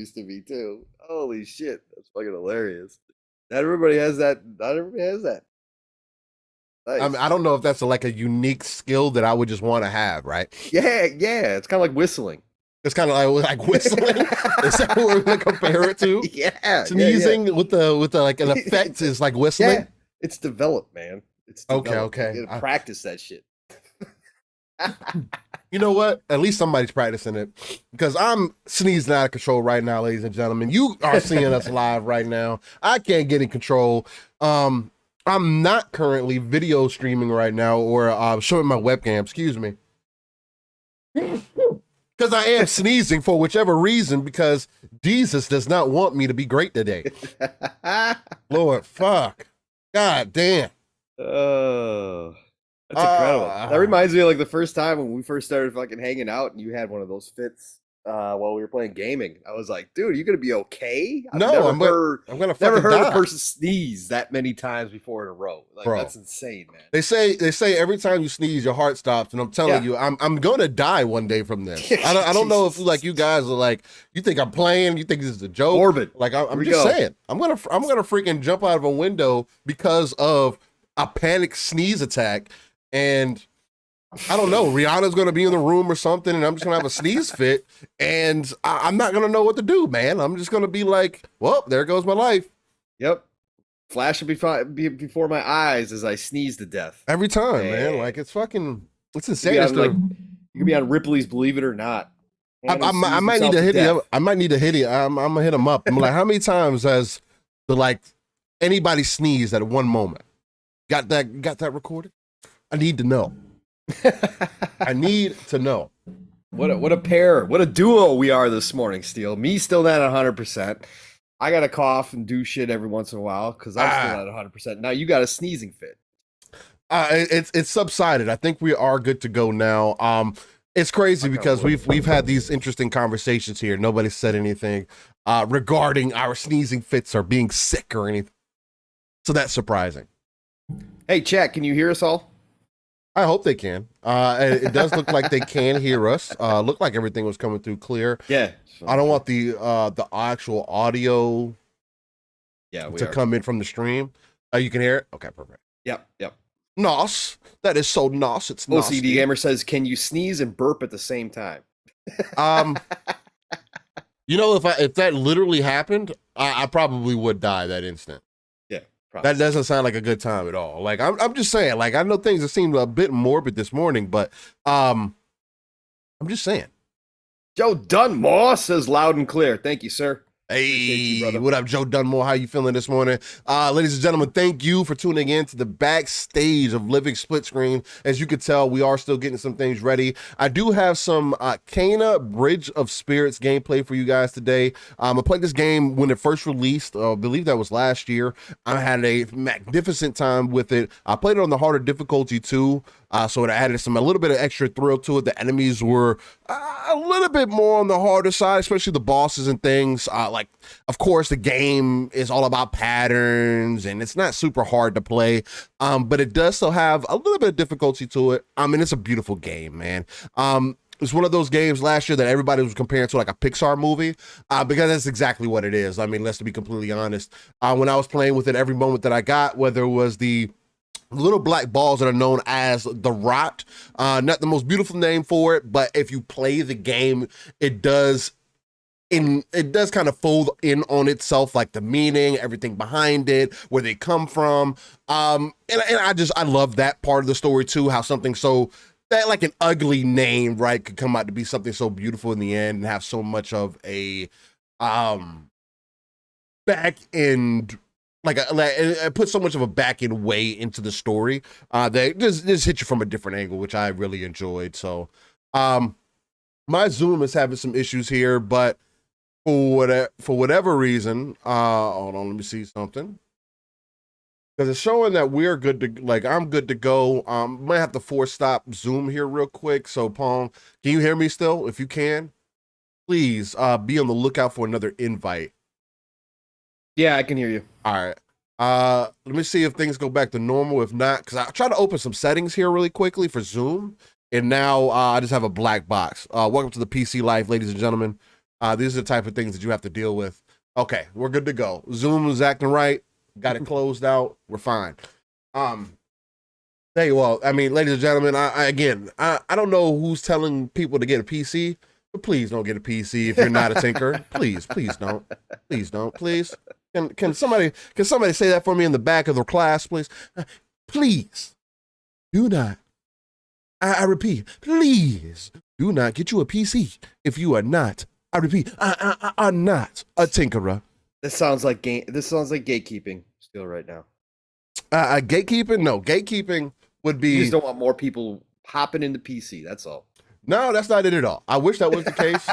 used to be too. Holy shit, that's fucking hilarious. Not everybody has that. Not everybody has that. I mean, Nice. I don't know if that's like a unique skill that I would just want to have, right? Yeah, yeah. It's kind of like whistling. It's kind of like whistling. Is that what we're gonna compare it to? Yeah, yeah. Sneezing with the like an effect is like Yeah, whistling. it's developed, man. It's Okay, developed. okay. You gotta practice that shit. You know what? At least somebody's practicing it because I'm sneezing out of control right now, ladies and gentlemen. You are seeing us live right now. I can't get in control. I'm not currently video streaming right now or showing my webcam. Excuse me. Because I am sneezing for whichever reason, because Jesus does not want me to be great today. Lord, fuck. God damn. Oh, that's incredible. That reminds me of like the first time when we first started fucking hanging out and you had one of those fits while we were playing gaming. I was like, dude, are you gonna be okay? I'm gonna never fucking heard die. a person sneeze that many times before in a row. Like, Bro. that's insane, man. They say every time you sneeze, your heart stops, and I'm telling you, I'm gonna die one day from this. I don't know if like you guys are like, you think I'm playing, you think this is a joke. Orbit. Like I'm just saying, I'm gonna freaking jump out of a window because of a panic sneeze attack, and I don't know, Rihanna's gonna be in the room or something, and I'm just gonna have a sneeze fit, and I'm not gonna know what to do, man. I'm just gonna be like, well, there goes my life. Yep. Flashing before my eyes as I sneeze to death. Every time, man. Like it's insane. You could be on Ripley's Believe It or Not. I might need to hit him. I might need to hit him. I'm gonna hit him up. I'm like, how many times has anybody sneezed at one moment? Got that recorded? I need to know. I need to know. What a pair, what a duo we are this morning, Steel. Me still not 100%. I got to cough and do shit every once in a while because I'm still not 100%. Now you got a sneezing fit. It's subsided. I think we are good to go now. It's crazy because we've had these interesting conversations here. Nobody said anything regarding our sneezing fits or being sick or anything. So that's surprising. Hey, chat, can you hear us all? I hope they can. It does look like they can hear us. Looked like everything was coming through clear. Yeah. I don't want the actual audio to come in from the stream. You can hear it? Okay, perfect. Yep. Nos. That is so nos. It's OCD nasty. Gamer says, can you sneeze and burp at the same time? You know, if that literally happened, I probably would die that instant. That doesn't sound like a good time at all. Like I'm just saying, like I know things have seemed a bit morbid this morning, but I'm just saying. Joe Dunmore says loud and clear. Thank you, sir. Hey, what up, Joe Dunmore? How you feeling this morning? Ladies and gentlemen, thank you for tuning in to the backstage of Living Splitscreen. As you can tell, we are still getting some things ready. I do have some Kana Bridge of Spirits gameplay for you guys today. I played this game when it first released. I believe that was last year. I had a magnificent time with it. I played it on the harder difficulty too. So it added a little bit of extra thrill to it. The enemies were a little bit more on the harder side, especially the bosses and things. Like, of course, the game is all about patterns, and it's not super hard to play, but it does still have a little bit of difficulty to it. I mean, it's a beautiful game, man. It's one of those games last year that everybody was comparing to like a Pixar movie, because that's exactly what it is. I mean, let's be completely honest. When I was playing with it, every moment that I got, whether it was the little black balls that are known as the rot, not the most beautiful name for it, but if you play the game, it does kind of fold in on itself, like the meaning, everything behind it, where they come from. And I love that part of the story too, how something so that like an ugly name, right, could come out to be something so beautiful in the end and have so much of a back end, like it puts so much of a back end way into the story that just hit you from a different angle, which I really enjoyed. So my Zoom is having some issues here, but for whatever reason, hold on, let me see something. Because it's showing that we're good to, like, I'm good to go. Might have to force stop Zoom here real quick. So Pong, can you hear me still? If you can, please be on the lookout for another invite. Yeah, I can hear you. All right. Let me see if things go back to normal. If not, because I tried to open some settings here really quickly for Zoom, and now I just have a black box. Welcome to the PC life, ladies and gentlemen. These are the type of things that you have to deal with. Okay, we're good to go. Zoom is acting right. Got it closed out. We're fine. Hey, well, I mean, ladies and gentlemen, I don't know who's telling people to get a PC, but please don't get a PC if you're not a tinker. Please don't. Please don't. Please. Can somebody say that for me in the back of the class, please? Please do not. I repeat, please do not get you a PC if you are not. I repeat, are not a tinkerer. This sounds like gatekeeping still right now. Gatekeeping? No, gatekeeping would be. You just don't want more people hopping into PC. That's all. No, that's not it at all. I wish that was the case.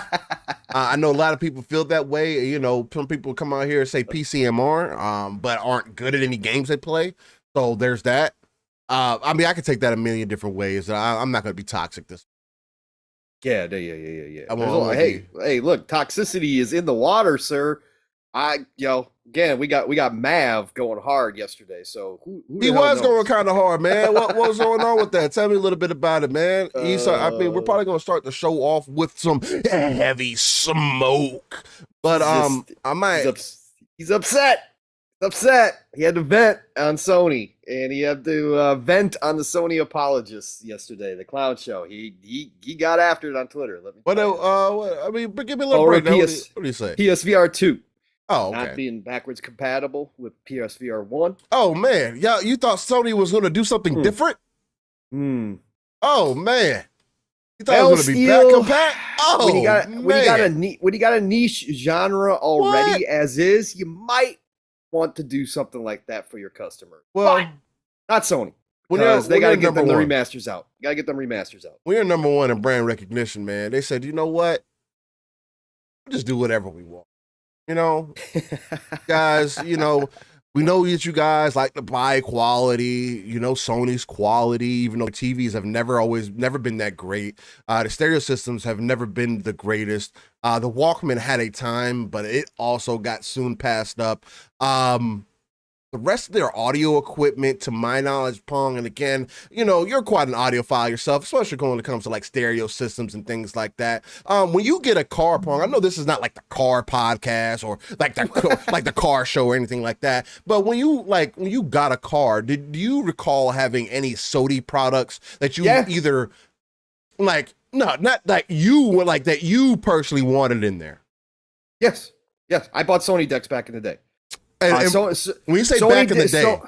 I know a lot of people feel that way. You know, some people come out here and say PCMR, but aren't good at any games they play. So there's that. I mean, I could take that a million different ways. I'm not going to be toxic this. Yeah. Hey, look, toxicity is in the water, sir. Again, we got Mav going hard yesterday. So who he was going kind of hard, man. What was going on with that? Tell me a little bit about it, man. I mean, we're probably going to start the show off with some heavy smoke, but I might. He's upset. He had to vent on Sony, and he had to vent on the Sony apologists yesterday, the clown show. He got after it on Twitter. Let me. What? I mean, give me a little breakdown. What do you say? PSVR 2. Oh, okay. Not being backwards compatible with PSVR 1. Oh man, yeah, you thought Sony was going to do something different? Oh man, you thought it was going to be back compatible? Oh, when you got a niche genre already as is, you might want to do something like that for your customers. Well, but not Sony. Because they got to get them the remasters out. You got to get them remasters out. We're number one in brand recognition, man. They said, you know what? We'll just do whatever we want. You know, guys, you know, we know that you guys like to buy quality, you know, Sony's quality, even though TVs have never been that great. The stereo systems have never been the greatest. The Walkman had a time, but it also got soon passed up. The rest of their audio equipment, to my knowledge, Pong, and again, you know, you're quite an audiophile yourself, especially when it comes to like stereo systems and things like that. When you get a car, Pong, I know this is not like the car podcast or like the car show or anything like that, but when you got a car, did you recall having any Sony products that you either like, no, not like you were like that you personally wanted in there? Yes, I bought Sony decks back in the day. And when you say Sony back in the day,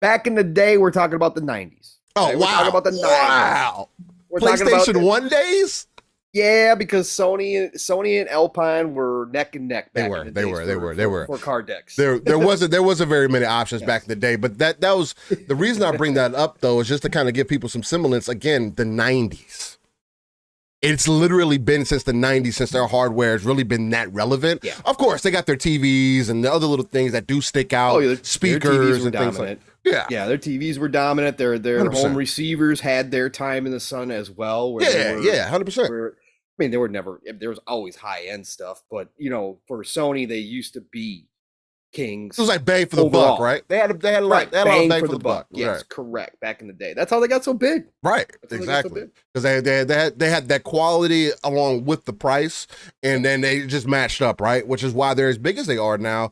back in the day, we're talking about the 90s. Oh, right? Wow. We're talking about the 90s. Wow. We're PlayStation 1 days? Yeah, because Sony and Alpine were neck and neck. They were for card decks. There wasn't very many options back in the day, but that was the reason I bring that up though, is just to kind of give people some semblance. Again, the 90s. It's literally been since the 90s since their hardware has really been that relevant. Yeah. Of course, they got their TVs and the other little things that do stick out, speakers and things like that. Yeah, their TVs were dominant. Their 100%. Home receivers had their time in the sun as well. 100%. I mean, there was always high-end stuff, but, you know, for Sony, they used to be kings. It was like bang for the buck, right? They had a lot of bang for the buck. Yes, correct. Back in the day, that's how they got so big. Right, exactly. Because they had that quality along with the price, and then they just matched up, right? Which is why they're as big as they are now.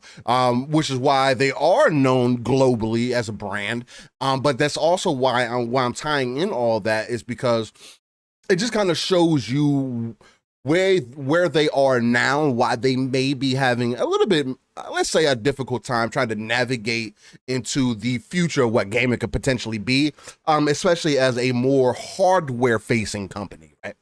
Which is why they are known globally as a brand. But that's also why I'm tying in all that is because it just kind of shows you where they are now and why they may be having a little bit, let's say, a difficult time trying to navigate into the future of what gaming could potentially be, especially as a more hardware facing company, right?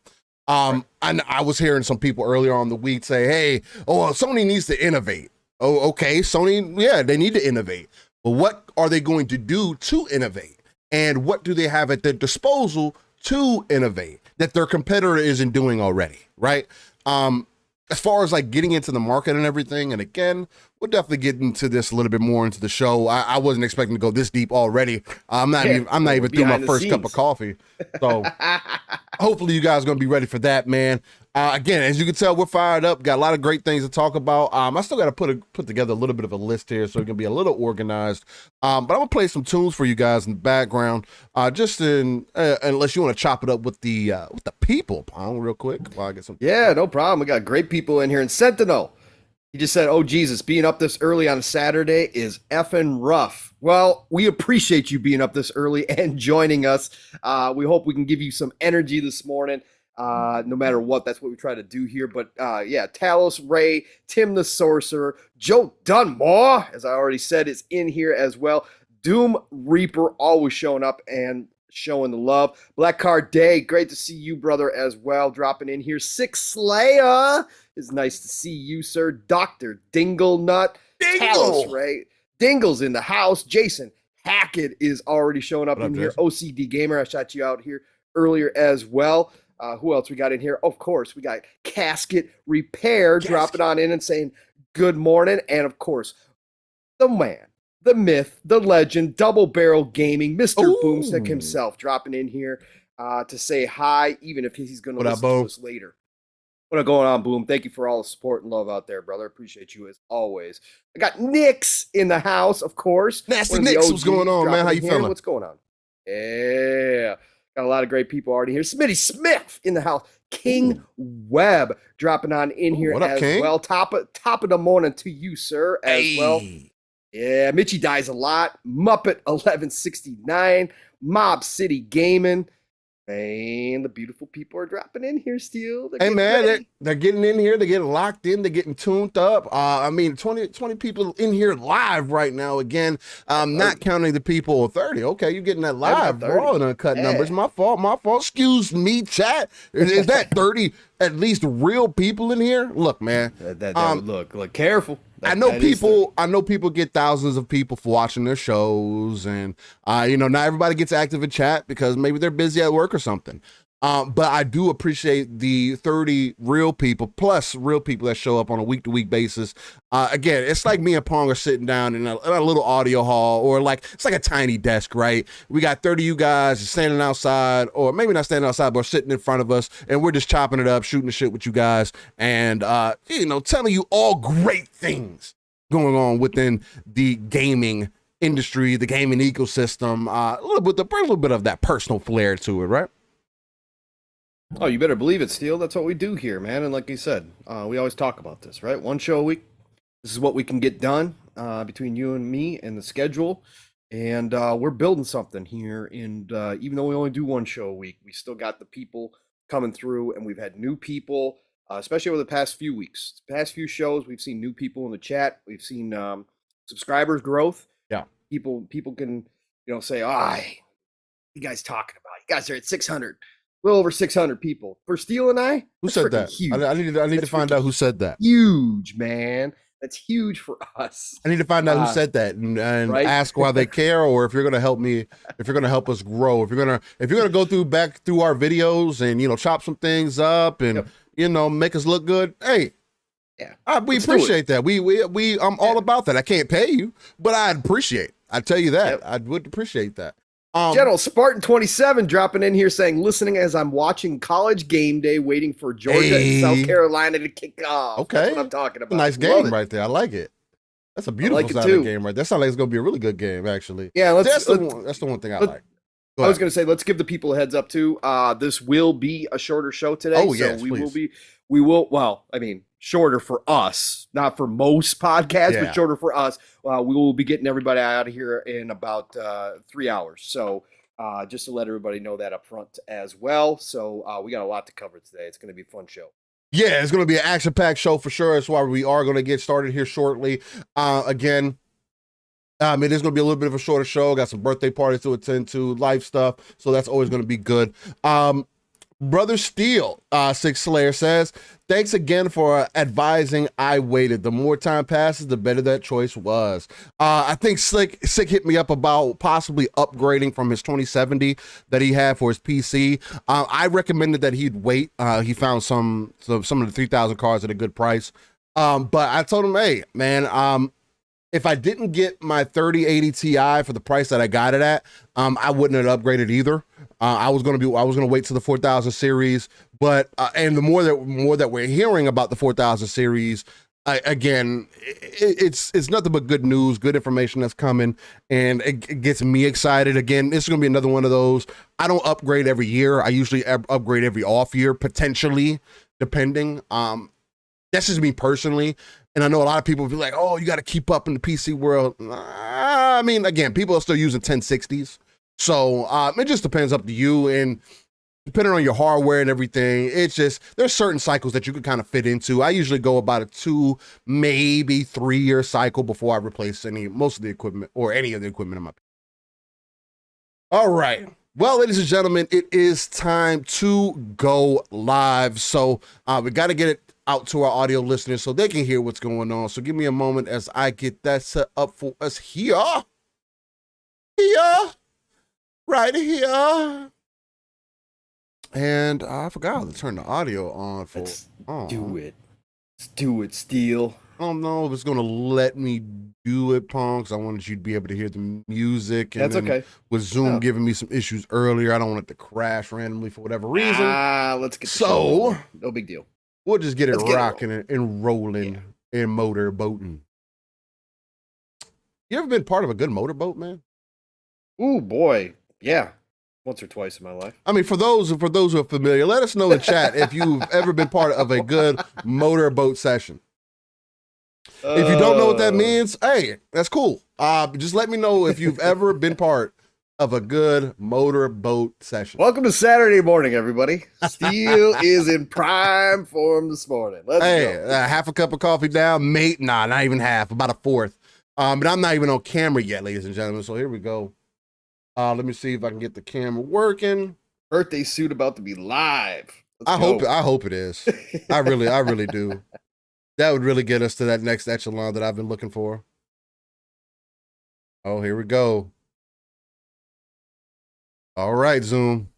And I was hearing some people earlier on the week say, hey, Sony needs to innovate. Oh, okay, Sony, yeah, they need to innovate. But what are they going to do to innovate? And what do they have at their disposal to innovate that their competitor isn't doing already, right? As far as like getting into the market and everything, and again, we'll definitely get into this a little bit more into the show. I wasn't expecting to go this deep already. I'm not even through my first cup of coffee. So hopefully you guys are gonna be ready for that, man. Again, as you can tell, we're fired up. Got a lot of great things to talk about. I still got to put together a little bit of a list here so it can be a little organized. But I'm gonna play some tunes for you guys in the background. Just unless you want to chop it up with the people, Pong, real quick while I get some. Yeah, no problem. We got great people in here. And Sentinel, he just said, "Oh Jesus, being up this early on a Saturday is effing rough." Well, we appreciate you being up this early and joining us. We hope we can give you some energy this morning. No matter what, that's what we try to do here. But yeah, Talos, Ray, Tim the Sorcerer, Joe Dunmore, as I already said, is in here as well. Doom Reaper always showing up and showing the love. Black Card Day, great to see you, brother, as well, dropping in here. Six Slayer, it's nice to see you, sir. Dr. Dinglenut, Talos, Ray, Dingle's in the house. Jason Hackett is already showing up in here. OCD Gamer, I shot you out here earlier as well. Who else we got in here? Of course, we got Casket Repair dropping on in and saying good morning. And of course, the man, the myth, the legend, Double Barrel Gaming, Mr. Boomstick himself dropping in here to say hi, even if he's going to listen to us later. What is going on, Boom? Thank you for all the support and love out there, brother. Appreciate you as always. I got Nix in the house, of course. Nasty Nix, what's going on, man? How you feeling? What's going on? Yeah. Got a lot of great people already here. Smitty Smith in the house. King Webb dropping on in here as well. Top of the morning to you, sir, as well. Yeah, Mitchie Dies a Lot. Muppet 1169. Mob City Gaming. And the beautiful people are dropping in here still. Hey, man, they're getting in here. They're getting locked in. They're getting tuned up. I mean, 20 people in here live right now. Again, not counting the people 30. Okay, you're getting that live, bro, and uncut numbers. My fault. Excuse me, chat. Is that 30 at least real people in here? Look, man. Look, careful. I know people get thousands of people for watching their shows, and not everybody gets active in chat because maybe they're busy at work or something. But I do appreciate the 30 real people plus real people that show up on a week-to-week basis. Again, it's like me and Pong are sitting down in a little audio hall, or it's like a tiny desk, right? We got 30 of you guys standing outside, or maybe not standing outside, but sitting in front of us, and we're just chopping it up, shooting the shit with you guys, and telling you all great things going on within the gaming industry, the gaming ecosystem. A little bit of that personal flair to it, right? Oh, you better believe it, Steel. That's what we do here, man. And like you said, we always talk about this, right? One show a week. This is what we can get done between you and me and the schedule. And we're building something here. And even though we only do one show a week, we still got the people coming through. And we've had new people, especially over the past few weeks. The past few shows, we've seen new people in the chat. We've seen subscribers growth. Yeah. People can, say, you guys talking about? You guys are at 600. Well over 600 people. For Steel and I, who said that? Huge. I need to find out who said that. Huge, man. That's huge for us. I need to find out who said that and right? Ask why they care, or if you're gonna help me, if you're gonna help us grow, if you're gonna go back through our videos and chop some things up and make us look good. Hey, yeah, we appreciate that. I'm all about that. I can't pay you, but I'd appreciate. I tell you that. I would appreciate that. General Spartan 27 dropping in here saying, listening as I'm watching College Game Day, waiting for Georgia and South Carolina to kick off. Okay. That's what I'm talking about. Nice game right there. I like it. That's a beautiful sounding game right there. That sounds like it's going to be a really good game, actually. Yeah, that's the one thing I like. I was going to say, let's give the people a heads up, too. This will be a shorter show today. Oh, yes, shorter for us, not for most podcasts, but shorter for us. We will be getting everybody out of here in about 3 hours. So just to let everybody know that up front as well. So we got a lot to cover today. It's going to be a fun show. Yeah, it's going to be an action-packed show for sure. That's why we are going to get started here shortly. Again, it is going to be a little bit of a shorter show. Got some birthday parties to attend to, live stuff. So that's always going to be good. Brother Steel, Six Slayer says, thanks again for advising. I waited. The more time passes, the better that choice was. I think Sick hit me up about possibly upgrading from his 2070 that he had for his PC. I recommended that he'd wait. He found some of the 3,000 cards at a good price. But I told him, hey, man, if I didn't get my 3080 Ti for the price that I got it at, I wouldn't have upgraded either. I was gonna wait till the 4000 series, but and the more that we're hearing about the 4000 series, again, it's nothing but good news, good information that's coming, and it gets me excited. Again, this is gonna be another one of those. I don't upgrade every year. I usually upgrade every off year, potentially, depending. That's just me personally. And I know a lot of people will be like, oh, you got to keep up in the PC world. I mean, again, people are still using 1060s. So it just depends up to you. And depending on your hardware and everything, it's just, there's certain cycles that you can kind of fit into. I usually go about a 2, maybe 3-year cycle before I replace most of the equipment or any of the equipment in my PC. All right. Well, ladies and gentlemen, it is time to go live. So we got to get it out to our audio listeners so they can hear what's going on. So give me a moment as I get that set up for us here. Right here. And I forgot to turn the audio on for. Let's do it. Let's do it, Steel. I don't know if it's going to let me do it, Pong, because I wanted you to be able to hear the music. And that's okay. With Zoom giving me some issues earlier, I don't want it to crash randomly for whatever reason. Let's get the show. No big deal. We'll just get it rocking and rolling and motor boating. You ever been part of a good motorboat, man? Ooh, boy. Yeah. Once or twice in my life. I mean, for those who are familiar, let us know in chat if you've ever been part of a good motorboat session. If you don't know what that means, hey, that's cool. Just let me know if you've ever been part of a good motorboat session. Welcome to Saturday morning, everybody. Steel is in prime form this morning. Let's go. Half a cup of coffee down, mate. Nah, not even half, about a fourth. But I'm not even on camera yet, ladies and gentlemen. So here we go. Let me see if I can get the camera working. Birthday suit about to be live. I hope it is. I really do. That would really get us to that next echelon that I've been looking for. Oh, here we go. All right, Zoom.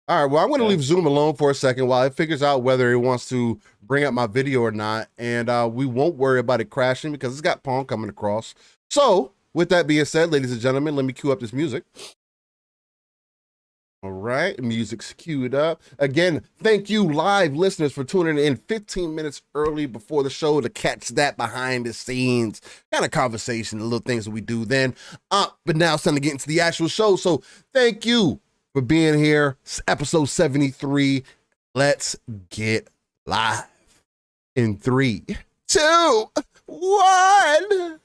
All right, well, I'm going to leave Zoom alone for a second while it figures out whether it wants to bring up my video or not, and we won't worry about it crashing because it's got Pong coming across. So, with that being said, ladies and gentlemen, let me cue up this music. All right, music's queued up. Again, thank you, live listeners, for tuning in 15 minutes early before the show to catch that behind the scenes kind of conversation, the little things that we do then. But now it's time to get into the actual show. So thank you for being here. It's episode 73. Let's get live in 3, 2, 1.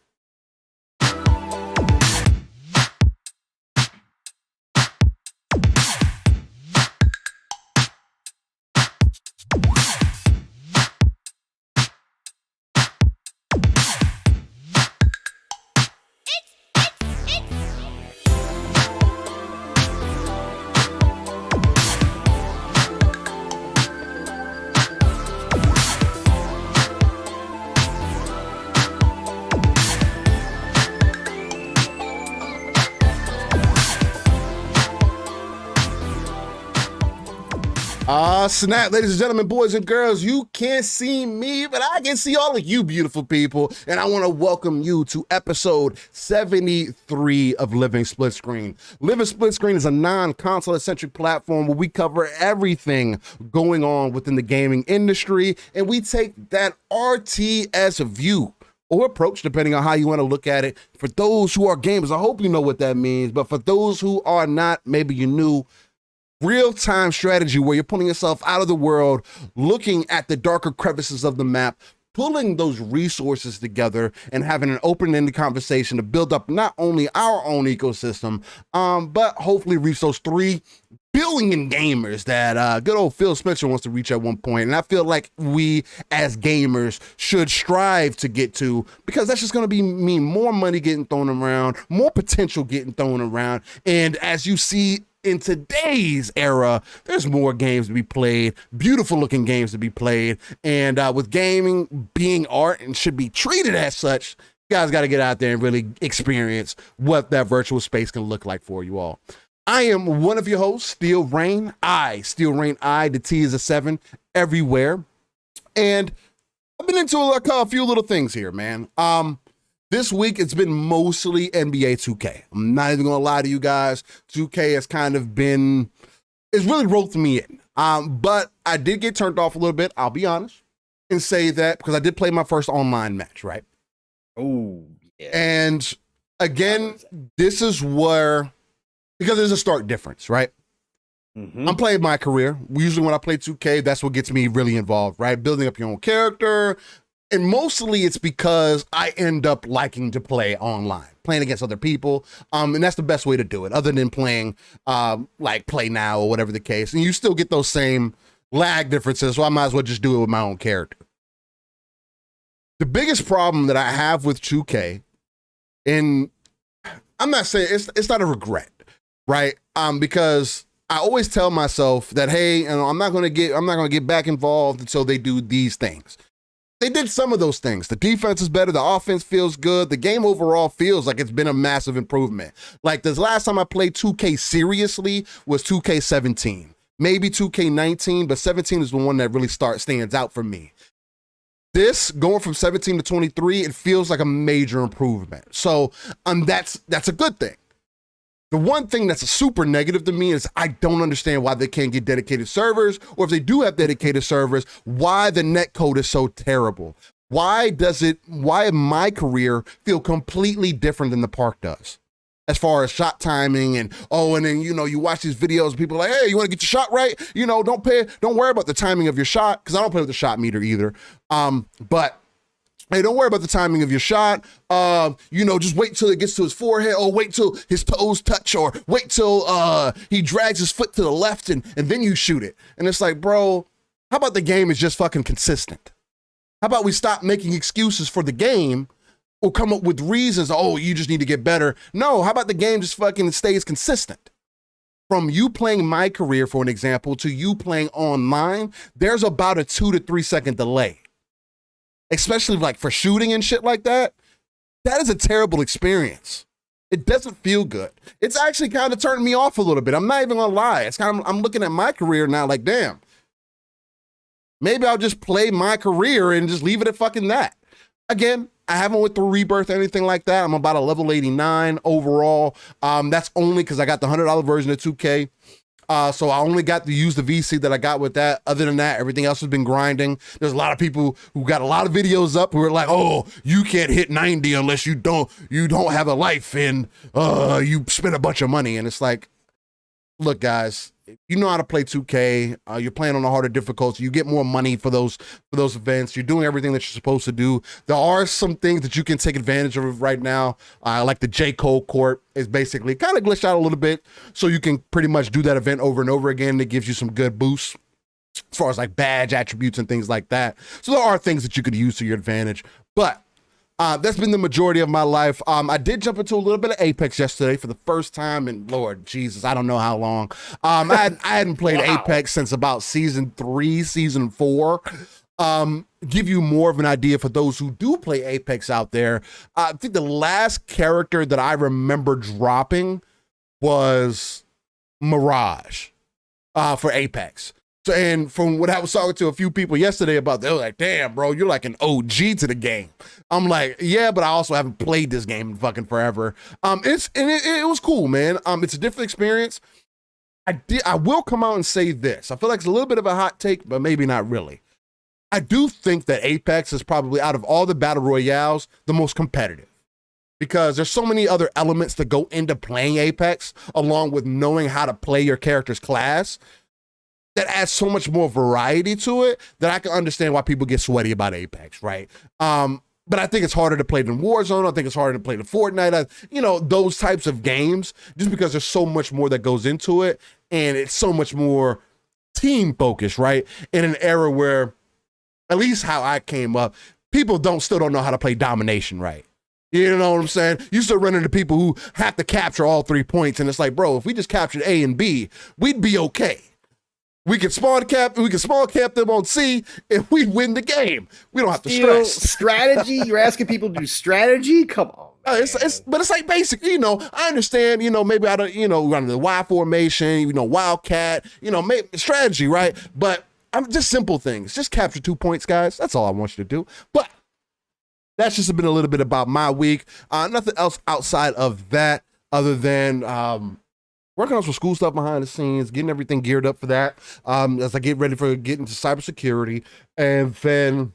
Snap, ladies and gentlemen, boys and girls, you can't see me, but I can see all of you beautiful people, and I want to welcome you to episode 73 of Living Splitscreen. Living Splitscreen is a non-console-centric platform where we cover everything going on within the gaming industry, and we take that RTS view or approach, depending on how you want to look at it. For those who are gamers, I hope you know what that means, but for those who are not, maybe you knew, real-time strategy where you're pulling yourself out of the world, looking at the darker crevices of the map, pulling those resources together and having an open-ended conversation to build up not only our own ecosystem, but hopefully reach those 3 billion gamers that good old Phil Spencer wants to reach at one point. And I feel like we as gamers should strive to get to, because that's just going to mean more money getting thrown around, more potential getting thrown around. And as you see in today's era, there's more games to be played, beautiful looking games to be played. And with gaming being art and should be treated as such, you guys got to get out there and really experience what that virtual space can look like for you all. I am one of your hosts, Steel Rain. Steel Rain, the T is a 7 everywhere. And I've been into a few little things here, man. This week, it's been mostly NBA 2K. I'm not even going to lie to you guys. 2K has kind of been, it's really roped me in. But I did get turned off a little bit, I'll be honest, and say that because I did play my first online match, right? Oh, yeah. And again, this is where, because there's a stark difference, right? I'm playing my career. Usually when I play 2K, that's what gets me really involved, right? Building up your own character. And mostly it's because I end up liking to play online, playing against other people. And that's the best way to do it, other than playing like Play Now or whatever the case. And you still get those same lag differences, so I might as well just do it with my own character. The biggest problem that I have with 2K, and I'm not saying it's not a regret, right? Because I always tell myself that, hey, I'm not gonna get back involved until they do these things. They did some of those things. The defense is better. The offense feels good. The game overall feels like it's been a massive improvement. Like this last time I played 2K seriously was 2K17, maybe 2K19, but 17 is the one that really stands out for me. This going from 17 to 23, it feels like a major improvement. So that's a good thing. The one thing that's a super negative to me is I don't understand why they can't get dedicated servers, or if they do have dedicated servers, why the netcode is so terrible. Why my career feel completely different than the park does? As far as shot timing and then, you watch these videos, people are like, hey, you want to get your shot right? Don't worry about the timing of your shot, because I don't play with the shot meter either. But hey, don't worry about the timing of your shot. Just wait till it gets to his forehead, or wait till his toes touch, or wait till he drags his foot to the left and then you shoot it. And it's like, bro, how about the game is just fucking consistent? How about we stop making excuses for the game or come up with reasons, you just need to get better. No, how about the game just fucking stays consistent? From you playing my career, for an example, to you playing online, there's about a 2 to 3 second delay. Especially like for shooting and shit like that. That is a terrible experience. It doesn't feel good. It's actually kind of turning me off a little bit. I'm not even gonna lie. It's kind of, I'm looking at my career now like, damn, maybe I'll just play my career and just leave it at fucking that. Again, I haven't went through Rebirth or anything like that. I'm about a level 89 overall. That's only because I got the $100 version of 2K. So I only got to use the VC that I got with that. Other than that, everything else has been grinding. There's a lot of people who got a lot of videos up who are like, you can't hit 90 unless you don't have a life and you spend a bunch of money. And it's like, look, guys, you know how to play 2K. You're playing on a harder difficulty. You get more money for those events. You're doing everything that you're supposed to do. There are some things that you can take advantage of right now. Like the J. Cole court is basically kind of glitched out a little bit, so you can pretty much do that event over and over again. It gives you some good boosts as far as like badge attributes and things like that. So there are things that you could use to your advantage. But that's been the majority of my life. I did jump into a little bit of Apex yesterday for the first time, and Lord Jesus, I don't know how long. I hadn't played Apex since about season 3, season 4. Give you more of an idea for those who do play Apex out there. I think the last character that I remember dropping was Mirage for Apex. So, and from what I was talking to a few people yesterday about, they were like, damn, bro, you're like an OG to the game. I'm like, yeah, but I also haven't played this game in fucking forever. It was cool, man. It's a different experience. I will come out and say this. I feel like it's a little bit of a hot take, but maybe not really. I do think that Apex is probably, out of all the battle royales, the most competitive. Because there's so many other elements that go into playing Apex, along with knowing how to play your character's class, that adds so much more variety to it that I can understand why people get sweaty about Apex, right? But I think it's harder to play than Warzone. I think it's harder to play than Fortnite. Those types of games, just because there's so much more that goes into it, and it's so much more team focused, right? In an era where, at least how I came up, people still don't know how to play domination right. You know what I'm saying? You still run into people who have to capture all 3 points, and it's like, bro, if we just captured A and B, we'd be okay. We can small cap them on C, and we win the game. We don't have to stress. Strategy? You're asking people to do strategy? Come on. But it's like basic, I understand, maybe I don't, run the Y formation, Wildcat, maybe strategy, right? But I'm just simple things. Just capture 2 points, guys. That's all I want you to do. But that's just been a little bit about my week. Nothing else outside of that, other than working on some school stuff behind the scenes, getting everything geared up for that. As I get ready for getting to cybersecurity, and then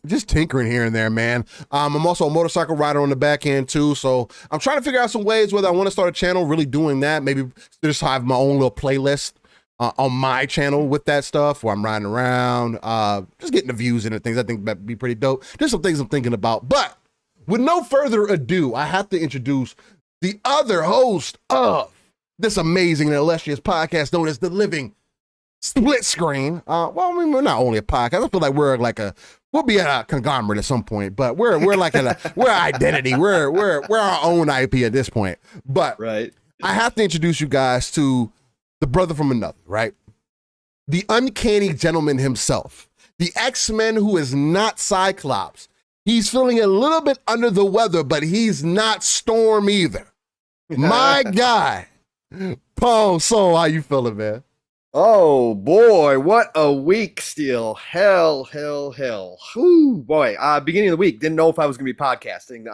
just tinkering here and there, man. I'm also a motorcycle rider on the back end too, so I'm trying to figure out some ways whether I want to start a channel really doing that. Maybe just have my own little playlist on my channel with that stuff where I'm riding around, just getting the views and things. I think that'd be pretty dope. There's some things I'm thinking about, but with no further ado, I have to introduce the other host of this amazing and illustrious podcast known as the Living Splitscreen. Well, I mean, we're not only a podcast. I feel like we'll be a conglomerate at some point, but we're like we're identity. We're our own IP at this point. But right. I have to introduce you guys to the brother from another, right? The uncanny gentleman himself, the X-Men who is not Cyclops. He's feeling a little bit under the weather, but he's not Storm either. My guy, Pong Steel, how you feeling, man? Oh boy, what a week, Steel. Hell. Whew, boy. Beginning of the week, didn't know if I was gonna be podcasting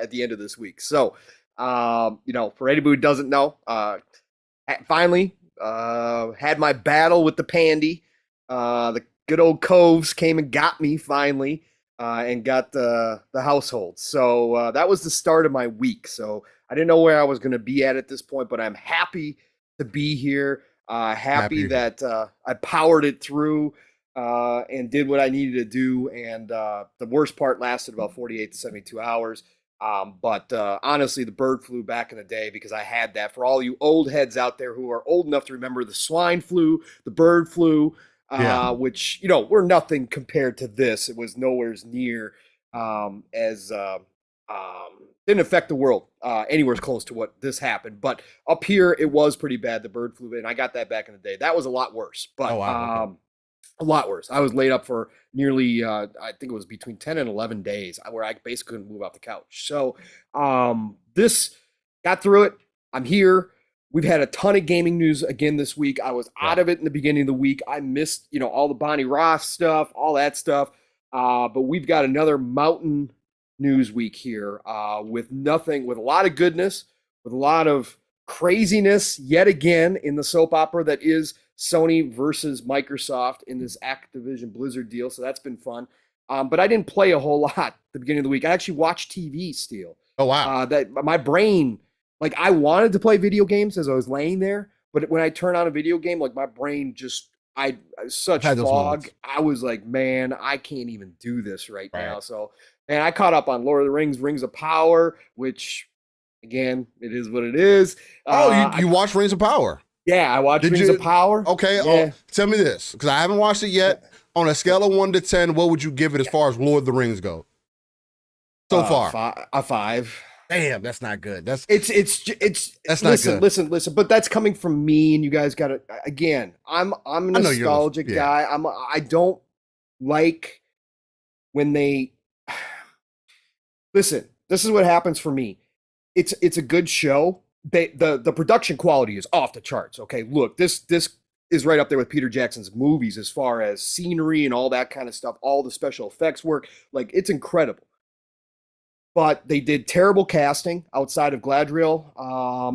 at the end of this week. So for anybody who doesn't know, finally had my battle with the pandy. The good old coves came and got me finally, and got the household. So that was the start of my week. So I didn't know where I was gonna be at this point, but I'm happy to be here. Happy that I powered it through and did what I needed to do. And the worst part lasted about 48 to 72 hours. But honestly, the bird flu back in the day, because I had that. For all you old heads out there who are old enough to remember the swine flu, the bird flu, which, were nothing compared to this. It was nowhere near as didn't affect the world anywhere close to what this happened. But up here, it was pretty bad, the bird flu, and I got that back in the day. That was a lot worse, but a lot worse. I was laid up for nearly, I think it was between 10 and 11 days where I basically couldn't move off the couch. So this got through it. I'm here. We've had a ton of gaming news again this week. I was out of it in the beginning of the week. I missed, all the Bonnie Ross stuff, all that stuff. But we've got another mountain news week here with a lot of goodness, with a lot of craziness yet again in the soap opera that is Sony versus Microsoft in this Activision Blizzard deal. So that's been fun. But I didn't play a whole lot at the beginning of the week. I actually watched TV, Steel. Oh, wow. That my brain, like, I wanted to play video games as I was laying there, but when I turn on a video game, like, my brain just, such fog. I was like, man, I can't even do this right now. So, and I caught up on Lord of the Rings, Rings of Power, which, again, it is what it is. You watched Rings of Power? Yeah, I watched Rings of Power. Okay, yeah. Tell me this, because I haven't watched it yet. On a scale of 1 to 10, what would you give it as far as Lord of the Rings go? So far, a 5. Damn, that's not good. That's not good. Listen. But that's coming from me, and you guys got to. Again, I'm a nostalgic guy. I don't like when they. Listen, this is what happens for me. It's a good show. The production quality is off the charts. Okay, look, this is right up there with Peter Jackson's movies as far as scenery and all that kind of stuff. All the special effects work, like, it's incredible. But they did terrible casting outside of Gladriel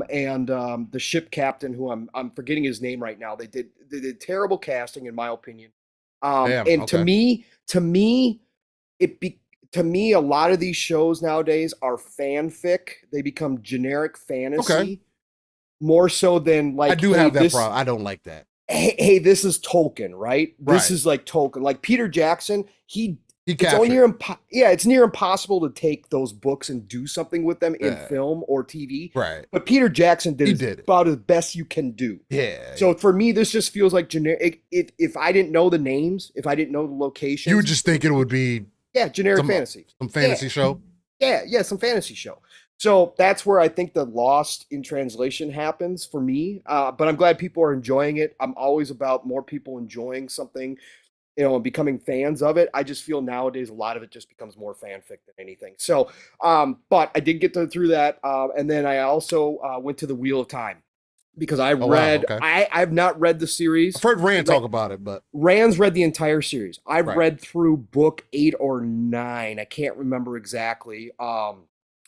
and the ship captain, who I'm forgetting his name right now. They did terrible casting, in my opinion. To me, a lot of these shows nowadays are fanfic. They become generic fantasy more so than, like, I do have that problem. I don't like that. Hey, this is Tolkien, right? This is like Tolkien. Like Peter Jackson, it's near impossible to take those books and do something with them in film or TV. Right. But Peter Jackson did about as best you can do. Yeah. So for me, this just feels like generic. If I didn't know the names, if I didn't know the locations, you were just thinking it would be generic fantasy. Some fantasy show. Yeah, some fantasy show. So that's where I think the lost in translation happens for me. But I'm glad people are enjoying it. I'm always about more people enjoying something, and becoming fans of it. I just feel nowadays a lot of it just becomes more fanfic than anything. So, but I did get through that. And then I also went to the Wheel of Time. because I read, wow, okay. I've not read the series. I've heard Rand talk about it, but Rand's read the entire series. I've right. read through book 8 or 9. I can't remember exactly.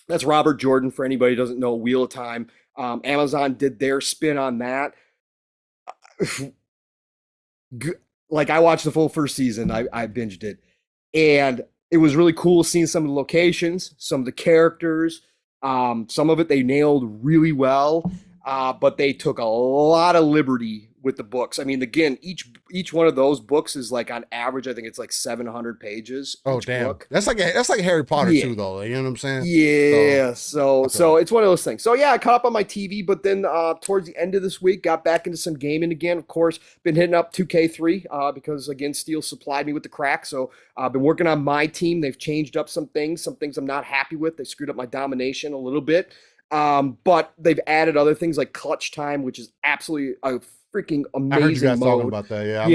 That's Robert Jordan, for anybody who doesn't know, Wheel of Time. Amazon did their spin on that. Like, I watched the full first season. I binged it. And it was really cool seeing some of the locations, some of the characters. Some of it they nailed really well, but they took a lot of liberty with the books. I mean, again, each one of those books is like, on average, I think it's like 700 pages. Oh, damn. Book. That's like Harry Potter too, though. You know what I'm saying? Yeah. So it's one of those things. So yeah, I caught up on my TV, but then towards the end of this week, got back into some gaming again. Of course, been hitting up 2K3 because again, Steel supplied me with the crack. So I've been working on my team. They've changed up some things I'm not happy with. They screwed up my domination a little bit. But they've added other things like clutch time, which is absolutely a freaking amazing I heard you guys mode. talking about that.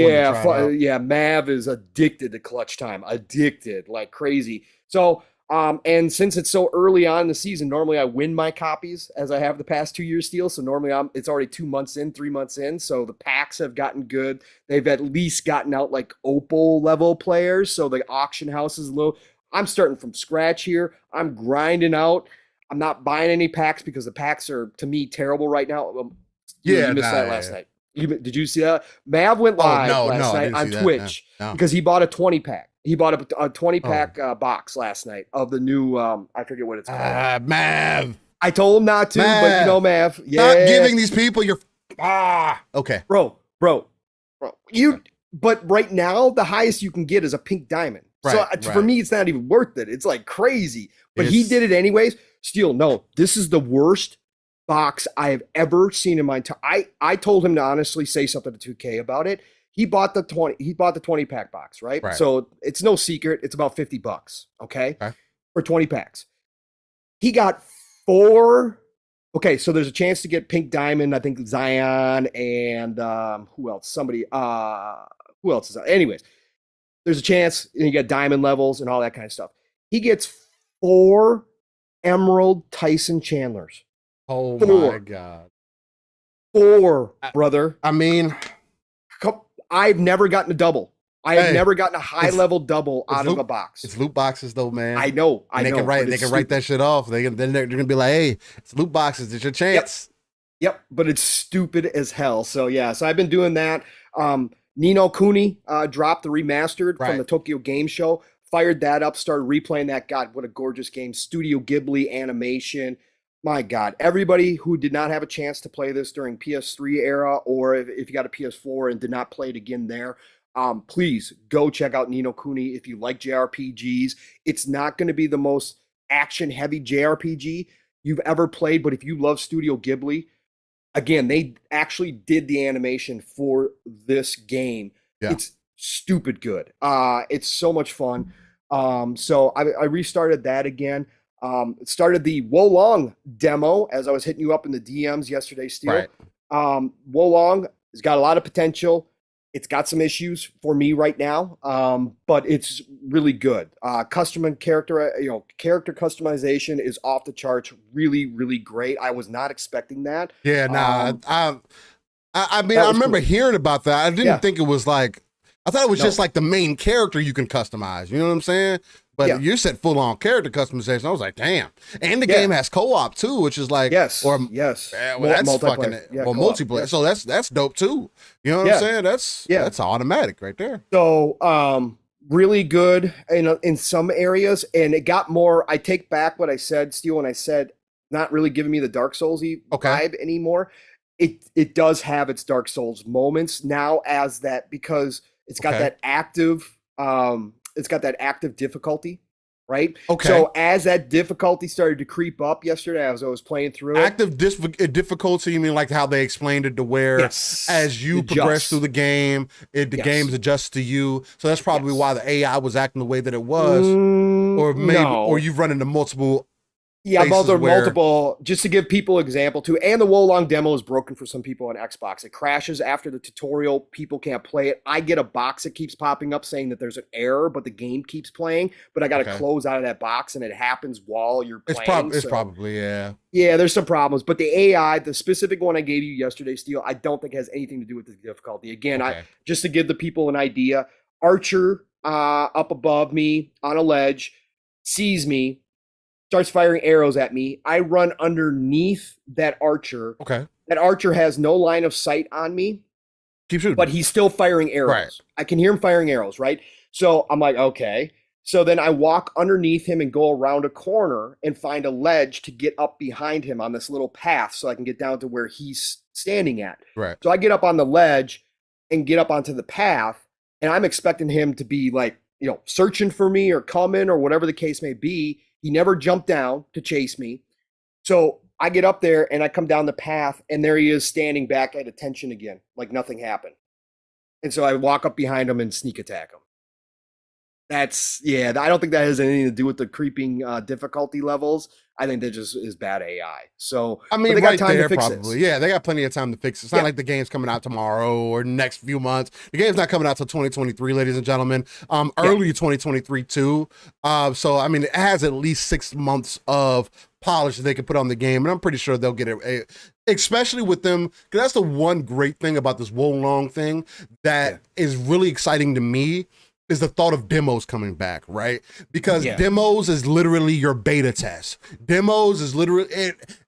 Yeah, Mav is addicted to clutch time, addicted like crazy. So, and since it's so early on in the season, normally I win my copies as I have the past 2 years, Steel. So normally it's already 2 months in, 3 months in. So the packs have gotten good. They've at least gotten out like Opal level players. So the auction house is low. I'm starting from scratch here. I'm grinding out. I'm not buying any packs because the packs are, to me, terrible right now. You missed that last night. Did you see that? Mav went live last night on Twitch because he bought a 20-pack. He bought a 20-pack box last night of the new, I forget what it's called. Mav. I told him not to, but you know, Mav. Yeah. Stop giving these people your, okay. Bro. But right now, the highest you can get is a pink diamond. Right, so for me, it's not even worth it. It's like crazy. But he did it anyways. Steel, no, this is the worst box I have ever seen in my time. I told him to honestly say something to 2K about it. He bought the 20 pack box, right? So it's no secret. It's about $50, okay? For 20 packs. He got 4. Okay, so there's a chance to get pink diamond, I think Zion and who else? Who else is that? Anyways, there's a chance, and you get diamond levels and all that kind of stuff. He gets 4 Emerald Tyson Chandlers. Oh my God. 4, brother. I mean, I've never gotten a double. I have never gotten a high level double out of a box. It's loot boxes though, man. I know. They can write that shit off. They're gonna be like, hey, it's loot boxes. It's your chance. Yep. But it's stupid as hell. So yeah. So I've been doing that. Nino Kuni dropped the remastered from the Tokyo Game Show. Fired that up. Started replaying that. God, what a gorgeous game. Studio Ghibli animation. My God, everybody who did not have a chance to play this during PS3 era, or if you got a PS4 and did not play it again there, please go check out Nino Kuni if you like JRPGs. It's not going to be the most action-heavy JRPG you've ever played, but if you love Studio Ghibli, again, they actually did the animation for this game. Yeah. It's stupid good. It's so much fun. So I restarted that again. Started the Wolong demo as I was hitting you up in the DMs yesterday, Steel. Wolong has got a lot of potential. It's got some issues for me right now, but it's really good. Character customization is off the charts. Really, really great. I was not expecting that. Yeah, I mean, I remember hearing about that. I didn't think it was like, I thought it was just like the main character you can customize. You know what I'm saying? But you said full on character customization. I was like, damn. And the game has co-op too, which is like, that's fucking multiplayer. Yes. So that's dope too. You know what I'm saying? That's automatic right there. So really good in some areas, and it got more. I take back what I said, Steel, when I said not really giving me the Dark Souls-y vibe anymore. It does have its Dark Souls moments now, as that, because it's got that active. It's got that active difficulty, right? Okay. So as that difficulty started to creep up yesterday, as I was playing through active difficulty, you mean like how they explained it to where as you progress through the game, the game's adjusts to you. So that's probably why the AI was acting the way that it was, or maybe, or you've run into multiple Yeah, places where multiple, just to give people example too. And the Wolong demo is broken for some people on Xbox. It crashes after the tutorial. People can't play it. I get a box that keeps popping up saying that there's an error, but the game keeps playing. But I got to close out of that box, and it happens while you're playing. It's probably, yeah. Yeah, there's some problems. But the AI, the specific one I gave you yesterday, Steel, I don't think has anything to do with the difficulty. Again, I just to give the people an idea, Archer up above me on a ledge sees me, starts firing arrows at me. I run underneath that archer. Okay. That archer has no line of sight on me. Keep shooting. But he's still firing arrows. Right. I can hear him firing arrows, right? So I'm like, okay. So then I walk underneath him and go around a corner and find a ledge to get up behind him on this little path so I can get down to where he's standing at. Right. So I get up on the ledge and get up onto the path, and I'm expecting him to be like, searching for me or coming or whatever the case may be. He never jumped down to chase me. So I get up there and I come down the path, and there he is standing back at attention again, like nothing happened. And so I walk up behind him and sneak attack him. I don't think that has anything to do with the creeping difficulty levels. I think that just is bad AI. So I mean, they got right time there, to fix probably. this. Yeah, they got plenty of time to fix it. It's not like the game's coming out tomorrow or next few months. The game's not coming out till 2023, ladies and gentlemen. Early 2023 too. So I mean, it has at least 6 months of polish that they can put on the game, and I'm pretty sure they'll get it. Especially with them, because that's the one great thing about this Wolong thing that is really exciting to me. Is the thought of demos coming back, right? Because demos is literally your beta test. Demos is literally,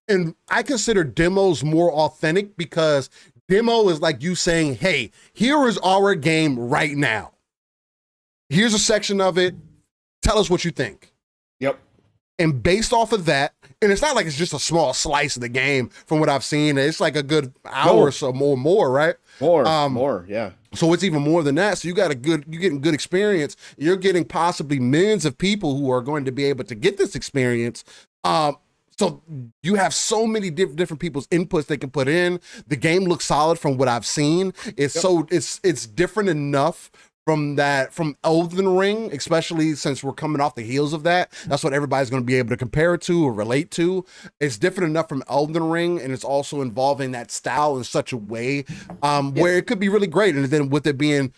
and I consider demos more authentic because demo is like you saying, hey, here is our game right now. Here's a section of it. Tell us what you think. Yep. And based off of that, and it's not like it's just a small slice of the game from what I've seen. It's like a good hour or so more, right? More, yeah. So it's even more than that. So you're getting good experience. You're getting possibly millions of people who are going to be able to get this experience. So you have so many different people's inputs they can put in. The game looks solid from what I've seen. It's different enough from Elden Ring, especially since we're coming off the heels of that. That's what everybody's going to be able to compare it to or relate to. It's different enough from Elden Ring, and it's also involving that style in such a way where it could be really great. And then with it being,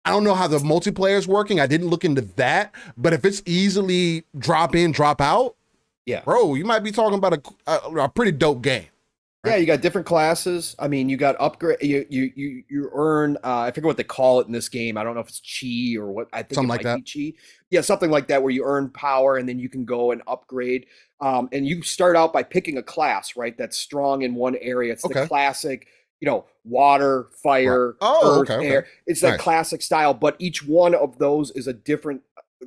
I don't know how the multiplayer is working. I didn't look into that, but if it's easily drop in, drop out, bro, you might be talking about a pretty dope game. Yeah, you got different classes. I mean, you got upgrade. You earn. I forget what they call it in this game. I don't know if it's chi or what. I think something like that. Chi. Yeah, something like that, where you earn power and then you can go and upgrade. And you start out by picking a class, right? That's strong in one area. It's the classic, water, fire, earth, air. It's that classic style. But each one of those is a different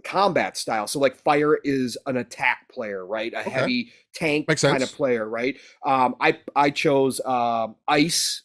combat style. So like fire is an attack player, right? A heavy tank kind of player, right? I chose ice,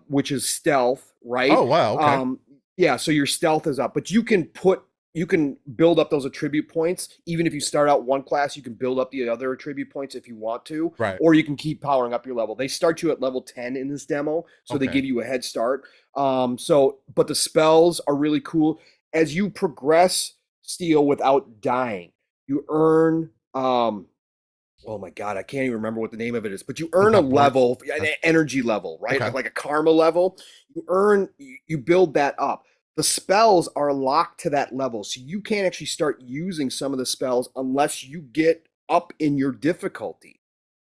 which is stealth, right? Oh wow. Okay. So your stealth is up, but you can build up those attribute points. Even if you start out one class, you can build up the other attribute points if you want to, right? Or you can keep powering up your level. They start you at level 10 in this demo, so they give you a head start. But the spells are really cool. As you progress Steel without dying, you earn oh my god, I can't even remember what the name of it is, but you earn a level, an energy level, right? Like a karma level. You build that up. The spells are locked to that level, so you can't actually start using some of the spells unless you get up in your difficulty.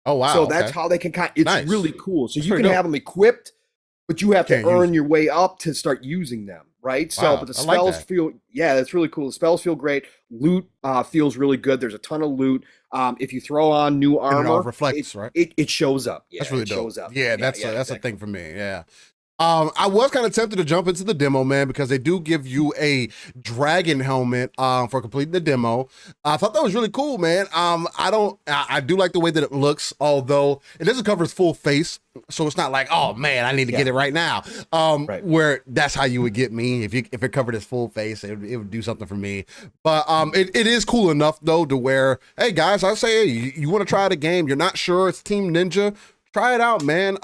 Oh wow. So that's how they can it's really cool. So you can have them equipped, but you have to earn your way up to start using them, right? Wow, so, but the spells that's really cool. The spells feel great. Loot feels really good. There's a ton of loot. If you throw on new armor, it all reflects, right? It shows up. Yeah, that's really dope. Shows up. Yeah, that's a thing for me. Yeah. I was kind of tempted to jump into the demo, man, because they do give you a dragon helmet for completing the demo. I thought that was really cool, man. I do like the way that it looks, although it doesn't cover his full face, so it's not like, oh man, I need to get it right now. Where that's how you would get me if it covered his full face, it would do something for me. But it is cool enough though to where, hey guys, I say, hey, you want to try the game? You're not sure it's Team Ninja? Try it out, man.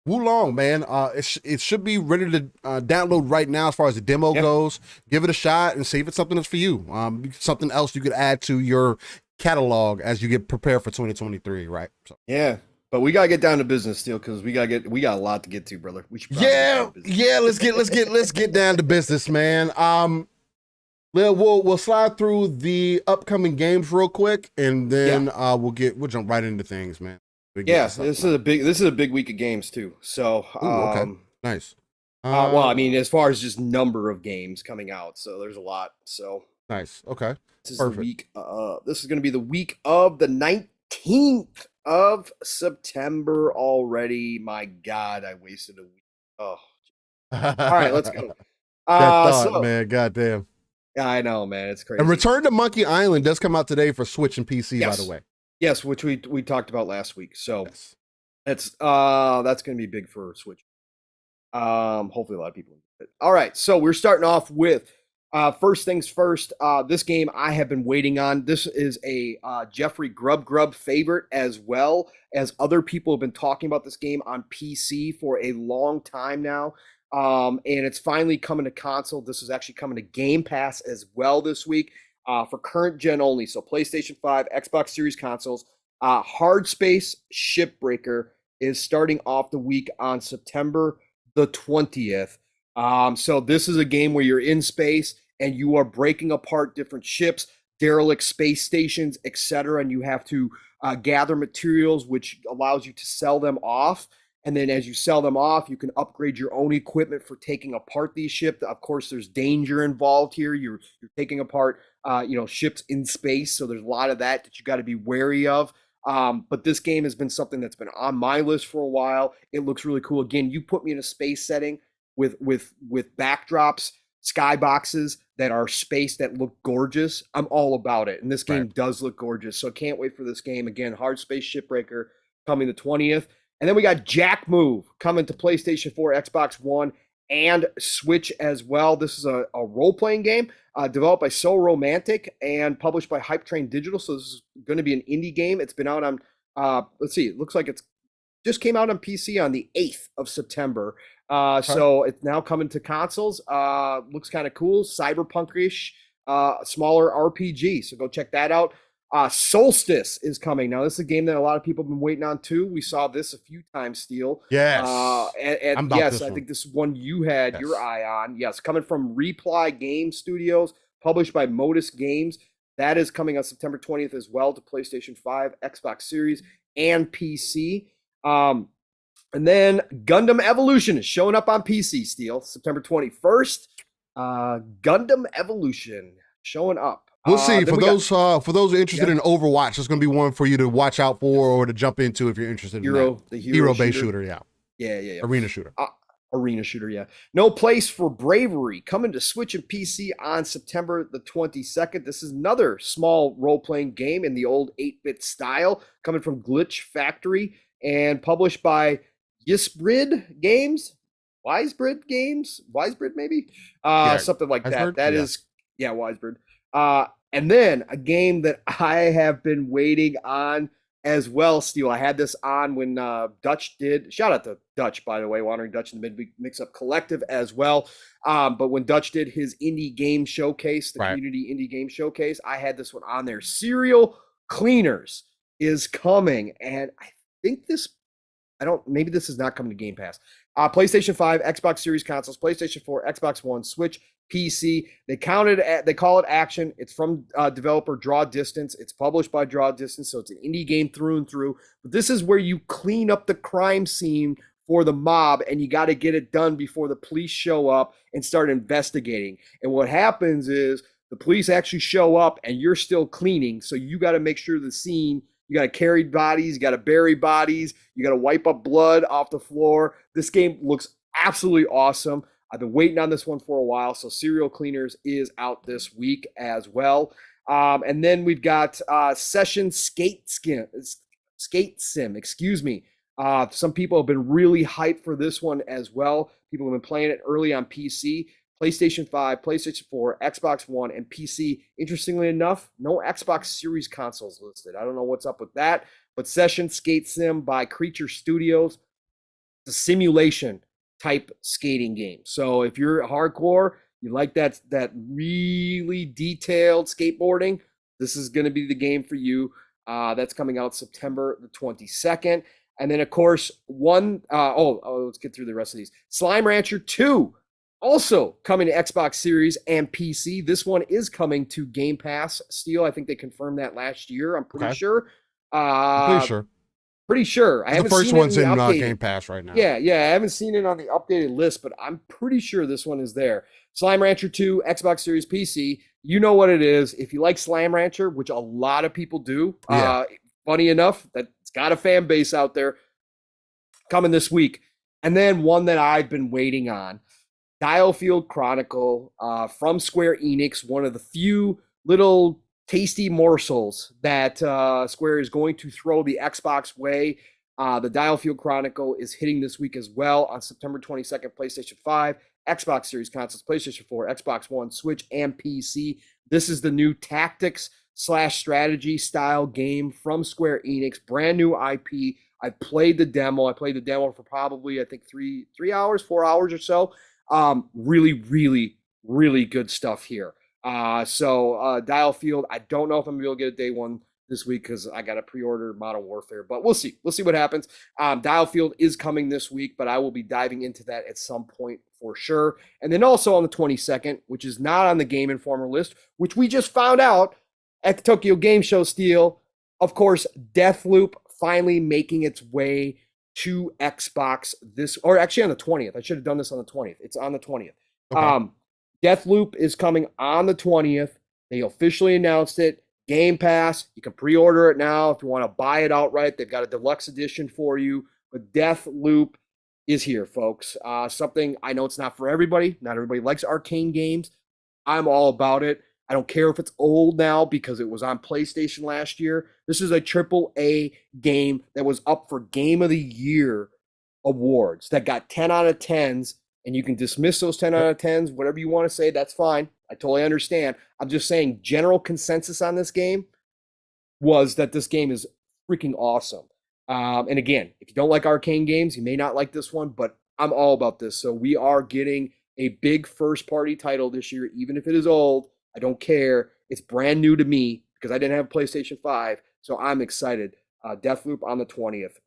Wolong, man, it should be ready to download right now as far as the demo goes. Give it a shot and see if it's something that's for you. Something else you could add to your catalog as you get prepared for 2023, right? So. Yeah. But we gotta get down to business, Steel, because we got a lot to get to, brother. We should let's get down to business, man. We'll slide through the upcoming games real quick, and then we'll jump right into things, man. This is a big week of games too. So okay. Nice. Well, I mean, as far as just number of games coming out, so there's a lot. So nice. Okay. This is perfect. The week. This is going to be the week of the 19th of September already. My God, I wasted a week. Oh, all right, let's go. Man, goddamn. Yeah, I know, man, it's crazy. And Return to Monkey Island does come out today for Switch and PC, by the way. Yes, which we talked about last week. So that's going to be big for Switch. Hopefully a lot of people. All right, so we're starting off with first things first. This game I have been waiting on. This is a Jeffrey Grubb favorite, as well as other people have been talking about this game on PC for a long time now. And it's finally coming to console. This is actually coming to Game Pass as well this week for current gen only. So PlayStation 5, Xbox Series consoles. Hard Space Shipbreaker is starting off the week on September the 20th. So this is a game where you're in space and you are breaking apart different ships, derelict space stations, etc. And you have to gather materials, which allows you to sell them off. And then as you sell them off, you can upgrade your own equipment for taking apart these ships. Of course, there's danger involved here. You're taking apart, ships in space. So there's a lot of that you got to be wary of. But this game has been something that's been on my list for a while. It looks really cool. Again, you put me in a space setting with backdrops, skyboxes that are space that look gorgeous. I'm all about it. And this game does look gorgeous. So I can't wait for this game. Again, Hard Space Shipbreaker coming the 20th. And then we got Jack Move coming to PlayStation 4, Xbox One, and Switch as well. This is a role-playing game developed by So Romantic and published by Hype Train Digital. So this is going to be an indie game. It's been out on, let's see, it looks like it's just came out on PC on the 8th of September. So it's now coming to consoles. Looks kind of cool, cyberpunk-ish, smaller RPG. So go check that out. Solstice is coming. Now, this is a game that a lot of people have been waiting on, too. We saw this a few times, Steel. Yes. And yes, I think this is one you had your eye on. Yes, coming from Reply Game Studios, published by Modus Games. That is coming on September 20th as well to PlayStation 5, Xbox Series, and PC. And then Gundam Evolution is showing up on PC, Steel, September 21st. Gundam Evolution showing up. We'll see. For those who are interested in Overwatch, it's going to be one for you to watch out for or to jump into if you're interested in the hero-based shooter. Yeah. Arena shooter. Arena shooter, yeah. No Place for Bravery coming to Switch and PC on September the 22nd. This is another small role-playing game in the old 8-bit style, coming from Glitch Factory and published by Wisebrid Games, maybe, something like that. That is Wisebrid. And then a game that I have been waiting on as well, Steel. I had this on when Dutch did. Shout out to Dutch, by the way, Wandering Dutch in the Midweek Mix-Up Collective as well. But when Dutch did his indie game showcase, the community indie game showcase, I had this one on there. Serial Cleaners is coming. And I think maybe this is not coming to Game Pass. PlayStation 5, Xbox Series consoles, PlayStation 4, Xbox One, Switch, PC. They call it action. It's from developer Draw Distance. It's published by Draw Distance, so it's an indie game through and through. But this is where you clean up the crime scene for the mob, and you got to get it done before the police show up and start investigating. And what happens is the police actually show up, and you're still cleaning, so you got to make sure the scene. You got to carry bodies, you got to bury bodies, you got to wipe up blood off the floor. This game looks absolutely awesome. I've been waiting on this one for a while, so Serial Cleaners is out this week as well. And then we've got Session Skate Sim, excuse me. Some people have been really hyped for this one as well. People have been playing it early on PC. PlayStation 5, PlayStation 4, Xbox One, and PC. Interestingly enough, no Xbox Series consoles listed. I don't know what's up with that, but Session Skate Sim by Creature Studios. It's a simulation type skating game. So if you're hardcore, you like that really detailed skateboarding, this is going to be the game for you. That's coming out September the 22nd. And then, of course, let's get through the rest of these. Slime Rancher 2, also coming to Xbox Series and PC. This one is coming to Game Pass. Steel, I think they confirmed that last year. I'm pretty sure. Pretty sure. The first one's in Game Pass right now. Yeah. I haven't seen it on the updated list, but I'm pretty sure this one is there. Slime Rancher 2, Xbox Series PC. You know what it is. If you like Slime Rancher, which a lot of people do, funny enough, that's got a fan base out there, coming this week. And then one that I've been waiting on, Dialfield Chronicle from Square Enix, one of the few little tasty morsels that Square is going to throw the Xbox way. The Dialfield Chronicle is hitting this week as well on September 22nd, PlayStation 5, Xbox Series consoles, PlayStation 4, Xbox One, Switch, and PC. This is the new tactics/strategy style game from Square Enix, brand new IP. I played the demo. I played the demo for probably, I think, 4 hours or so. Really, really, really good stuff here. Dialfield, I don't know if I'm gonna be able to get a day one this week because I got to pre-order Modern Warfare, but we'll see. We'll see what happens. Dialfield is coming this week, but I will be diving into that at some point for sure. And then also on the 22nd, which is not on the Game Informer list, which we just found out at the Tokyo Game Show, Steel, of course, Deathloop finally making its way to Xbox or actually on the 20th. I should have done this on the 20th. It's on the 20th. Okay. Deathloop is coming on the 20th. They officially announced it. Game Pass, you can pre-order it now if you want to buy it outright. They've got a deluxe edition for you. But Deathloop is here, folks. Something, I know it's not for everybody. Not everybody likes arcane games. I'm all about it. I don't care if it's old now because it was on PlayStation last year. This is a AAA game that was up for Game of the Year awards that got 10 out of 10s, and you can dismiss those 10 out of 10s, whatever you want to say, that's fine. I totally understand. I'm just saying general consensus on this game was that this game is freaking awesome. And again, if you don't like arcane games, you may not like this one, but I'm all about this. So we are getting a big first-party title this year, even if it is old. I don't care. It's brand new to me because I didn't have a PlayStation 5, so I'm excited. Deathloop on the 20th.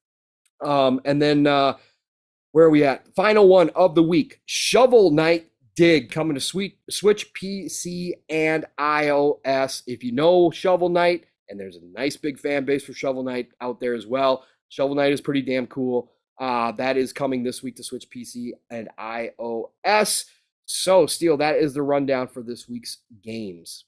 And then where are we at? Final one of the week. Shovel Knight Dig coming to Switch, PC, and iOS. If you know Shovel Knight, and there's a nice big fan base for Shovel Knight out there as well. Shovel Knight is pretty damn cool. That is coming this week to Switch, PC, and iOS. So, Steel, that is the rundown for this week's games.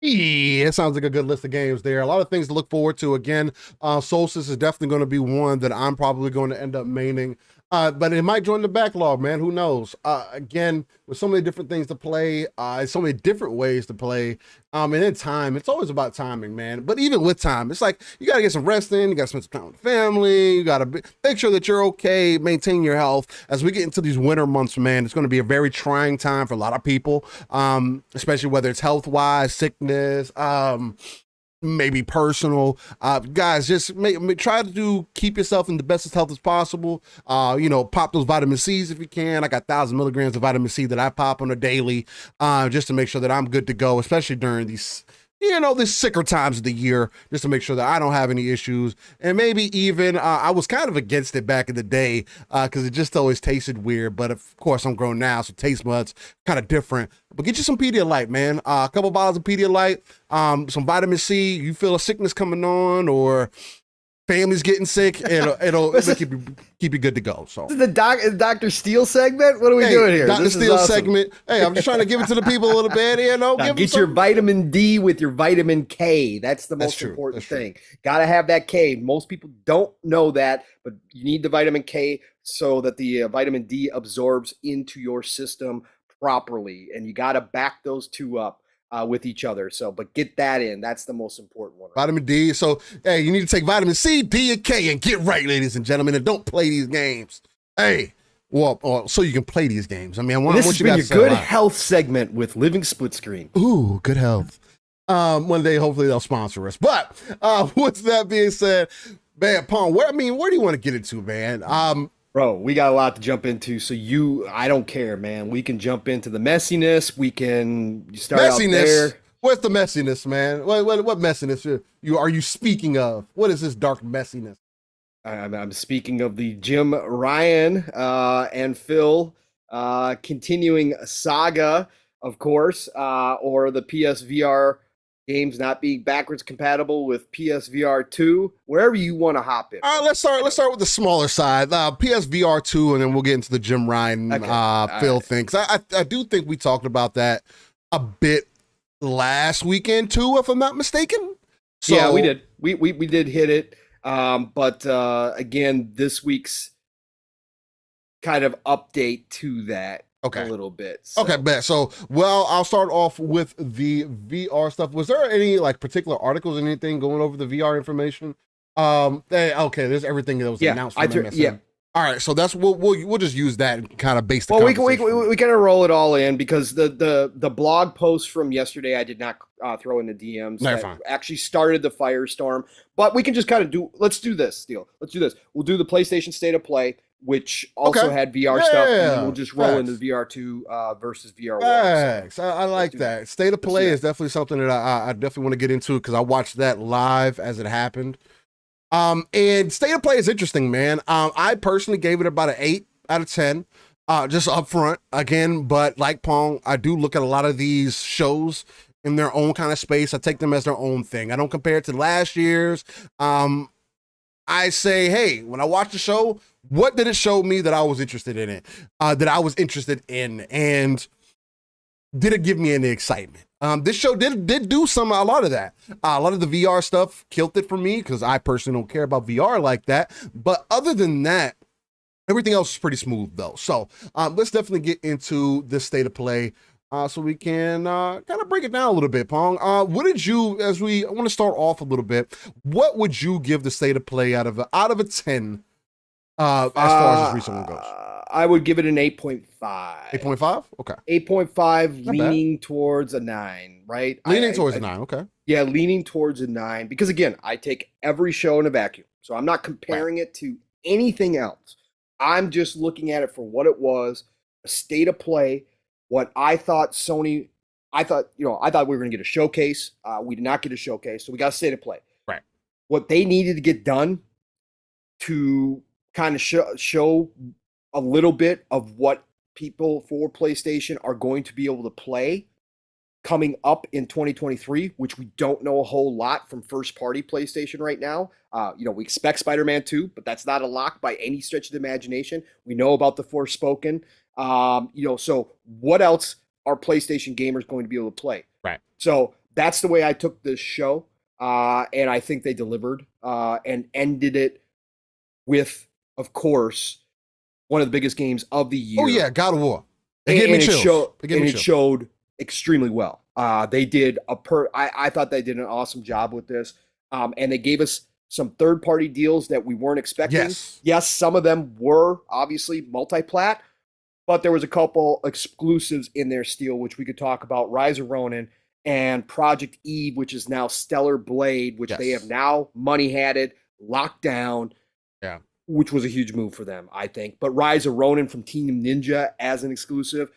Yeah, it sounds like a good list of games there. A lot of things to look forward to. Again, Solstice is definitely going to be one that I'm probably going to end up maining. But it might join the backlog, man. Who knows? Again, with so many different things to play, so many different ways to play. And then time, it's always about timing, man. But even with time, it's like you got to get some rest in. You got to spend some time with family. You got to make sure that you're okay, maintain your health. As we get into these winter months, man, it's going to be a very trying time for a lot of people, especially whether it's health-wise, sickness, maybe personal. Guys, just try to keep yourself in the best health as possible. Pop those vitamin C's if you can. I got 1,000 milligrams of vitamin C that I pop on a daily, just to make sure that I'm good to go, especially during these sicker times of the year, just to make sure that I don't have any issues. And maybe even, I was kind of against it back in the day, because it just always tasted weird. But of course, I'm grown now, so taste buds kind of different. But get you some Pedialyte, man. A couple bottles of Pedialyte, some vitamin C. You feel a sickness coming on, or family's getting sick, it'll keep you good to go. So this is the Dr. Steele segment? What are we doing here? Dr. Steele segment. Hey, I'm just trying to give it to the people a little bit. Get your vitamin D with your vitamin K. That's the most important thing. Got to have that K. Most people don't know that, but you need the vitamin K so that the vitamin D absorbs into your system properly. And you got to back those two up with each other. But get that in. That's the most important one. Vitamin D. So, hey, you need to take vitamin C, D, and K and get right, ladies and gentlemen, and don't play these games. Hey, so you can play these games. I mean, this has been your good health segment with Living Splitscreen. Ooh, good health. One day, hopefully, they'll sponsor us. But with that being said, man, Pong, where do you want to get into, man? Bro, we got a lot to jump into, so I don't care, man. We can jump into the messiness. We can start out there. Where's the messiness, man? What messiness are you speaking of? What is this dark messiness? I'm speaking of the Jim Ryan and Phil continuing saga, of course, or the PSVR games not being backwards compatible with PSVR 2, wherever you want to hop in. All right, let's start with the smaller side, PSVR 2, and then we'll get into the Jim Ryan Phil thing. Because I do think we talked about that a bit last weekend too, if I'm not mistaken. So, yeah, we did. We did hit it. But again, this week's kind of update to that a little bit. So. Okay, bet. So, well, I'll start off with the VR stuff. Was there any like particular articles or anything going over the VR information? There's everything that was announced from MSM. Yeah. All right, so that's we'll just use that and kind of base the we kind of roll it all in because the blog post from yesterday I did not throw in the DMs. No, fine. Actually started the firestorm, but we can just kind of let's do this, Steele. Let's do this. We'll do the PlayStation State of Play, which also had VR stuff, and then we'll just roll into VR 2 versus VR 1. So I like that. State of Play is definitely something that I definitely want to get into because I watched that live as it happened. And State of Play is interesting, man. I personally gave it about an 8 out of 10, just up front again. But like Pong, I do look at a lot of these shows in their own kind of space. I take them as their own thing. I don't compare it to last year's. I say, hey, when I watch the show, what did it show me that I was interested in it, that I was interested in? And did it give me any excitement? This show did do a lot of that. A lot of the VR stuff killed it for me because I personally don't care about VR like that. But other than that, everything else is pretty smooth though. So let's definitely get into this State of Play so we can kind of break it down a little bit, Pong. What did you, I want to start off a little bit, what would you give the State of Play out of a 10 as far as this recent one goes? I would give it an 8.5. 8.5? Okay. 8.5 leaning towards a 9, right? Leaning towards a 9, okay. Yeah, leaning towards a 9. Because again, I take every show in a vacuum. So I'm not comparing it to anything else. I'm just looking at it for what it was, a State of Play, what I thought Sony, I thought we were going to get a showcase. We did not get a showcase, so we got a State of Play. Right. What they needed to get done to kind of show a little bit of what people for PlayStation are going to be able to play coming up in 2023, which we don't know a whole lot from first-party PlayStation right now. We expect Spider-Man 2, but that's not a lock by any stretch of the imagination. We know about the Forspoken. So what else are PlayStation gamers going to be able to play? Right. So that's the way I took this show, and I think they delivered and ended it with, of course, one of the biggest games of the year. Oh yeah, God of War. It showed extremely well. They did I thought they did an awesome job with this. And they gave us some third-party deals that we weren't expecting. Yes, some of them were obviously multi-plat, but there was a couple exclusives in there still, which we could talk about. Rise of Ronin and Project Eve, which is now Stellar Blade, which they have now money-hatted, locked down. Yeah. Which was a huge move for them, I think. But Rise of Ronin from Team Ninja as an exclusive,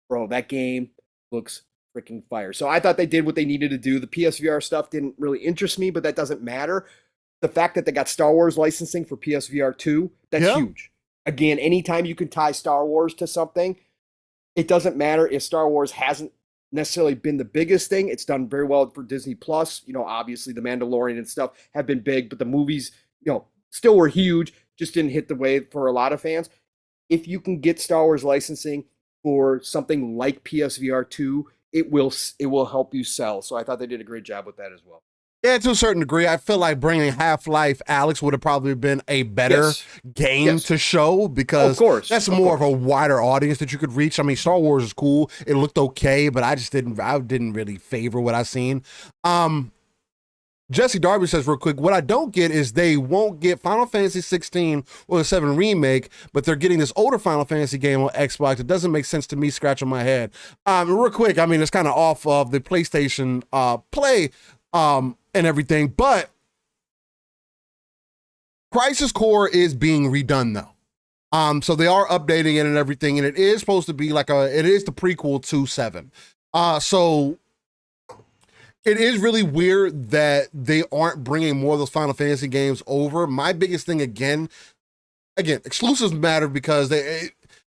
bro, that game looks freaking fire. So I thought they did what they needed to do. The PSVR stuff didn't really interest me, but that doesn't matter. The fact that they got Star Wars licensing for PSVR 2, that's huge. Again, anytime you can tie Star Wars to something, it doesn't matter if Star Wars hasn't necessarily been the biggest thing. It's done very well for Disney Plus. Obviously The Mandalorian and stuff have been big, but the movies, still were huge. Just didn't hit the wave for a lot of fans. If you can get Star Wars licensing for something like PSVR 2, it will help you sell. So I thought they did a great job with that as well. Yeah, to a certain degree. I feel like bringing Half-Life Alyx would have probably been a better game to show because that's more of a wider audience that you could reach. I mean, Star Wars is cool. It looked okay, but I didn't really favor what I seen. Jesse Darby says real quick, what I don't get is they won't get Final Fantasy 16 or the 7 remake, but they're getting this older Final Fantasy game on Xbox. It doesn't make sense to me scratching my head. Real quick, I mean, it's kind of off of the PlayStation Play and everything, but Crisis Core is being redone though. So they are updating it and everything, and it is supposed to be it is the prequel to 7. So It is really weird that they aren't bringing more of those Final Fantasy games over. My biggest thing, again, exclusives matter because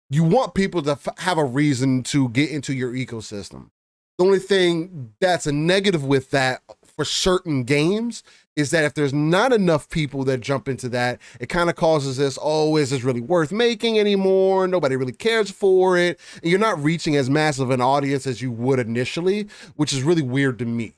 you want people to have a reason to get into your ecosystem. The only thing that's a negative with that for certain games is that if there's not enough people that jump into that, it kind of causes this, oh, is this really worth making anymore? Nobody really cares for it. And you're not reaching as massive an audience as you would initially, which is really weird to me.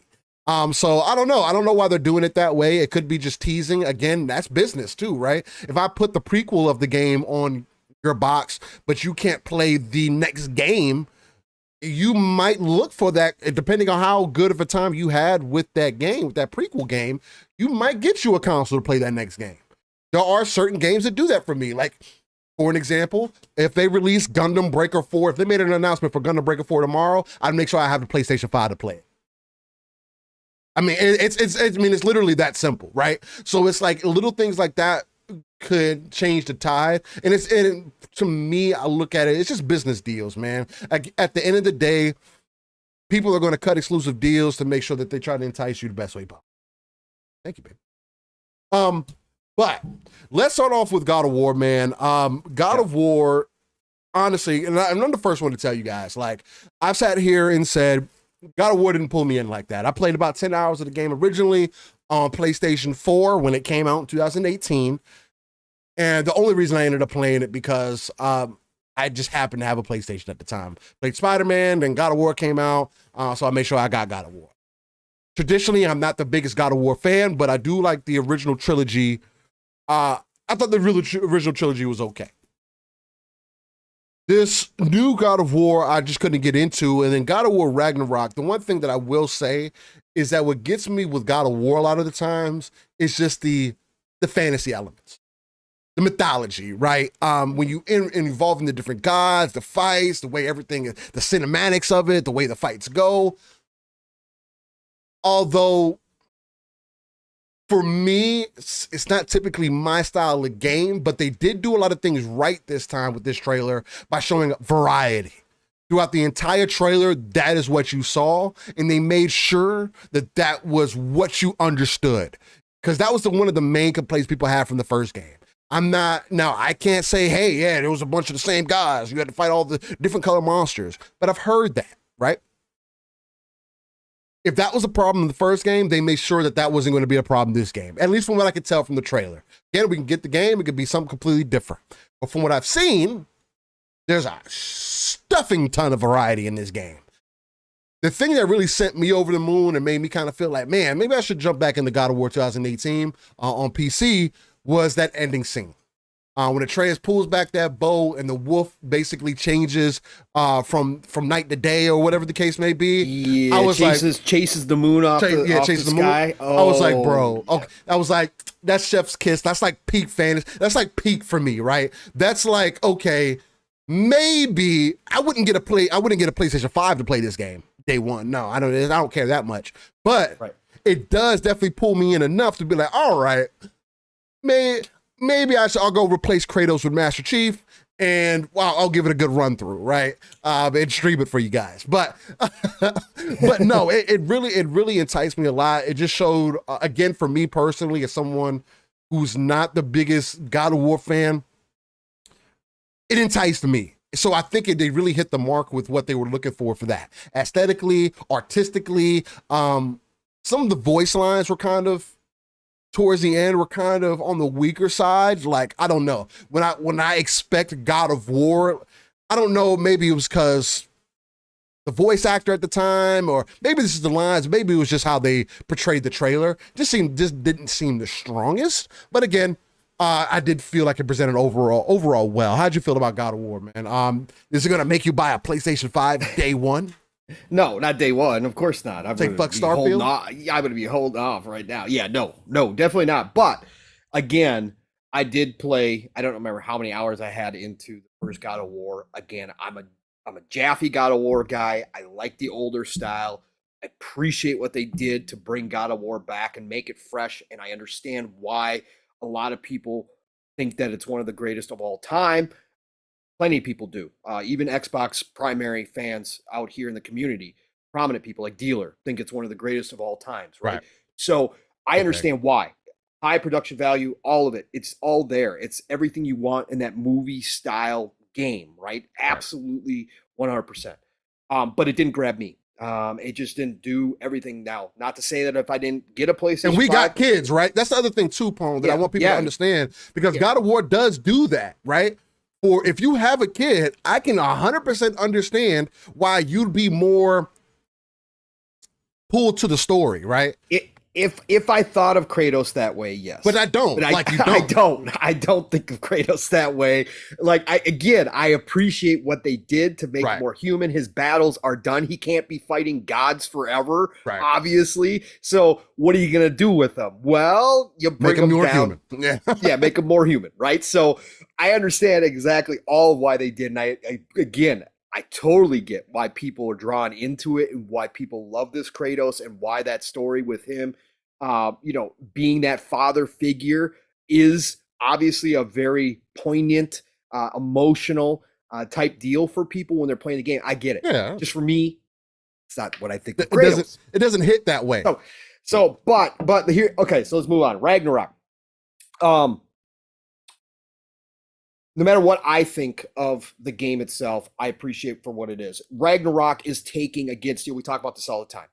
So I don't know. I don't know why they're doing it that way. It could be just teasing. Again, that's business too, right? If I put the prequel of the game on your box, but you can't play the next game, you might look for that. Depending on how good of a time you had with that game, with that prequel game, you might get you a console to play that next game. There are certain games that do that for me. Like, for an example, if they release Gundam Breaker 4, if they made an announcement for Gundam Breaker 4 tomorrow, I'd make sure I have the PlayStation 5 to play it. I mean, it's literally that simple, right? So it's like little things like that could change the tide. And to me, I look at it, it's just business deals, man. Like, at the end of the day, people are going to cut exclusive deals to make sure that they try to entice you the best way possible. Thank you, baby. But let's start off with God of War, man. God of War, honestly, and I'm the first one to tell you guys, like, I've sat here and said, God of War didn't pull me in like that. I played about 10 hours of the game originally on PlayStation 4 when it came out in 2018. And the only reason I ended up playing it because I just happened to have a PlayStation at the time. Played Spider-Man, then God of War came out, so I made sure I got God of War. Traditionally, I'm not the biggest God of War fan, but I do like the original trilogy. I thought the original trilogy was okay. This new God of War, I just couldn't get into. And then God of War Ragnarok, the one thing that I will say is that what gets me with God of War a lot of the times is just the fantasy elements, the mythology, right? When you involve in the different gods, the fights, the way everything, the cinematics of it, the way the fights go. Although, for me, it's not typically my style of game, but they did do a lot of things right this time with this trailer by showing variety. Throughout the entire trailer, that is what you saw, and they made sure that that was what you understood. Because that was one of the main complaints people had from the first game. I can't say, hey, yeah, there was a bunch of the same guys. You had to fight all the different color monsters. But I've heard that, right? If that was a problem in the first game, they made sure that that wasn't going to be a problem this game. At least from what I could tell from the trailer. Again, we can get the game, it could be something completely different. But from what I've seen, there's a stuffing ton of variety in this game. The thing that really sent me over the moon and made me kind of feel like, man, maybe I should jump back into God of War 2018 on PC was that ending scene. When Atreus pulls back that bow and the wolf basically changes from night to day or whatever the case may be. Yeah, I was chases the moon off the sky. Oh. I was like, bro, okay. I was like, that's chef's kiss. That's like peak fantasy. That's like peak for me, right? That's like, okay, maybe I wouldn't get a PlayStation 5 to play this game day one. No, I don't care that much. But It does definitely pull me in enough to be like, all right, maybe I'll go replace Kratos with Master Chief, and I'll give it a good run through, right? And stream it for you guys. But no, it really enticed me a lot. It just showed, again, for me personally, as someone who's not the biggest God of War fan, it enticed me. So I think they really hit the mark with what they were looking for that. Aesthetically, artistically, some of the voice lines were kind of, towards the end, were kind of on the weaker side. Like, I don't know. When I expect God of War, I don't know, maybe it was because the voice actor at the time, or maybe this is the lines, maybe it was just how they portrayed the trailer. Just didn't seem the strongest. But again, I did feel like it presented overall well. How'd you feel about God of War, man? Is it gonna make you buy a PlayStation 5 day one? No, not day one. Of course not. I'm like fuck Starfield. I'm going to be holding off right now. Yeah, no, definitely not. But again, I did play. I don't remember how many hours I had into the first God of War. Again, I'm a Jaffe God of War guy. I like the older style. I appreciate what they did to bring God of War back and make it fresh. And I understand why a lot of people think that it's one of the greatest of all time. Plenty of people do. Even Xbox primary fans out here in the community prominent people like Dealer think it's one of the greatest of all times, right? Right. So I understand why. High production value, all of it. It's all there. It's everything you want in that movie style game, right? Absolutely 100%. But it didn't grab me. It just didn't do everything. Now, not to say that if I didn't get a PlayStation and we 5, got kids, right? That's the other thing too, Pong, that I want people to understand, because God of War does do that, right? Or if you have a kid, I can 100% understand why you'd be more pulled to the story, right? If I thought of Kratos that way, yes. But I don't. But like you don't. I don't think of Kratos that way. Like I appreciate what they did to make him more human. His battles are done. He can't be fighting gods forever, obviously. So what are you gonna do with him? Well, you bring him more down. Human. Yeah, make him more human, right? So I understand exactly all of why they did. And I totally get why people are drawn into it and why people love this Kratos and why that story with him, being that father figure is obviously a very poignant, emotional type deal for people when they're playing the game. I get it. Yeah. Just for me, it's not what I think. It doesn't hit that way. But here, okay, so let's move on. Ragnarok. No matter what I think of the game itself, I appreciate for what it is. Ragnarok is taking against you. We talk about this all the time.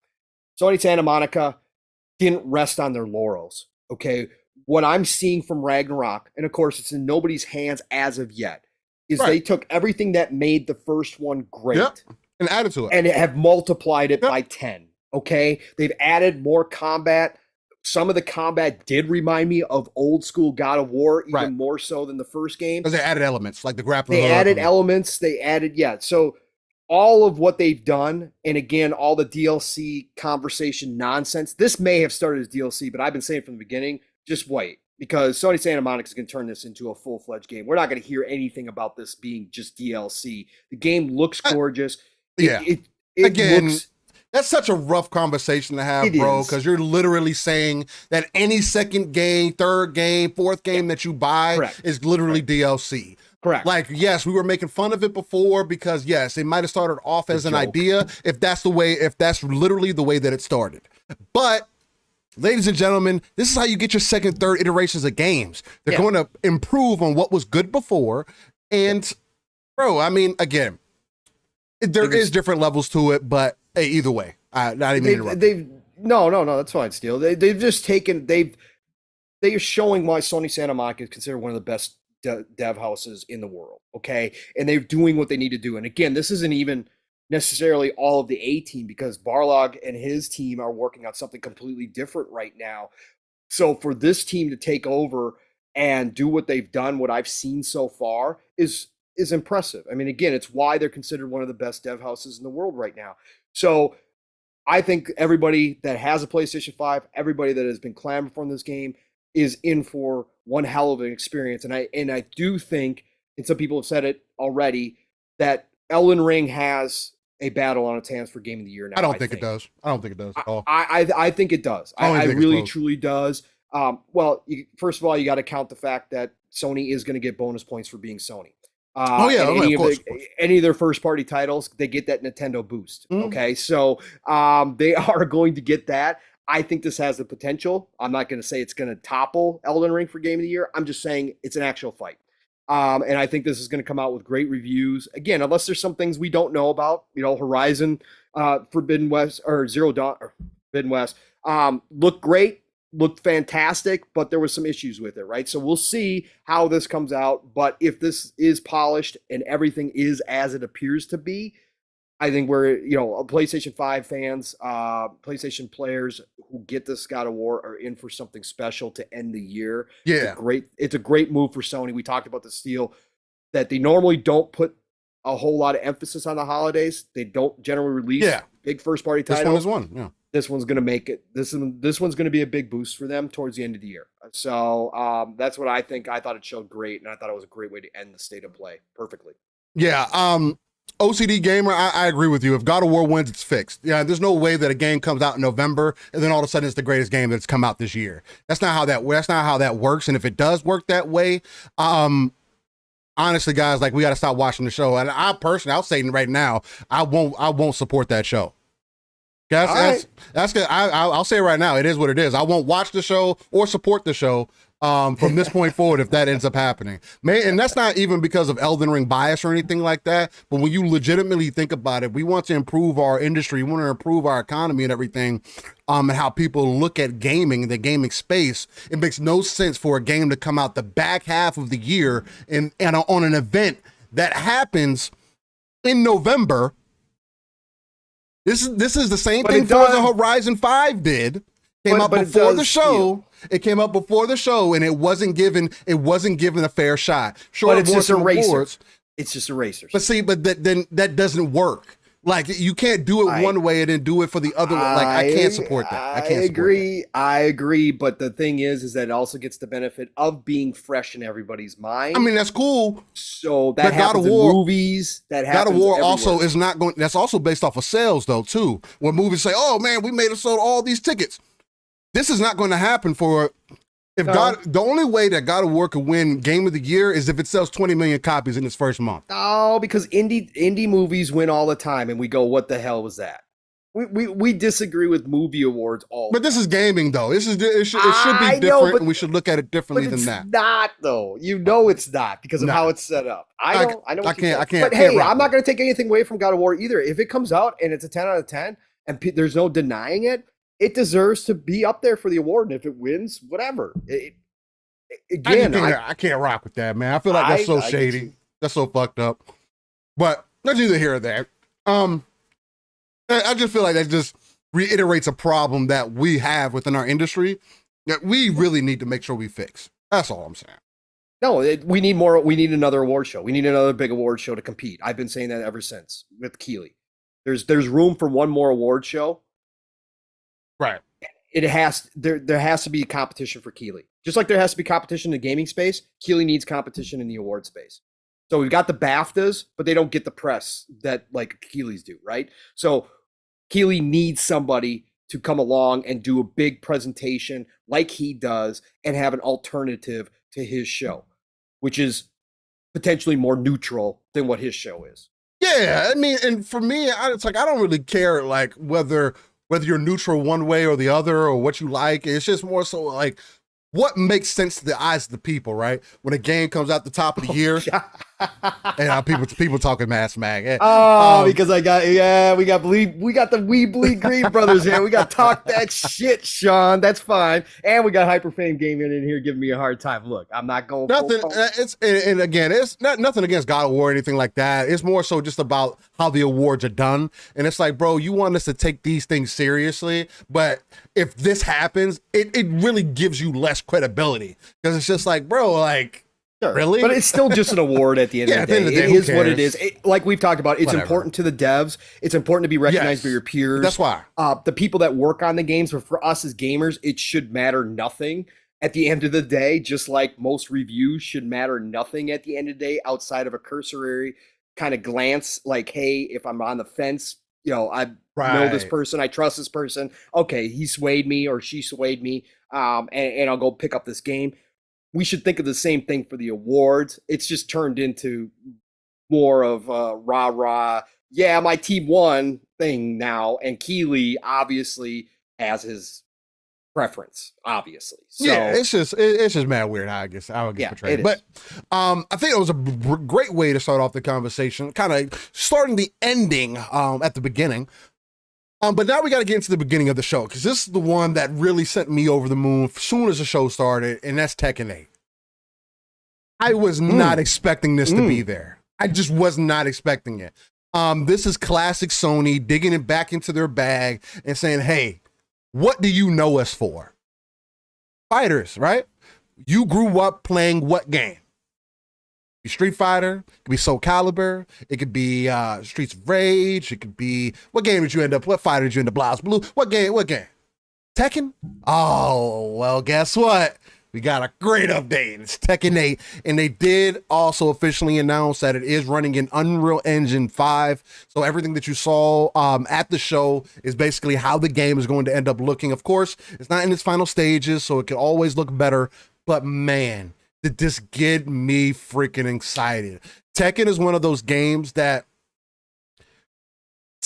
Sony Santa Monica didn't rest on their laurels. Okay. What I'm seeing from Ragnarok, and of course it's in nobody's hands as of yet, is they took everything that made the first one great and added to it. And have multiplied it by 10. Okay. They've added more combat. Some of the combat did remind me of old school God of War, even more so than the first game. Because they added elements like the grappling. They added elements. They added, So all of what they've done, and again, all the DLC conversation nonsense, this may have started as DLC, but I've been saying from the beginning, just wait. Because Sony Santa Monica is going to turn this into a full-fledged game. We're not going to hear anything about this being just DLC. The game looks gorgeous. It looks... That's such a rough conversation to have, bro, because you're literally saying that any second game, third game, fourth game that you buy is literally DLC. Correct. Like, yes, we were making fun of it before because, yes, it might have started off as an idea if that's literally the way that it started. But, ladies and gentlemen, this is how you get your second, third iterations of games. They're going to improve on what was good before. And, bro, I mean, again, there is different levels to it, but hey, either way, not even interrupt. No, that's fine, Steel. They've just taken, they're showing why Sony Santa Monica is considered one of the best dev houses in the world, okay? And they're doing what they need to do. And again, this isn't even necessarily all of the A team, because Barlog and his team are working on something completely different right now. So for this team to take over and do what they've done, what I've seen so far is impressive. I mean, again, it's why they're considered one of the best dev houses in the world right now. So I think everybody that has a PlayStation 5, everybody that has been clamoring for this game is in for one hell of an experience. And I do think, and some people have said it already, that Elden Ring has a battle on its hands for Game of the Year now. I don't think it does. I don't think it does at all. I think it does. I really, truly does. First of all, you got to count the fact that Sony is going to get bonus points for being Sony. Of course. Any of their first party titles, they get that Nintendo boost. Okay. So they are going to get that. I think this has the potential. I'm not going to say it's going to topple Elden Ring for Game of the Year. I'm just saying it's an actual fight. And I think this is going to come out with great reviews. Again, unless there's some things we don't know about, Horizon, Forbidden West, or Zero Dawn, or Forbidden West, looked great. Looked fantastic, but there was some issues with it, right? So we'll see how this comes out. But if this is polished and everything is as it appears to be, I think we're, PlayStation 5 fans, PlayStation players who get this God of War are in for something special to end the year. Yeah. It's a great move for Sony. We talked about the Steel, that they normally don't put a whole lot of emphasis on the holidays. They don't generally release big first party titles. This one is one, yeah. This one's going to make it. This one's going to be a big boost for them towards the end of the year. So that's what I think. I thought it showed great, and I thought it was a great way to end the state of play perfectly. Yeah. OCD Gamer, I agree with you. If God of War wins, it's fixed. Yeah, there's no way that a game comes out in November and then all of a sudden it's the greatest game that's come out this year. That's not how that works. And if it does work that way, honestly, guys, like, we got to stop watching the show. And I personally, I'll say right now, I won't support that show. That's good. I'll say it right now. It is what it is. I won't watch the show or support the show from this point forward if that ends up happening. And that's not even because of Elden Ring bias or anything like that. But when you legitimately think about it, we want to improve our industry. We want to improve our economy and everything, and how people look at gaming, the gaming space. It makes no sense for a game to come out the back half of the year and on an event that happens in November. This is the same thing Forza Horizon 5 did. Came out before the show. It came out before the show, and it wasn't given a fair shot. Sure, but it's just a racer. It's just a racer. But see, then that doesn't work. Like, you can't do it one way and then do it for the other one. Like, I can't support that. I agree. But the thing is that it also gets the benefit of being fresh in everybody's mind. I mean, that's cool. So that happens in movies. That happens God of War everywhere. also is not going. That's also based off of sales, though, too. When movies say, "Oh man, we made it sold all these tickets." This is not going to happen for. The only way that God of War could win Game of the Year is if it sells 20 million copies in its first month. Oh, because indie movies win all the time, and we go, "What the hell was that?" We disagree with movie awards all. But this is gaming, though. It should be different, and we should look at it differently than that. It's not, though. You know, it's not because of how it's set up. I know. I can't. But hey, I'm not going to take anything away from God of War either. If it comes out and it's a 10 out of 10, and there's no denying it, it deserves to be up there for the award. And if it wins, whatever. I can't rock with that, man. I feel like that's so shady. That's so fucked up. But that's neither here or there. I just feel like that just reiterates a problem that we have within our industry that we really need to make sure we fix. That's all I'm saying. No, we need more. We need another award show. We need another big award show to compete. I've been saying that ever since with Keighley. There's room for one more award show. Right. There has to be competition for Keighley. Just like there has to be competition in the gaming space, Keighley needs competition in the award space. So we've got the BAFTAs, but they don't get the press that like Keighley's do, right? So Keighley needs somebody to come along and do a big presentation like he does and have an alternative to his show, which is potentially more neutral than what his show is. Yeah, I mean, and for me, it's like I don't really care like whether you're neutral one way or the other or what you like. It's just more so like what makes sense to the eyes of the people, right? When a game comes out the top of the year, and people talking mass mag. Because we got the We Bleed Green brothers here. We got talk that shit, Sean. That's fine. And we got Hyperfame Gaming in here giving me a hard time. Look, I'm not going nothing. It's not nothing against God of War or anything like that. It's more so just about how the awards are done. And it's like, bro, you want us to take these things seriously, but if this happens, it really gives you less credibility because it's just like, bro, like. Sure. Really? But it's still just an award at the end of the day. It is what it is. Like we've talked about, it's important to the devs. It's important to be recognized by your peers. That's why. The people that work on the games, but for us as gamers, it should matter nothing at the end of the day, just like most reviews should matter nothing at the end of the day outside of a cursory kind of glance like, hey, if I'm on the fence, I know this person, I trust this person. Okay, he swayed me or she swayed me, and I'll go pick up this game. We should think of the same thing for the awards. It's just turned into more of a rah-rah, yeah, my team won thing now. And Keighley obviously has his preference, obviously. So, yeah, it's just mad weird how I guess portrayed. But I think it was a great way to start off the conversation, kind of starting the ending at the beginning. But now we got to get into the beginning of the show because this is the one that really sent me over the moon as soon as the show started, and that's Tekken 8. I was not expecting this to be there. I just was not expecting it. This is classic Sony digging it back into their bag and saying, hey, what do you know us for? Fighters, right? You grew up playing what game? Street Fighter, it could be Soul Calibur, it could be Streets of Rage, it could be what game did you end up? What fighter did you end up? Blouse Blue? What game? Tekken? Oh, well, guess what? We got a great update. It's Tekken 8, and they did also officially announce that it is running in Unreal Engine 5. So everything that you saw at the show is basically how the game is going to end up looking. Of course, it's not in its final stages, so it can always look better, but man, did this get me freaking excited. Tekken is one of those games that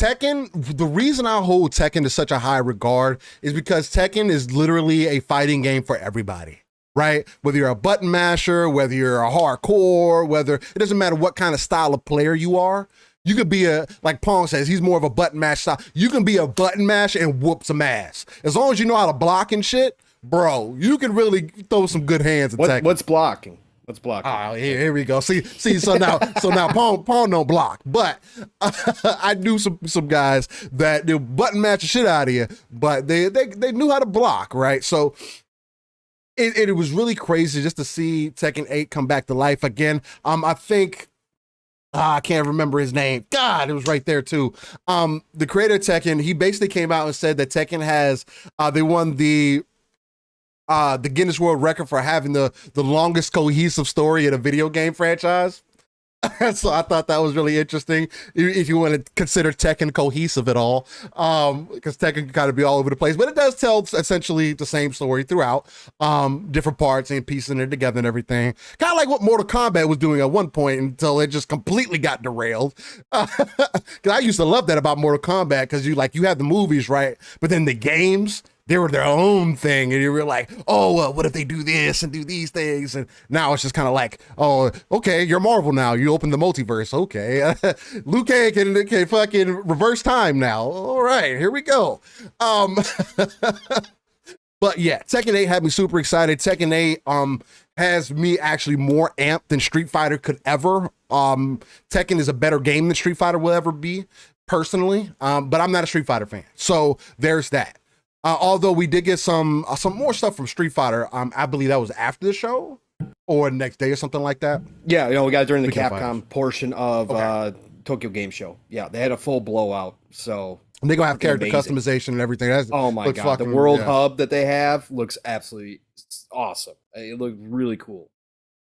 Tekken, the reason I hold Tekken to such a high regard is because Tekken is literally a fighting game for everybody, right? Whether you're a button masher, whether you're a hardcore, whether it doesn't matter what kind of style of player you are. You could be like Pong says, he's more of a button mash style. You can be a button mash and whoop some ass. As long as you know how to block and shit, bro, you can really throw some good hands at Tekken. What's blocking? What's blocking? Oh, here we go. See, so now Pong don't block, but I knew some guys that they button match the shit out of you, but they knew how to block, right? So it was really crazy just to see Tekken 8 come back to life again. I think I can't remember his name. God, it was right there too. The creator of Tekken, he basically came out and said that Tekken has they won the Guinness World Record for having the longest cohesive story in a video game franchise. So I thought that was really interesting if you want to consider Tekken cohesive at all, because Tekken can kind of be all over the place, but it does tell essentially the same story throughout, different parts and piecing it together and everything. Kind of like what Mortal Kombat was doing at one point until it just completely got derailed. Because I used to love that about Mortal Kombat, because you have the movies, right? But then the games, they were their own thing, and you were like, oh, well, what if they do this and do these things? And now it's just kind of like, oh, okay, you're Marvel now. You open the multiverse. Okay. Liu Kang can fucking reverse time now. All right, here we go. But yeah, Tekken 8 had me super excited. Tekken 8 has me actually more amped than Street Fighter could ever. Tekken is a better game than Street Fighter will ever be, personally. But I'm not a Street Fighter fan. So there's that. Although we did get some more stuff from Street Fighter. I believe that was after the show or the next day or something like that. Yeah, we got it during the Capcom portion of Tokyo Game Show. Yeah, they had a full blowout. So they're going to have character customization and everything. Oh my God. The World Hub that they have looks absolutely awesome. It looked really cool.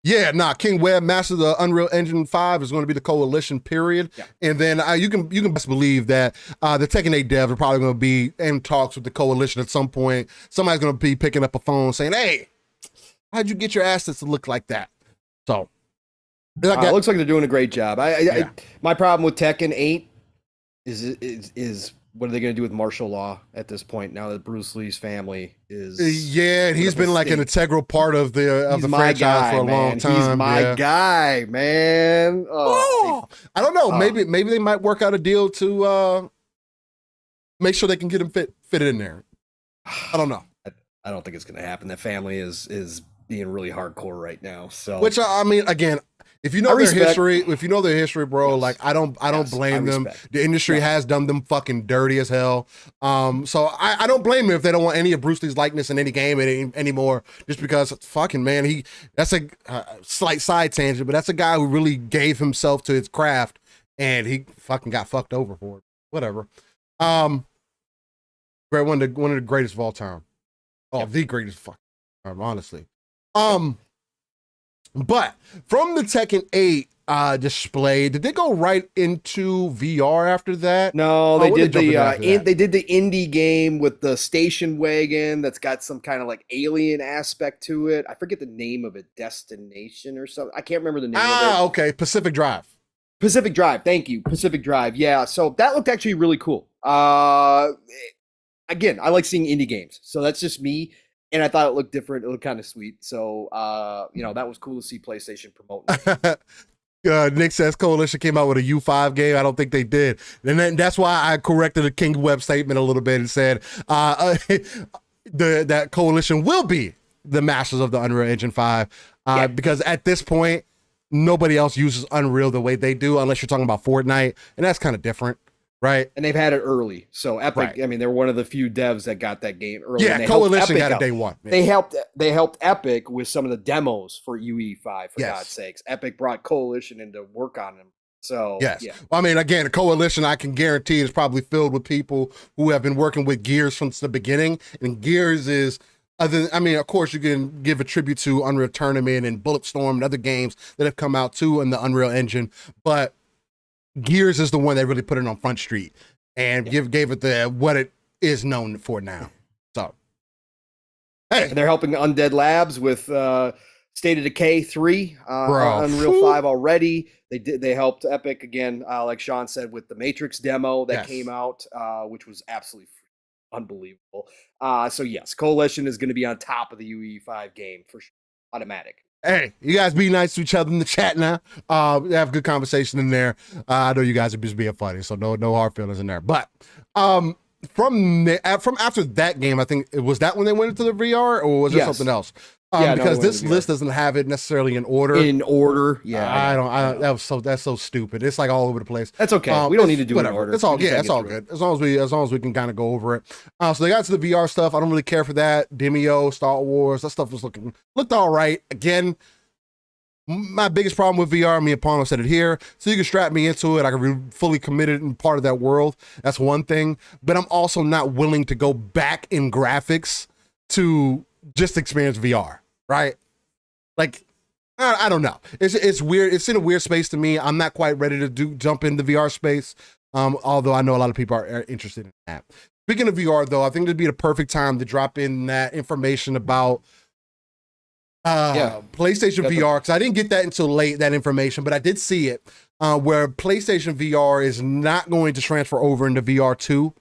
Yeah, King Webb, Master of the Unreal Engine 5 is going to be the coalition, period. Yeah. And then you can best believe that the Tekken 8 devs are probably going to be in talks with the coalition at some point. Somebody's going to be picking up a phone saying, hey, how'd you get your assets to look like that? So it looks like they're doing a great job. My problem with Tekken 8 is what are they going to do with martial law at this point now that Bruce Lee's family is... Yeah, and he's been like an integral part of the franchise for a long time. He's my guy, man. I don't know. Maybe they might work out a deal to make sure they can get him fit in there. I don't know. I don't think it's going to happen. That family is being really hardcore right now. So, which I mean, again, if you know their history, bro, yes. Like I don't blame them. The industry has done them fucking dirty as hell. So I don't blame them if they don't want any of Bruce Lee's likeness in any game anymore, just because fucking man, that's a slight side tangent, but that's a guy who really gave himself to his craft, and he fucking got fucked over for it. Whatever. One of the greatest of all time. Oh, yep. The greatest fucking time, honestly. But from the Tekken 8 display, did they go right into VR after that? No, they did they did the indie game with the station wagon that's got some kind of like alien aspect to it. I forget the name of it, Destination or something. I can't remember the name of it. Okay, Pacific Drive. Pacific Drive, thank you. Pacific Drive. Yeah, so that looked actually really cool. Again, I like seeing indie games. So that's just me. And I thought it looked different. It looked kind of sweet. So, that was cool to see PlayStation promoting. Nick says Coalition came out with a U5 game. I don't think they did. And then that's why I corrected the King Web statement a little bit and said that Coalition will be the masters of the Unreal Engine 5. Because at this point, nobody else uses Unreal the way they do, unless you're talking about Fortnite. And that's kind of different. Right. And they've had it early. So Epic, right. I mean, they're one of the few devs that got that game early. Yeah, Coalition got it day one. Yeah. They helped Epic with some of the demos for UE5, for God's sakes. Epic brought Coalition in to work on them. So, yes. Yeah. Well, I mean, again, Coalition, I can guarantee, is probably filled with people who have been working with Gears since the beginning. And Gears is, of course, you can give a tribute to Unreal Tournament and Bulletstorm and other games that have come out too in the Unreal Engine. But Gears is the one that really put it on Front Street and gave it what it is known for now. So, hey, and they're helping Undead Labs with State of Decay 3, Bro. Unreal 5 already. They helped Epic again, like Sean said, with the Matrix demo that came out, which was absolutely unbelievable. So yes, Coalition is going to be on top of the UE5 game for sure. Automatic. Hey, you guys be nice to each other in the chat now. Have good conversation in there. I know you guys are just being funny, so no hard feelings in there. But from after that game, I think was that when they went into the VR, or was there something else? Because this list doesn't have it necessarily in order. Yeah, that's so stupid. It's like all over the place. That's okay. We don't need to do it in order. It's all it's all good. As long as we can kind of go over it. So they got to the VR stuff. I don't really care for that. Demio, Star Wars, that stuff looked all right. Again, my biggest problem with VR, me and Pong said it here, so you can strap me into it. I can be fully committed and part of that world. That's one thing. But I'm also not willing to go back in graphics to just experience VR, right? Like, I don't know. It's weird. It's in a weird space to me. I'm not quite ready to jump in the VR space, although I know a lot of people are interested in that. Speaking of VR, though, I think it'd be the perfect time to drop in that information about PlayStation VR, because I didn't get that until late, that information, but I did see it, where PlayStation VR is not going to transfer over into VR2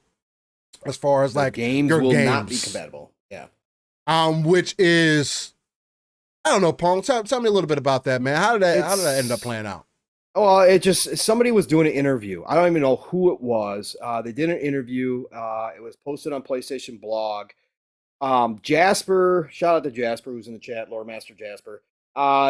as far as like games will not be compatible. Yeah. Which is, I don't know, Pong. Tell me a little bit about that, man. How did that end up playing out? Well, it just, somebody was doing an interview. I don't even know who it was. They did an interview. It was posted on PlayStation blog. Jasper, shout out to Jasper who's in the chat, Lore Master Jasper.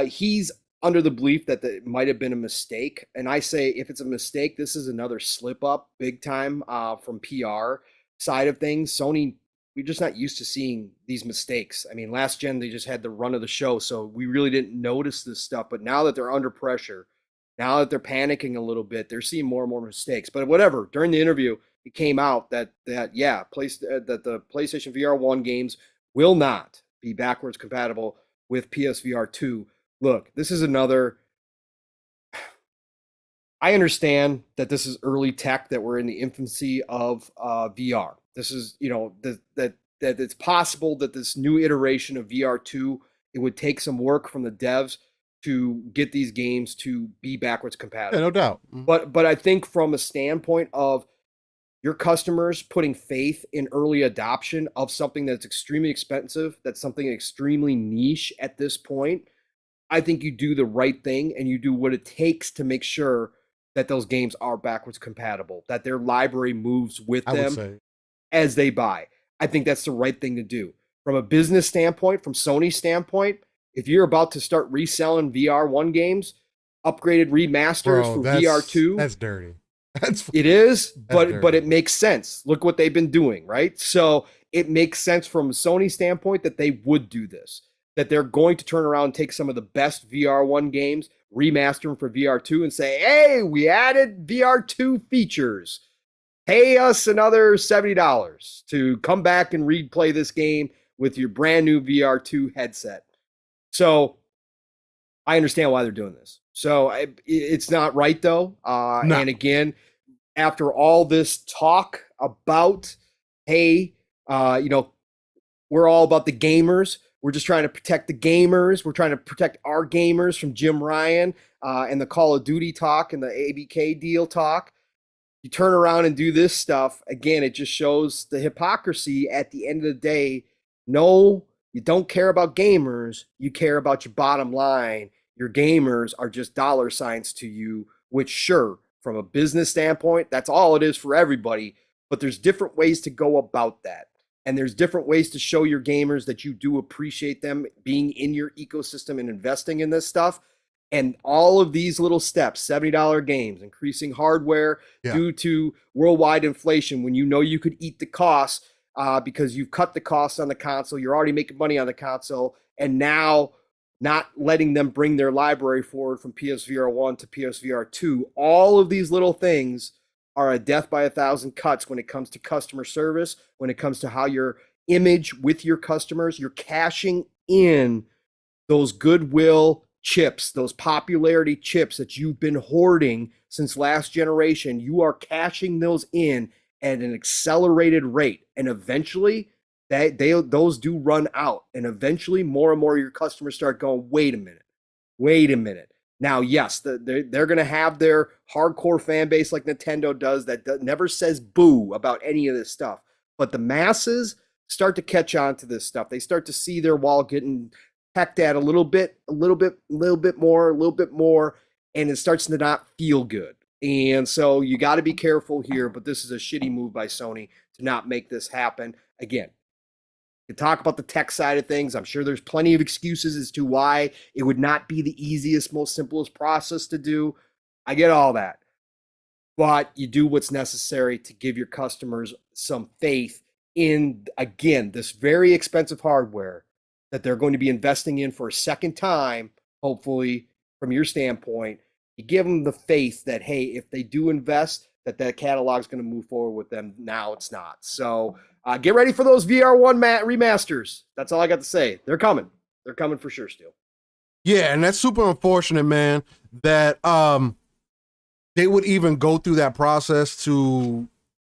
He's under the belief that it might have been a mistake. And I say, if it's a mistake, this is another slip up big time from PR side of things. Sony, we're just not used to seeing these mistakes. I mean, last gen, they just had the run of the show, so we really didn't notice this stuff. But now that they're under pressure, now that they're panicking a little bit, they're seeing more and more mistakes. But whatever, during the interview, it came out that the PlayStation VR 1 games will not be backwards compatible with PSVR 2. Look, this is another. I understand that this is early tech, that we're in the infancy of VR. This is, that it's possible that this new iteration of VR2, it would take some work from the devs to get these games to be backwards compatible. Yeah, no doubt. But I think from a standpoint of your customers putting faith in early adoption of something that's extremely expensive, that's something extremely niche at this point, I think you do the right thing and you do what it takes to make sure that those games are backwards compatible, that their library moves with them as they buy. I think that's the right thing to do. From a business standpoint, from Sony's standpoint, if you're about to start reselling VR1 games, upgraded remasters for VR2, that's dirty. It is, but it makes sense. Look what they've been doing, right? So it makes sense from a Sony standpoint that they would do this, that they're going to turn around and take some of the best VR1 games, remaster them for VR2 and say, hey, we added VR2 features. Pay us another $70 to come back and replay this game with your brand new VR2 headset. So I understand why they're doing this. So it's not right, though. No. And again, after all this talk about, hey, we're all about the gamers. We're just trying to protect the gamers. We're trying to protect our gamers from Jim Ryan and the Call of Duty talk and the ABK deal talk. You turn around and do this stuff. Again, it just shows the hypocrisy at the end of the day. No, you don't care about gamers. You care about your bottom line. Your gamers are just dollar signs to you, which sure, from a business standpoint, that's all it is for everybody. But there's different ways to go about that. And there's different ways to show your gamers that you do appreciate them being in your ecosystem and investing in this stuff. And all of these little steps, $70 games, increasing hardware due to worldwide inflation, when you know you could eat the costs because you've cut the costs on the console, you're already making money on the console, and now not letting them bring their library forward from PSVR 1 to PSVR 2. All of these little things are a death by 1,000 cuts when it comes to customer service, when it comes to how your image with your customers, you're cashing in those goodwill chips, those popularity chips that you've been hoarding since last generation. You are cashing those in at an accelerated rate. And eventually those do run out, and eventually more and more of your customers start going, wait a minute. Now, yes, they're going to have their hardcore fan base like Nintendo does that never says boo about any of this stuff. But the masses start to catch on to this stuff. They start to see their wall getting pecked at a little bit more, and it starts to not feel good. And so you got to be careful here, but this is a shitty move by Sony to not make this happen. Again, to talk about the tech side of things, I'm sure there's plenty of excuses as to why it would not be the easiest, most simplest process to do. I get all that. But you do what's necessary to give your customers some faith in, again, this very expensive hardware that they're going to be investing in for a second time, hopefully, from your standpoint. You give them the faith that, hey, if they do invest, that catalog is going to move forward with them. Now it's not. So get ready for those VR1 remasters. That's all I got to say. They're coming. They're coming for sure still. Yeah, and that's super unfortunate, man, that they would even go through that process to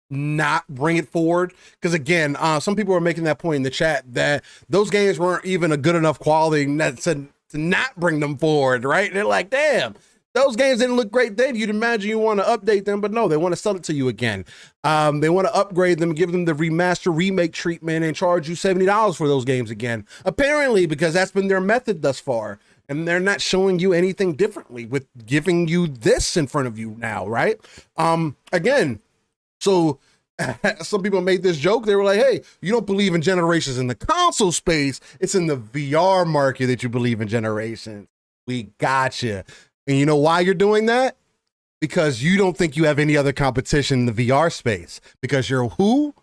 not bring it forward. Because again, some people are making that point in the chat that those games weren't even a good enough quality to not bring them forward, right? They're like, damn, those games didn't look great then. You'd imagine you want to update them, but no, they want to sell it to you again. They want to upgrade them, give them the remaster remake treatment, and charge you $70 for those games again. Apparently, because that's been their method thus far. And they're not showing you anything differently with giving you this in front of you now, right? Again, so some people made this joke. They were like, hey, you don't believe in generations in the console space. It's in the VR market that you believe in generations. We gotcha. And you know why you're doing that? Because you don't think you have any other competition in the VR space. Because you're who?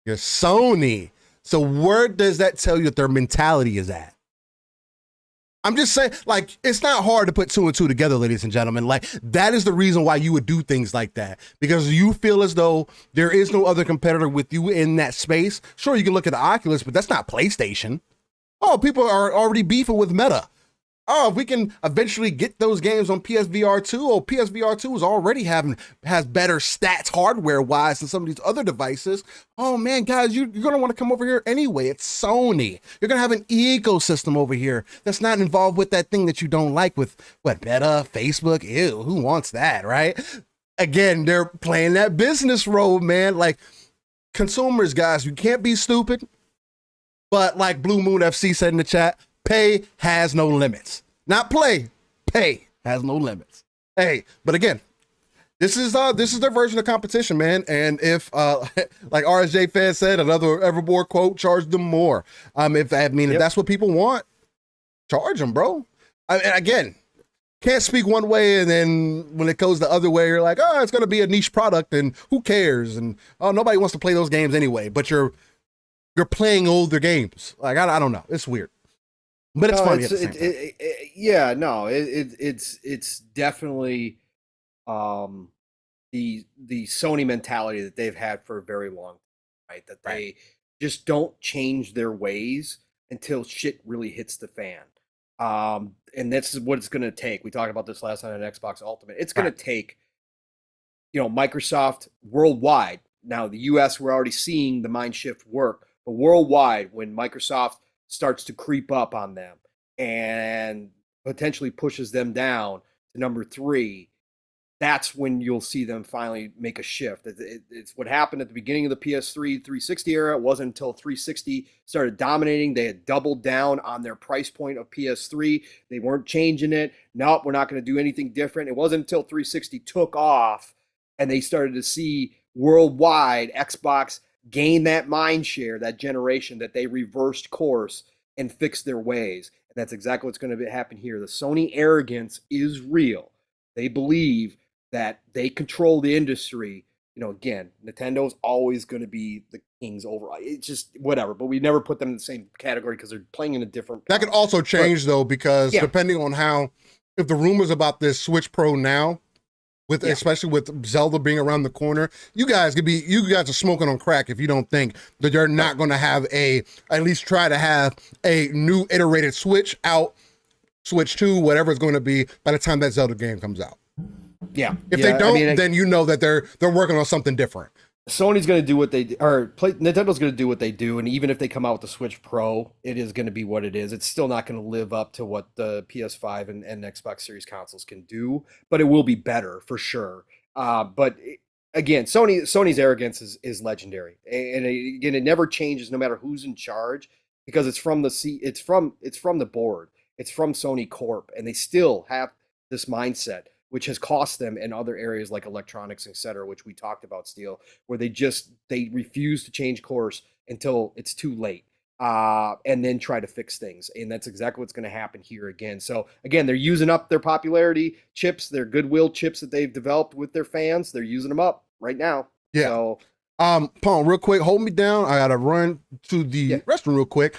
You're Sony. So where does that tell you that their mentality is at? I'm just saying, like, it's not hard to put two and two together, ladies and gentlemen. Like, that is the reason why you would do things like that. Because you feel as though there is no other competitor with you in that space. Sure, you can look at the Oculus, but that's not PlayStation. Oh, people are already beefing with Meta. Oh, if we can eventually get those games on PSVR 2, oh, PSVR 2 is already has better stats hardware-wise than some of these other devices. Oh, man, guys, you're going to want to come over here anyway. It's Sony. You're going to have an ecosystem over here that's not involved with that thing that you don't like with, what, Meta, Facebook? Ew, who wants that, right? Again, they're playing that business role, man. Like, consumers, guys, you can't be stupid. But like Blue Moon FC said in the chat, pay has no limits. Not play. Pay has no limits. Hey, but again, this is their version of competition, man. And if like RSJ Fan said, another Evermore quote, charge them more. If that's what people want, charge them, bro. And again, can't speak one way and then when it goes the other way, you're like, oh, it's gonna be a niche product and who cares? And oh, nobody wants to play those games anyway. But you're playing older games. Like I don't know. It's weird. But it's funny. It's definitely the Sony mentality that they've had for a very long time, right? That they just don't change their ways until shit really hits the fan. And that's what it's going to take. We talked about this last night on Xbox Ultimate. It's going to take, Microsoft worldwide. Now, the US, we're already seeing the mind shift work, but worldwide, when Microsoft starts to creep up on them and potentially pushes them down to number 3, that's when you'll see them finally make a shift. It's what happened at the beginning of the PS3 360 era. It wasn't until 360 started dominating. They had doubled down on their price point of PS3. They weren't changing it. Nope, we're not going to do anything different. It wasn't until 360 took off and they started to see worldwide Xbox gain that mind share, that generation, that they reversed course and fixed their ways. And that's exactly what's going to happen here. The Sony arrogance is real. They believe that they control the industry. Again, Nintendo's always going to be the kings over. It's just whatever, but we never put them in the same category because they're playing in a different. That could also change though, because depending on if the rumors about this Switch Pro now, especially with Zelda being around the corner, you guys are smoking on crack if you don't think that you're not going to have at least try to have a new iterated Switch out, Switch 2, whatever it's going to be by the time that Zelda game comes out. Yeah. If they don't, then you know that they're working on something different. Sony's going to do what they Nintendo's going to do what they do, and even if they come out with the Switch Pro, it is going to be what it is. It's still not going to live up to what the PS5 and Xbox Series consoles can do, but it will be better for sure. Again, Sony's arrogance is legendary, and again, it never changes no matter who's in charge because it's from the board, it's from Sony Corp, and they still have this mindset, which has cost them in other areas like electronics, et cetera, which we talked about, Steel, where they refuse to change course until it's too late, and then try to fix things. And that's exactly what's going to happen here again. So again, they're using up their popularity chips, their goodwill chips that they've developed with their fans. They're using them up right now. Yeah. So, Pong, real quick, hold me down. I gotta run to the restroom real quick.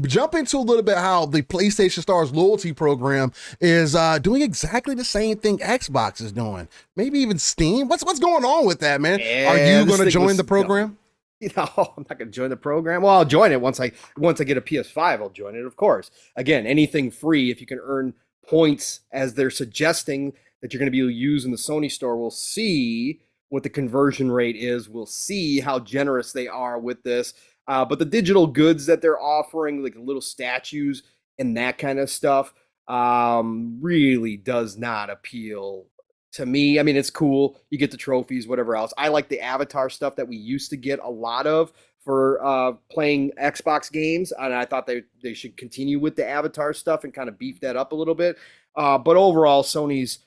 Jump into a little bit how the PlayStation Stars loyalty program is doing exactly the same thing Xbox is doing. Maybe even Steam. What's going on with that, man? Are you going to join the program? No, I'm not going to join the program. Well, I'll join it once I get a PS5. I'll join it, of course. Again, anything free, if you can earn points as they're suggesting that you're going to be using the Sony store, we'll see what the conversion rate is. We'll see how generous they are with this. But the digital goods that they're offering, like little statues and that kind of stuff, really does not appeal to me. I mean, it's cool. You get the trophies, whatever else. I like the avatar stuff that we used to get a lot of for playing Xbox games, and I thought they should continue with the avatar stuff and kind of beef that up a little bit. But overall, Sony's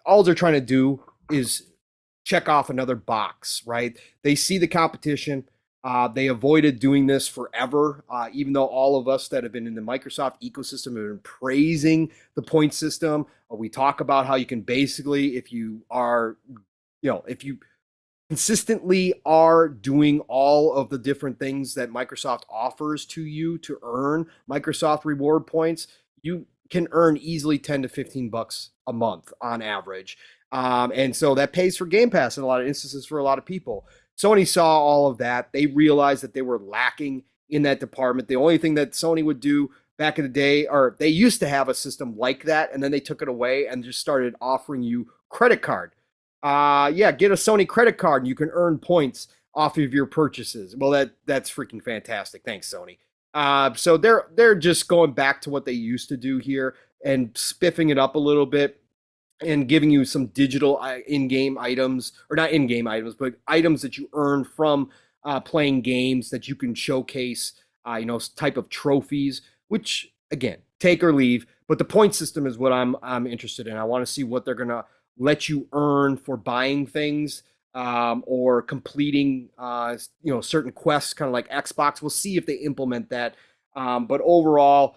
all they're trying to do is check off another box, right? They see the competition. They avoided doing this forever, even though all of us that have been in the Microsoft ecosystem have been praising the point system. We talk about how you can basically, if you consistently are doing all of the different things that Microsoft offers to you to earn Microsoft reward points, you can earn easily 10 to 15 bucks a month on average. And so that pays for Game Pass in a lot of instances for a lot of people. Sony saw all of that. They realized that they were lacking in that department. The only thing that Sony would do back in the day, or they used to have a system like that, and then they took it away and just started offering you credit card. Get a Sony credit card and you can earn points off of your purchases. Well, that's freaking fantastic. Thanks, Sony. So they're just going back to what they used to do here and spiffing it up a little bit and giving you some digital in-game items, or not in-game items, but items that you earn from playing games that you can showcase, type of trophies, which again, take or leave. But the point system is what I'm interested in. I want to see what they're gonna let you earn for buying things or completing, certain quests, kind of like Xbox. We'll see if they implement that. But overall,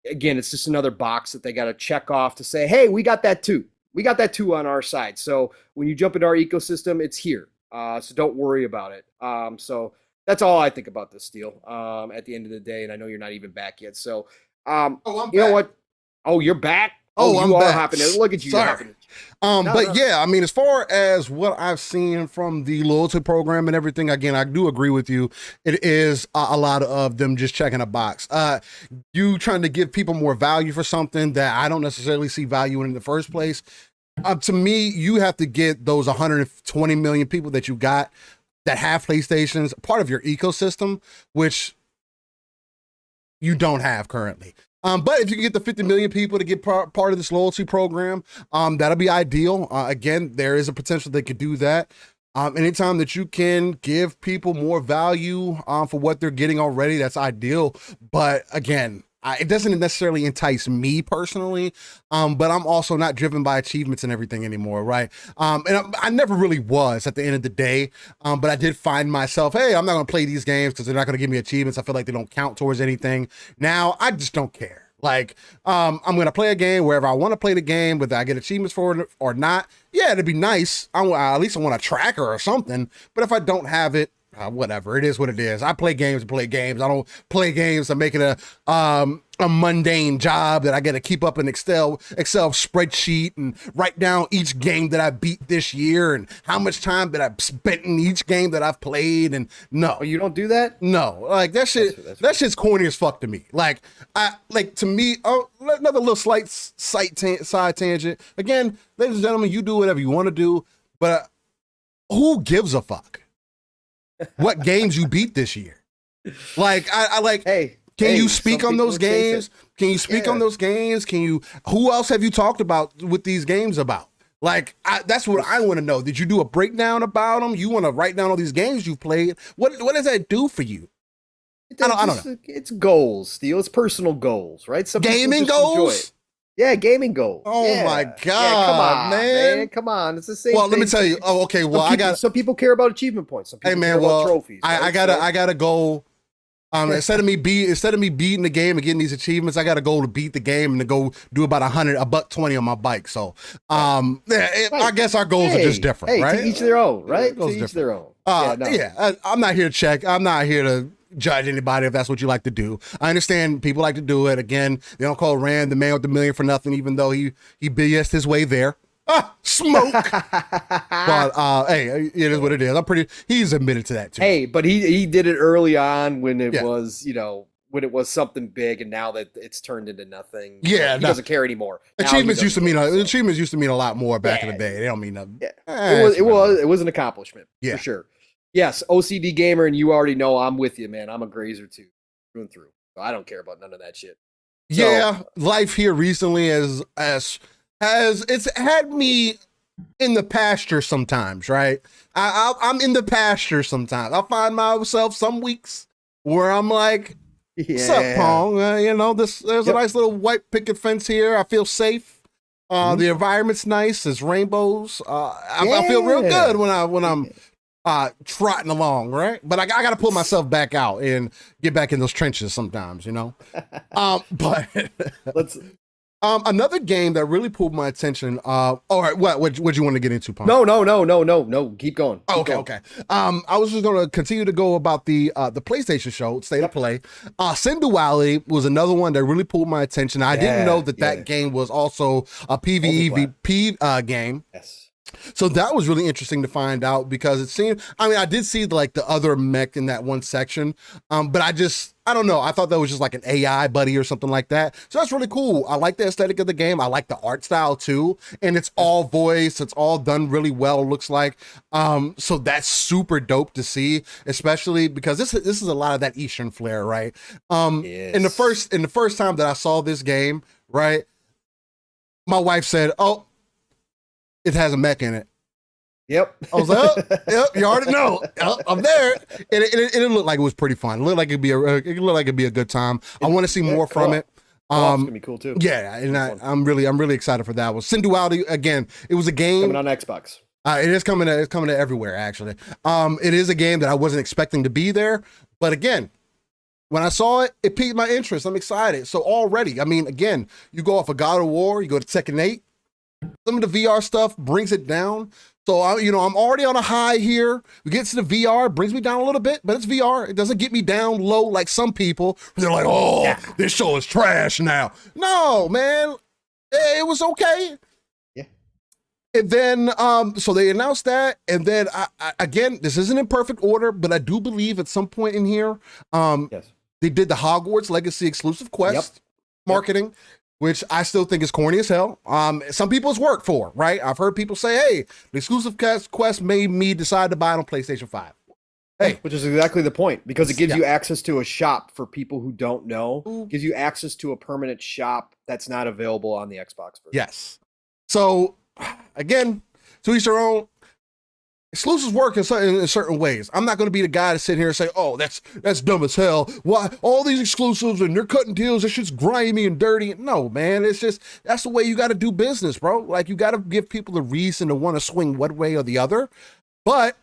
again, it's just another box that they got to check off to say, hey, we got that too. We got that too on our side. So when you jump into our ecosystem, it's here. So don't worry about it. So that's all I think about this deal at the end of the day. And I know you're not even back yet. So, I'm you back. know what? Oh, you're back? I'm you are back. hopping in. Look at you. Sorry. Yeah, I mean, as far as what I've seen from the loyalty program and everything, again, I do agree with you. It is a lot of them just checking a box. You trying to give people more value for something that I don't necessarily see value in the first place. To me, you have to get those 120 million people that you got that have PlayStations part of your ecosystem, which you don't have currently. But if you can get the 50 million people to get part of this loyalty program, that'll be ideal. Again, there is a potential they could do that. Anytime that you can give people more value for what they're getting already, that's ideal. But again, it doesn't necessarily entice me personally, but I'm also not driven by achievements and everything anymore, right? And I never really was at the end of the day, but I did find myself, hey, I'm not going to play these games because they're not going to give me achievements. I feel like they don't count towards anything. Now, I just don't care. Like, I'm going to play a game wherever I want to play the game, whether I get achievements for it or not. Yeah, it'd be nice. At least I want a tracker or something, but if I don't have it, whatever, it is what it is. I play games to play games. I don't play games to make it a mundane job that I got to keep up an Excel spreadsheet and write down each game that I beat this year and how much time that I've spent in each game that I've played. And no, you don't do that. No, like that shit. That shit's corny as fuck to me. Like to me. Oh, another little slight side tangent. Again, ladies and gentlemen, you do whatever you want to do, but who gives a fuck what games you beat this year? Like, I like, hey, can you speak on those games? Can you speak on those games? Who else have you talked about with these games about? Like, that's what I want to know. Did you do a breakdown about them? You want to write down all these games you've played? What does that do for you? I don't know. It's goals, Steel. It's personal goals, right? Some gaming goals? Yeah, gaming goals. Oh my God, come on, man. Come on. It's the same Well, thing. let me tell you. Oh, okay. Well, some people care about achievement points. Some people care about trophies. Right? I got a goal. Instead of me beating the game and getting these achievements, I got a goal to beat the game and to go do about $120 on my bike. So, I guess our goals are just different, right? To each their own, right? To each their own. I'm not here to check. I'm not here to judge anybody if that's what you like to do. I understand people like to do it. Again, they don't call Rand the man with the million for nothing, even though he BS'd his way there. Smoke. But hey, it is what it is. He's admitted to that too. Hey, but he did it early on when it was, when it was something big, and now that it's turned into nothing. Yeah, he doesn't care anymore. Achievements used to mean a lot more back in the day. They don't mean nothing. Yeah. It was an accomplishment for sure. Yes, OCD gamer, and you already know I'm with you, man. I'm a grazer too, through and through. So I don't care about none of that shit. Yeah, life here recently has it's had me in the pasture sometimes, right? I'm in the pasture sometimes. I find myself some weeks where I'm like, "What's up, Pong? There's a nice little white picket fence here. I feel safe. The environment's nice. There's rainbows. I feel real good when I'm trotting along, right? But I got to pull myself back out and get back in those trenches sometimes, But another game that really pulled my attention. All right, what you want to get into, Pong? No. Keep going. Okay. I was just gonna continue to go about the PlayStation show, State of Play. Sin Duality was another one that really pulled my attention. I didn't know that game was also a PvEVP game. Yes. So that was really interesting to find out because it seemed, I did see like the other mech in that one section, but I don't know. I thought that was just like an AI buddy or something like that. So that's really cool. I like the aesthetic of the game. I like the art style too. And it's all voice. It's all done really well, looks like. So that's super dope to see, especially because this is a lot of that Eastern flair, right? Yes. In the first time that I saw this game, right, my wife said, "Oh, it has a mech in it." Yep. I was like, "Oh, yep, you already know. I'm there." And it looked like it was pretty fun. It looked like it'd be a good time. I want to see more from it. It's gonna be cool too. Yeah, and I'm really excited for that one. Sin Duality, again, it was a game coming on Xbox. It's coming to everywhere, actually. It is a game that I wasn't expecting to be there, but again, when I saw it, it piqued my interest. I'm excited. So already, again, you go off of God of War, you go to Tekken 8. Some of the VR stuff brings it down. So, I'm already on a high here. We get to the VR, brings me down a little bit, but it's VR. It doesn't get me down low like some people. They're like, "Oh, this show is trash now." No, man. It was okay. Yeah. And then, so they announced that. And then, again, this isn't in perfect order, but I do believe at some point in here, they did the Hogwarts Legacy exclusive quest marketing. Which I still think is corny as hell. Some people's work for, right? I've heard people say, "Hey, the exclusive quest made me decide to buy it on PlayStation 5. Hey, which is exactly the point, because it gives you access to a shop for people who don't know. It gives you access to a permanent shop that's not available on the Xbox version. Yes. So, again, to each their own. Exclusives work in certain ways. I'm not going to be the guy to sit here and say, "Oh, that's dumb as hell. Why all these exclusives and they're cutting deals? It's just grimy and dirty." No, man. It's just that's the way you got to do business, bro. Like you got to give people the reason to want to swing one way or the other. But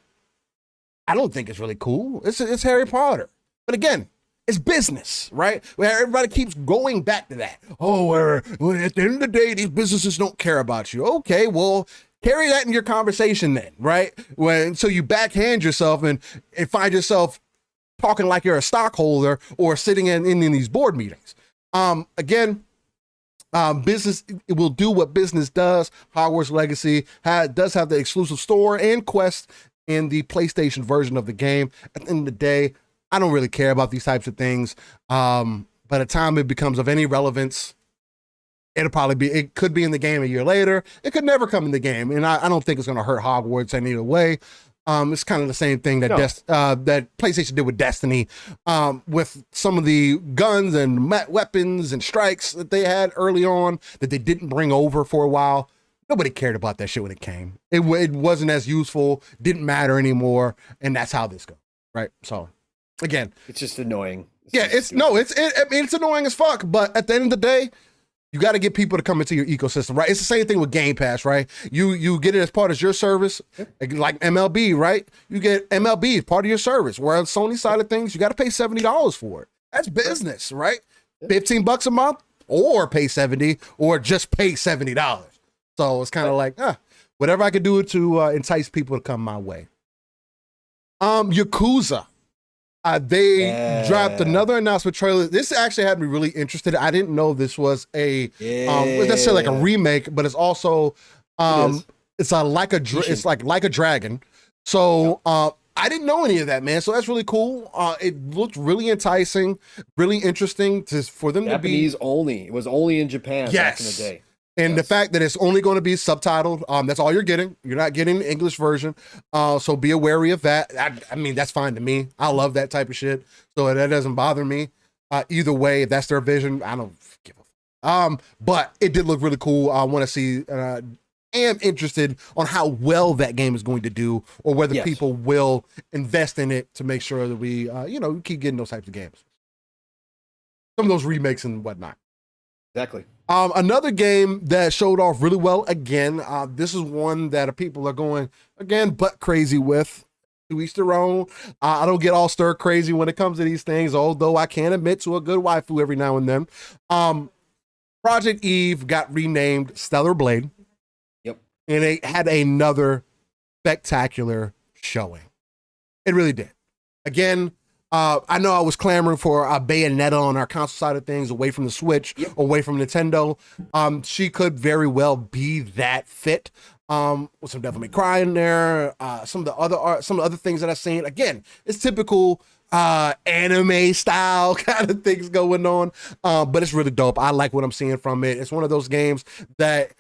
I don't think it's really cool. It's Harry Potter. But again, it's business, right? Where everybody keeps going back to that. Oh, well, at the end of the day, these businesses don't care about you. Okay, well. Carry that in your conversation then, right? So you backhand yourself and find yourself talking like you're a stockholder or sitting in these board meetings. Again, business, it will do what business does. Hogwarts Legacy does have the exclusive store and quest in the PlayStation version of the game. At the end of the day, I don't really care about these types of things. By the time it becomes of any relevance, it could be in the game a year later. It could never come in the game. And I don't think it's going to hurt Hogwarts any other way. It's kind of the same thing that that PlayStation did with Destiny, with some of the guns and weapons and strikes that they had early on that they didn't bring over for a while. Nobody cared about that shit when it came. It wasn't as useful, didn't matter anymore, and that's how this goes, right? So, again, it's just annoying. It's annoying as fuck. But at the end of the day, you got to get people to come into your ecosystem, right? It's the same thing with Game Pass, right? You get it as part of your service, like MLB, right? You get MLB as part of your service. Whereas Sony side of things, you got to pay $70 for it. That's business, right? $15 a month, or pay 70, or just pay $70. So it's kind of like, whatever I could do to entice people to come my way. Yakuza. They dropped another announcement trailer. This actually had me really interested. I didn't know this was a necessarily like a remake, but it's also it's like a dragon. So I didn't know any of that, man. So that's really cool. It looked really enticing, really interesting for them to be Japanese only. It was only in Japan back in the day. And the fact that it's only going to be subtitled, that's all you're getting. You're not getting the English version. So be wary of that. I mean, that's fine to me. I love that type of shit. So that doesn't bother me. Either way, if that's their vision, I don't give a but it did look really cool. I want to see, am interested on how well that game is going to do, or whether people will invest in it to make sure that we, keep getting those types of games. Some of those remakes and whatnot. Exactly. Another game that showed off really well again. This is one that people are going again butt crazy with. To each their own. I don't get all stir crazy when it comes to these things, although I can admit to a good waifu every now and then. Project Eve got renamed Stellar Blade. Yep. And it had another spectacular showing. It really did. Again, I know I was clamoring for a Bayonetta on our console side of things, away from the Switch, away from Nintendo. She could very well be that fit. With some Devil May Cry in there, some of the other things that I've seen. Again, it's typical anime style kind of things going on, but it's really dope. I like what I'm seeing from it. It's one of those games that,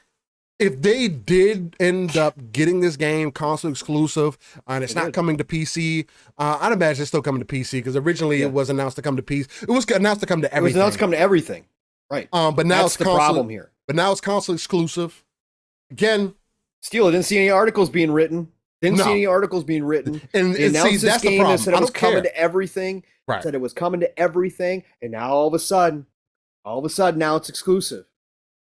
if they did end up getting this game console exclusive, and it's not coming to PC, I'd imagine it's still coming to PC, because originally it was announced to come to PC. It was announced to come to everything. It was announced to come to everything, right? But now that's the problem here. But now it's console exclusive. Again, Steel, I didn't see any articles being written. And that's this the problem. Said it was coming to everything. Right. Said it was coming to everything, and now all of a sudden, now it's exclusive.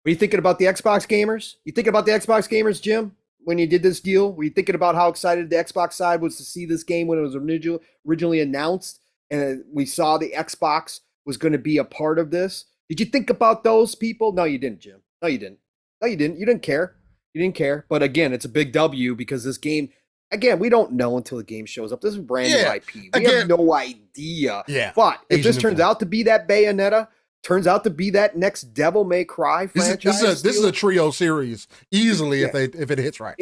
Were you thinking about the Xbox gamers? You thinking about the Xbox gamers, Jim, when you did this deal? Were you thinking about how excited the Xbox side was to see this game when it was originally announced, and we saw the Xbox was going to be a part of this? Did you think about those people? No, you didn't, Jim. No, you didn't. You didn't care. You didn't care. But again, it's a big W, because this game, again, we don't know until the game shows up. This is brand new IP. We have no idea. Yeah. But if this turns out to be that Bayonetta, turns out to be that next Devil May Cry franchise. This is a trio series easily if it hits right.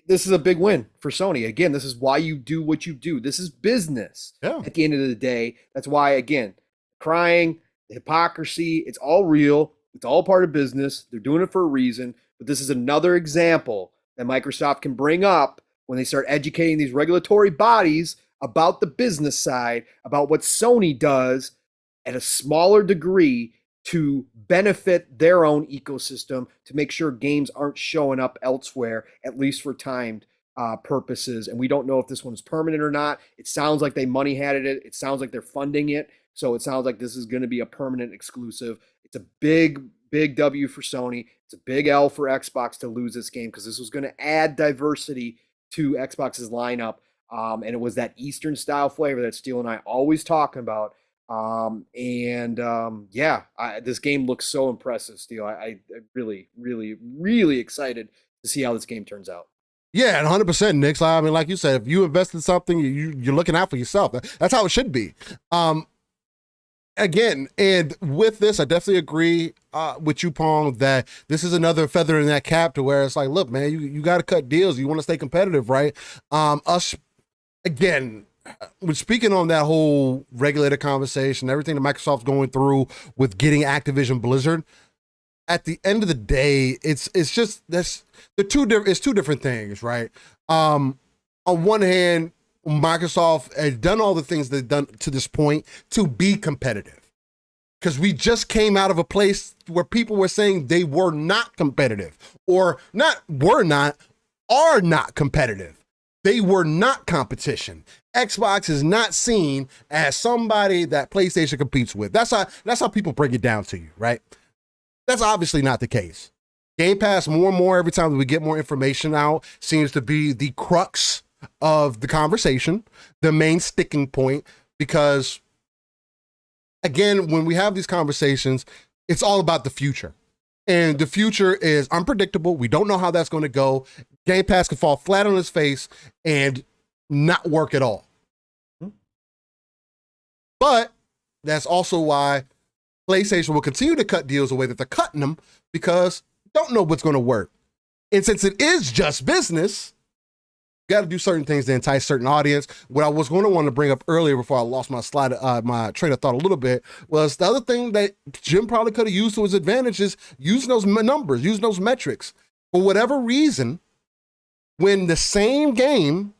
This is a big win for Sony. Again, this is why you do what you do. This is business. Yeah. At the end of the day, that's why, again, crying, the hypocrisy, it's all real. It's all part of business. They're doing it for a reason. But this is another example that Microsoft can bring up when they start educating these regulatory bodies about the business side, about what Sony does at a smaller degree to benefit their own ecosystem, to make sure games aren't showing up elsewhere, at least for timed purposes. And we don't know if this one's permanent or not. It sounds like they money had it. It sounds like they're funding it. So it sounds like this is going to be a permanent exclusive. It's a big W for Sony. It's a big L for Xbox to lose this game, because this was going to add diversity to Xbox's lineup. And it was that Eastern style flavor that Steel and I always talking about. This game looks so impressive, Steel. I really, really, really excited to see how this game turns out. Yeah, and 100%, Nick. I mean, like you said, if you invest in something, you're looking out for yourself. That's how it should be. Again, and with this, I definitely agree with you, Pong, that this is another feather in that cap, to where it's like, look, man, you got to cut deals. You want to stay competitive, right? Again, when speaking on that whole regulated conversation, everything that Microsoft's going through with getting Activision Blizzard, at the end of the day, it's two different things, right? On on one hand, Microsoft has done all the things they've done to this point to be competitive. Because we just came out of a place where people were saying they were not competitive, or are not competitive. They were not competition. Xbox is not seen as somebody that PlayStation competes with. That's how people break it down to you, right? That's obviously not the case. Game Pass, more and more every time that we get more information out, seems to be the crux of the conversation, the main sticking point, because again, when we have these conversations, it's all about the future. And the future is unpredictable. We don't know how that's going to go. Game Pass can fall flat on its face and not work at all. But that's also why PlayStation will continue to cut deals the way that they're cutting them, because they don't know what's going to work. And since it is just business, you got to do certain things to entice certain audience. What I was going to want to bring up earlier before I lost my my train of thought a little bit, was the other thing that Jim probably could have used to his advantage is using those numbers, using those metrics. For whatever reason, when the same game,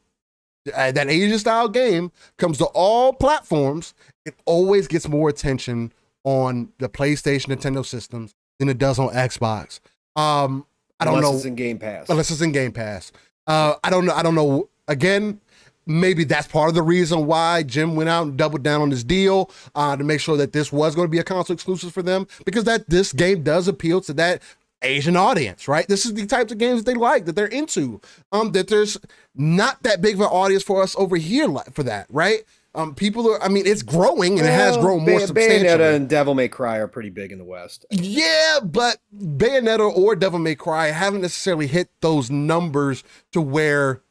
that Asian style game, comes to all platforms, it always gets more attention on the PlayStation, Nintendo systems than it does on Xbox. I don't know. Unless it's in Game Pass. Unless it's in Game Pass. I don't know. Again, maybe that's part of the reason why Jim went out and doubled down on this deal to make sure that this was going to be a console exclusive for them, because this game does appeal to that Asian audience, right? This is the types of games that they like, that they're into. That there's not that big of an audience for us over here for that, right? People are, I mean, it's growing, and it has grown more substantially. Bayonetta and Devil May Cry are pretty big in the West. Yeah, but Bayonetta or Devil May Cry haven't necessarily hit those numbers to where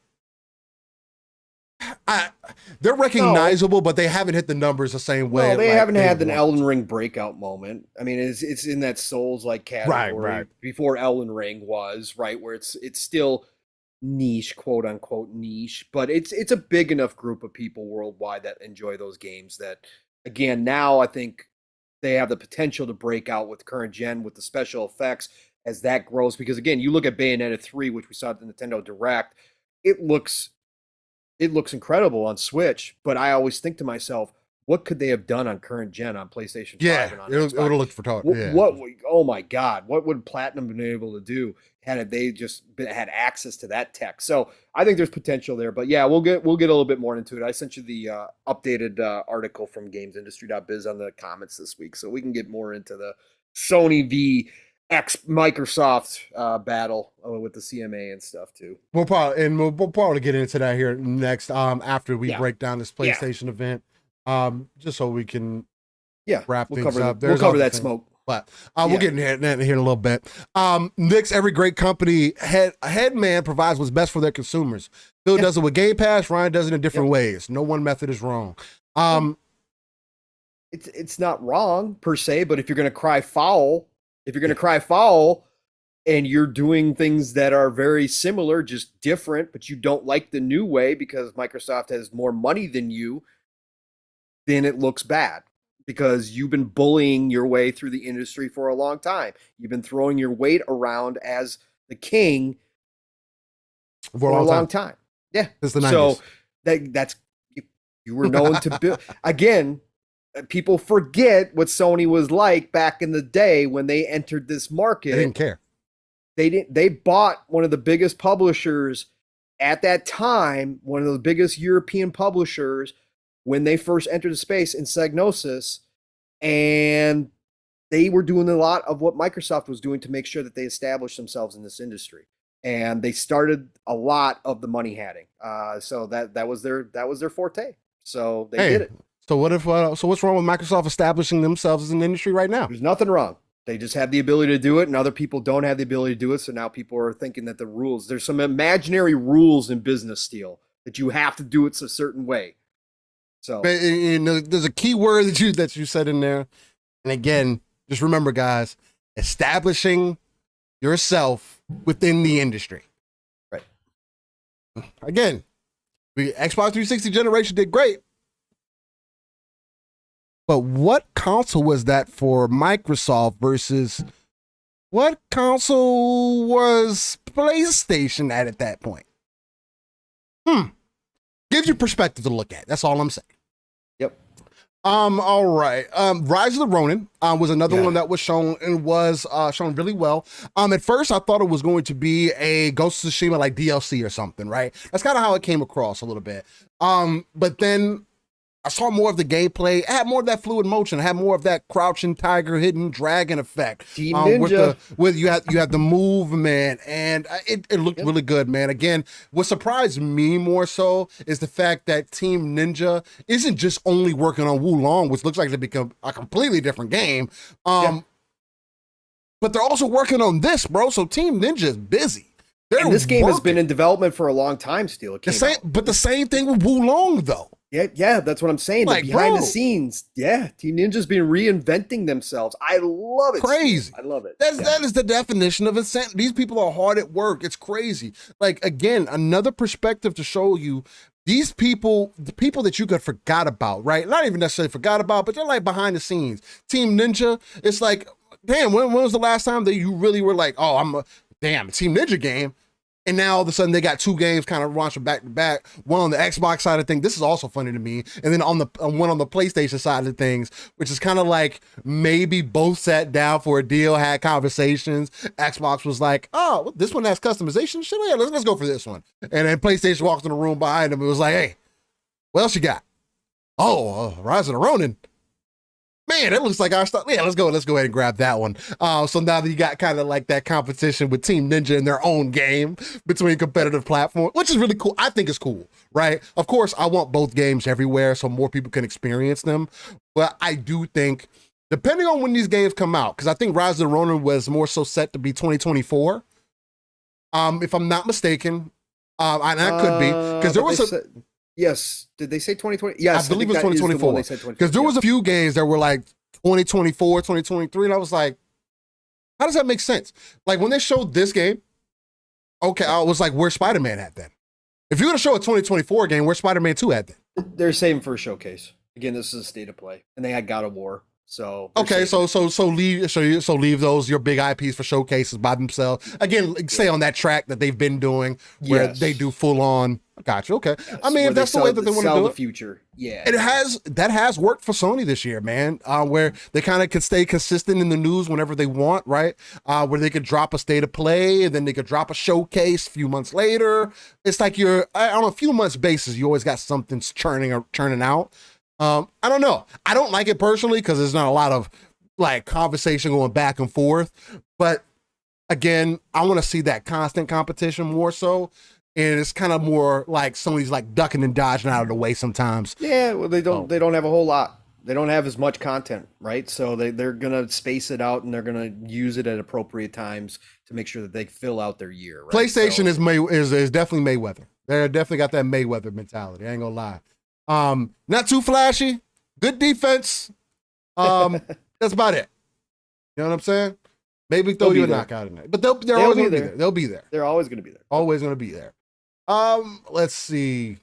they're recognizable, but they haven't hit the numbers the same way. Well, they haven't had an Elden Ring breakout moment. I mean, it's in that Souls-like category before Elden Ring was, right, where it's still niche, quote unquote niche, but it's a big enough group of people worldwide that enjoy those games that, again, now I think they have the potential to break out with current gen with the special effects as that grows, because again, you look at Bayonetta 3, which we saw at the Nintendo Direct, it looks incredible on Switch, but I always think to myself, what could they have done on current gen on PlayStation 5 and on Xbox? It would have looked for talk. Oh my God, what would Platinum been able to do had they just had access to that tech? So I think there's potential there, but yeah, we'll get a little bit more into it. I sent you the updated article from gamesindustry.biz on the comments this week, so we can get more into the Sony v X Microsoft battle with the CMA and stuff too. We'll probably get into that here next after we break down this PlayStation event. Just so we can wrap things up. We'll cover that smoke. But we'll get in here in a little bit. Nick's every great company headman provides what's best for their consumers. Phil does it with Game Pass. Ryan does it in different ways. No one method is wrong. It's not wrong per se, but if you're going to cry foul, and you're doing things that are very similar, just different, but you don't like the new way because Microsoft has more money than you, then it looks bad, because you've been bullying your way through the industry for a long time. You've been throwing your weight around as the king for a long time. Yeah. Since the 90s. So that's you were known to build. Again, people forget what Sony was like back in the day when they entered this market. They didn't care. They bought one of the biggest publishers at that time, one of the biggest European publishers, when they first entered the space in Psygnosis, and they were doing a lot of what Microsoft was doing to make sure that they established themselves in this industry. And they started a lot of the money hatting. So that was their forte. So they did it. So what's wrong with Microsoft establishing themselves as an industry right now? There's nothing wrong. They just have the ability to do it, and other people don't have the ability to do it. So now people are thinking that there's some imaginary rules in business, Steel, that you have to do it a certain way. So there's a key word that you said in there. And again, just remember, guys, establishing yourself within the industry. Right. Again, the Xbox 360 generation did great. But what console was that for Microsoft versus what console was PlayStation at that point? Gives you perspective to look at. That's all I'm saying. Yep. All right. Rise of the Ronin was another one that was shown and was shown really well. At first I thought it was going to be a Ghost of Tsushima like DLC or something, right? That's kind of how it came across a little bit. But then I saw more of the gameplay. It had more of that fluid motion. It had more of that crouching tiger, hidden dragon effect. Team Ninja. With you had the movement, and it looked really good, man. Again, what surprised me more so is the fact that Team Ninja isn't just only working on Wulong, which looks like to become a completely different game. But they're also working on this, bro. So Team Ninja is busy. And this game has been in development for a long time still. But the same thing with Wulong, though. Yeah, that's what I'm saying. Like, behind the scenes, Team Ninja's been reinventing themselves. I love it. Crazy. I love it. That is the definition of insanity. These people are hard at work. It's crazy. Like, again, another perspective to show you these people, the people that you could forgot about, right? Not even necessarily forgot about, but they're like behind the scenes. Team Ninja, it's like, damn, when was the last time that you really were like, oh, I'm a Team Ninja game? And now all of a sudden they got 2 games kind of launching back to back. One on the Xbox side of things. This is also funny to me. And then on the one on the PlayStation side of things, which is kind of like maybe both sat down for a deal, had conversations. Xbox was like, oh, this one has customization. Shit, yeah, let's go for this one. And then PlayStation walks in the room behind them. It was like, hey, what else you got? Oh, Rise of the Ronin. Man, it looks like our stuff. Yeah, let's go ahead and grab that one. So now that you got kind of like that competition with Team Ninja in their own game between competitive platforms, which is really cool. I think it's cool, right? Of course, I want both games everywhere so more people can experience them. But I do think, depending on when these games come out, because I think Rise of the Ronin was more so set to be 2024. If I'm not mistaken, and that could be, because there was Yes. Did they say 2020? Yes. I believe it was 2024. Because there was a few games that were like 2024, 2023. And I was like, how does that make sense? Like when they showed this game, okay, I was like, where's Spider-Man at then? If you're going to show a 2024 game, where's Spider-Man 2 at then? They're saving for a showcase. Again, this is a state of play. And they had God of War. So okay, so leave those your big IPs for showcases by themselves. Again, stay on that track that they've been doing where they do full on. Gotcha. Okay. Yes, I mean, if that's the way that they want to do it, the future. Yeah. That has worked for Sony this year, man. Where they kind of could stay consistent in the news whenever they want, right? Where they could drop a state of play and then they could drop a showcase a few months later. It's like you're on a few months basis, you always got something churning out. I don't know. I don't like it personally because there's not a lot of like conversation going back and forth. But again, I want to see that constant competition more so. And it's kind of more like Sony's like ducking and dodging out of the way sometimes. Yeah, well, they don't have a whole lot. They don't have as much content, right? So they're gonna space it out and they're gonna use it at appropriate times to make sure that they fill out their year. Right? PlayStation is definitely Mayweather. They're definitely got that Mayweather mentality. I ain't gonna lie. Not too flashy, good defense. That's about it. You know what I'm saying? Maybe throw you a knockout in there, but they're always gonna be there. They'll be there. They're always gonna be there. Always gonna be there. Let's see.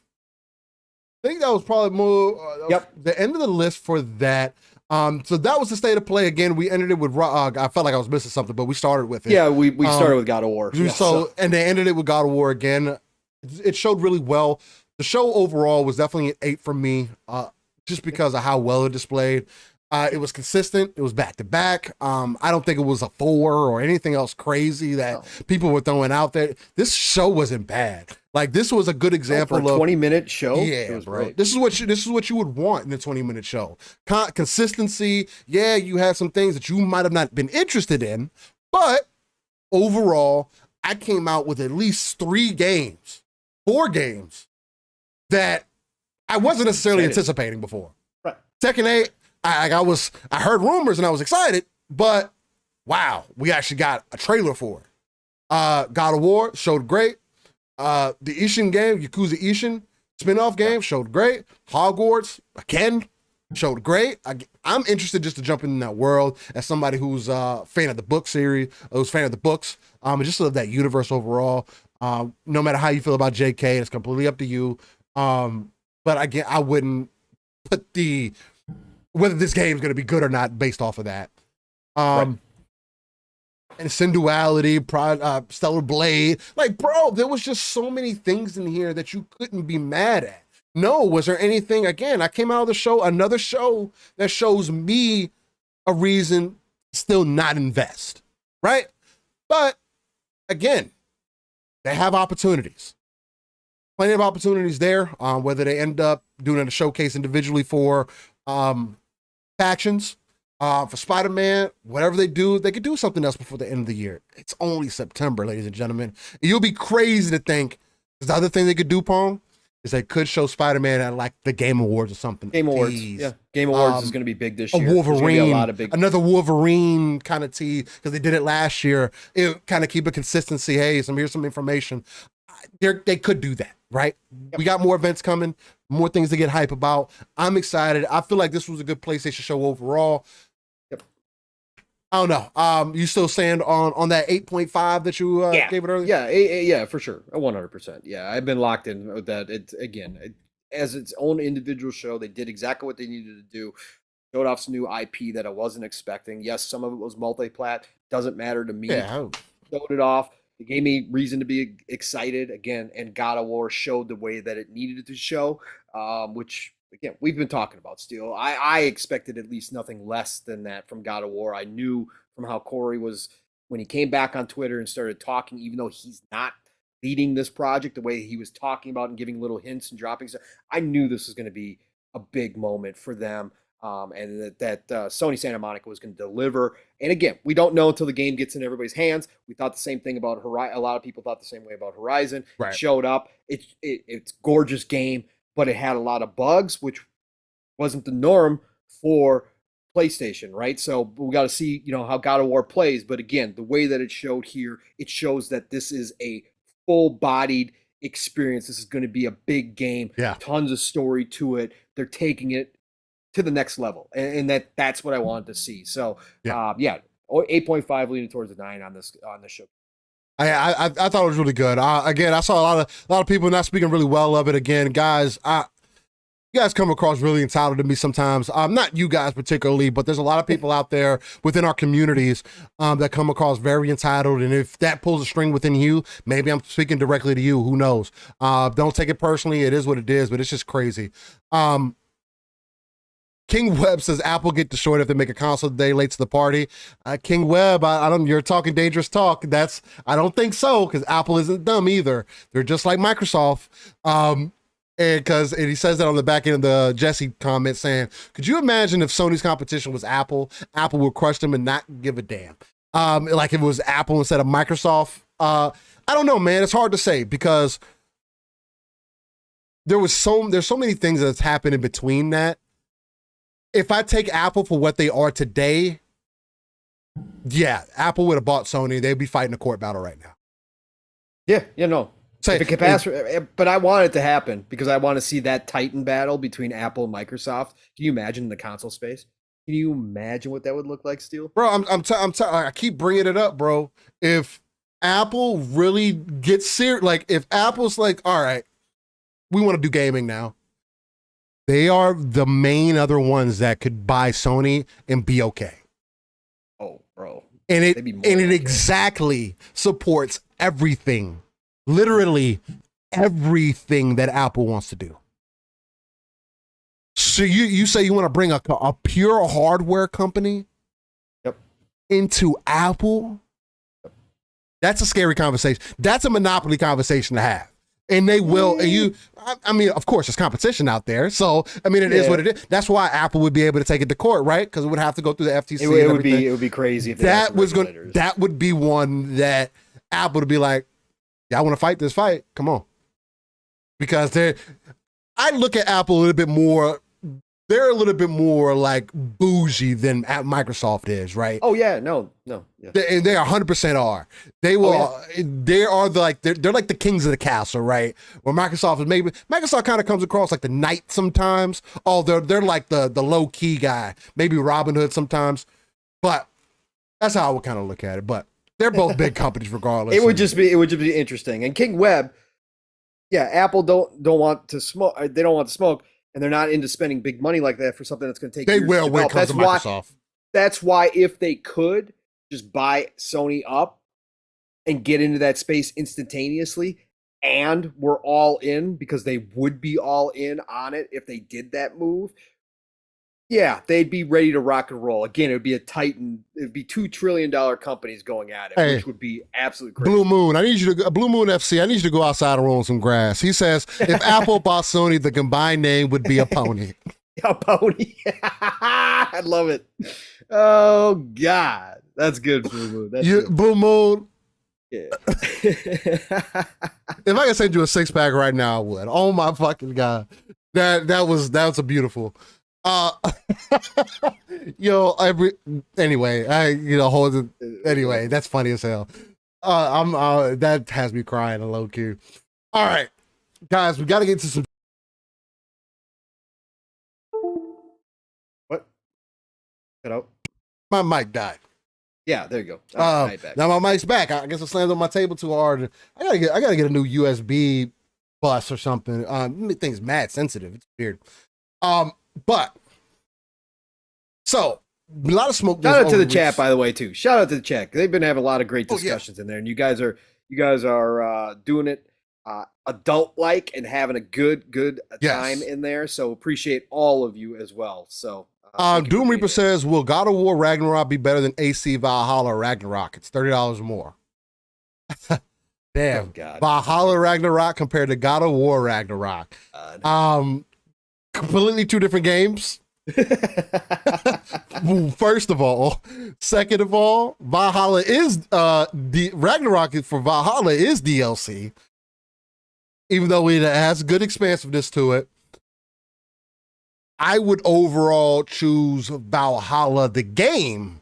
I think that was probably more the end of the list for that. So that was the state of play. Again, we ended it with I felt like I was missing something, but we started with it. Yeah, we started with God of War. And they ended it with God of War again. It showed really well. The show overall was definitely an 8 for me, just because of how well it displayed. It was consistent. It was back to back. I don't think it was a 4 or anything else crazy that people were throwing out there. This show wasn't bad. Like this was a good example for a 20-minute show. Yeah, bro. This is what you would want in a 20-minute show. Consistency. Yeah, you had some things that you might have not been interested in, but overall, I came out with at least 4 games that I wasn't necessarily anticipating before. Right. Tekken 8, I heard rumors and I was excited, but wow, we actually got a trailer for it. God of War showed great. The Ishin game, Yakuza Ishin spin-off game showed great. Hogwarts, again, showed great. I'm interested just to jump in that world as somebody who's a fan of the book series, who's a fan of the books, and just of that universe overall. No matter how you feel about JK, it's completely up to you. But again, I wouldn't put whether this game is going to be good or not based off of that. Right. And Sin Duality, Stellar Blade. Like, bro, there was just so many things in here that you couldn't be mad at. No, was there anything? Again, I came out of the show, another show that shows me a reason to still not invest, right? But again, they have opportunities. Plenty of opportunities there, whether they end up doing a showcase individually for factions, for Spider-Man, whatever they do, they could do something else before the end of the year. It's only September, ladies and gentlemen. You'll be crazy to think, the other thing they could do, Pong, is they could show Spider-Man at like the Game Awards or something. Game Awards, yeah. Game Awards is going to be big this year. A Wolverine, a lot of big... another Wolverine kind of tease, because they did it last year. It kind of keep a consistency. Hey, here's some information. They could do that, right? Yep. We got more events coming, more things to get hype about. I'm excited. I feel like this was a good PlayStation show overall. Yep. I don't know. You still stand on that 8.5 that you gave it earlier? Yeah, for sure. 100%. Yeah, I've been locked in with that. As its own individual show, they did exactly what they needed to do. Showed off some new IP that I wasn't expecting. Yes, some of it was multi-plat. Doesn't matter to me. Yeah. Showed it off. It gave me reason to be excited again, and God of War showed the way that it needed to show, which, again, we've been talking about, Steel. I expected at least nothing less than that from God of War. I knew from how Corey was, when he came back on Twitter and started talking, even though he's not leading this project, the way he was talking about and giving little hints and dropping stuff, I knew this was going to be a big moment for them. And that Sony Santa Monica was going to deliver. And again, we don't know until the game gets in everybody's hands. We thought the same thing about Horizon. A lot of people thought the same way about Horizon. Right. It showed up. It's gorgeous game, but it had a lot of bugs, which wasn't the norm for PlayStation, right? So we got to see, how God of War plays. But again, the way that it showed here, it shows that this is a full-bodied experience. This is going to be a big game. Yeah. Tons of story to it. They're taking it to the next level, and that's what I wanted to see. So 8.5 leaning towards a 9 on this show. I thought it was really good. Again, I saw a lot of people not speaking really well of it. Again, guys, you guys come across really entitled to me sometimes. Not you guys particularly, but there's a lot of people out there within our communities that come across very entitled. And if that pulls a string within you, maybe I'm speaking directly to you. Who knows? Don't take it personally. It is what it is, but it's just crazy. King Webb says Apple get destroyed if they make a console today late to the party. King Webb, you're talking dangerous talk. I don't think so, because Apple isn't dumb either. They're just like Microsoft. And he says that on the back end of the Jesse comment, saying, could you imagine if Sony's competition was Apple? Apple would crush them and not give a damn. Like if it was Apple instead of Microsoft. I don't know, man. It's hard to say, because there's so many things that's happened in between that. If I take Apple for what they are today, yeah, Apple would have bought Sony. They'd be fighting a court battle right now. No. But I want it to happen, because I want to see that Titan battle between Apple and Microsoft. Can you imagine the console space? Can you imagine what that would look like, Steel? Bro, I keep bringing it up, bro. If Apple really gets serious, like if Apple's like, all right, we want to do gaming now. They are the main other ones that could buy Sony and be okay. Oh, bro. And it exactly supports everything, literally everything that Apple wants to do. So you say you want to bring a pure hardware company into Apple? That's a scary conversation. That's a monopoly conversation to have. And they will, I mean, of course, there's competition out there. So, I mean, it is what it is. That's why Apple would be able to take it to court, right? Because it would have to go through the FTC. It would be crazy if that would be one that Apple would be like, yeah, I want to fight this fight. Come on. Because I look at Apple a little bit more. They're a little bit more like bougie than Microsoft is, right? Oh yeah, no. Yeah. They 100% are. They will. They are they're like the kings of the castle, right? Where Microsoft kind of comes across like the knight sometimes. Oh, they're like the low key guy, maybe Robin Hood sometimes. But that's how I would kind of look at it. But they're both big companies, regardless. It would just be interesting. And King Webb, Apple don't want to smoke. They don't want to smoke. And they're not into spending big money like that for something that's going to take years to develop. When it comes to Microsoft. That's why if they could just buy Sony up and get into that space instantaneously, and were all in, because they would be all in on it if they did that move, yeah, they'd be ready to rock and roll. Again, it would be a titan. It would be $2 trillion companies going at it, which would be absolutely crazy. Blue Moon, I need you to Blue Moon FC. I need you to go outside and roll some grass. He says if Apple bought Sony, the combined name would be a pony. A pony. I love it. Oh God, that's good, Blue Moon. That's good. Blue Moon. Yeah. If I could send you a 6-pack right now, I would. Oh my fucking God. That was a beautiful. Anyway, anyway, that's funny as hell. That has me crying a low key. All right, guys, we got to get to some. What? Hello? My mic died. Yeah, there you go. Now my mic's back. I guess I slammed on my table too hard. I gotta get a new USB bus or something. Thing's mad sensitive. It's weird. But so a lot of smoke. Shout out to the chat, by the way, too. Shout out to the chat. They've been having a lot of great discussions in there, and you guys are doing it adult-like and having a good time in there. So appreciate all of you as well. So Doom Reaper says, will God of War Ragnarok be better than AC Valhalla Ragnarok? It's $30 more. Damn. Oh, God. Valhalla Ragnarok compared to God of War Ragnarok. Completely two different games. First of all. Second of all, Valhalla is the Ragnarok for Valhalla is DLC. Even though it has good expansiveness to it. I would overall choose Valhalla the game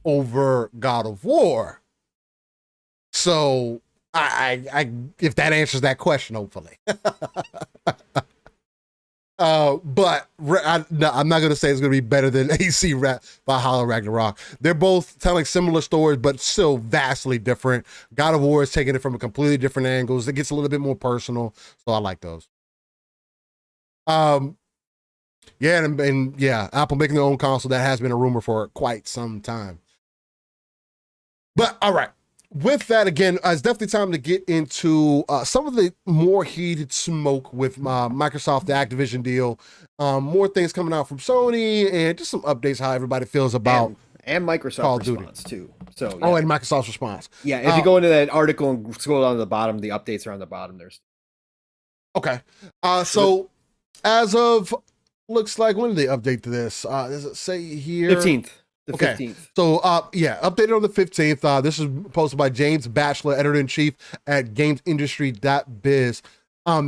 over God of War. So I if that answers that question, hopefully. But I'm not going to say it's going to be better than AC Valhalla Ragnarok. They're both telling similar stories, but still vastly different. God of War is taking it from a completely different angles. It gets a little bit more personal, so I like those. Yeah, and yeah, Apple making their own console, that has been a rumor for quite some time. But all right. With that, again, it's definitely time to get into some of the more heated smoke with Microsoft, the Activision deal. More things coming out from Sony, and just some updates how everybody feels about and Microsoft's response too. So and Microsoft's response. Yeah, if you go into that article and scroll down to the bottom, the updates are on the bottom. There's okay. So as of looks like, when did they update to this? Does it say here? 15th. The 15th. So, updated on the 15th. This is posted by James Batchelor, editor-in-chief at gamesindustry.biz.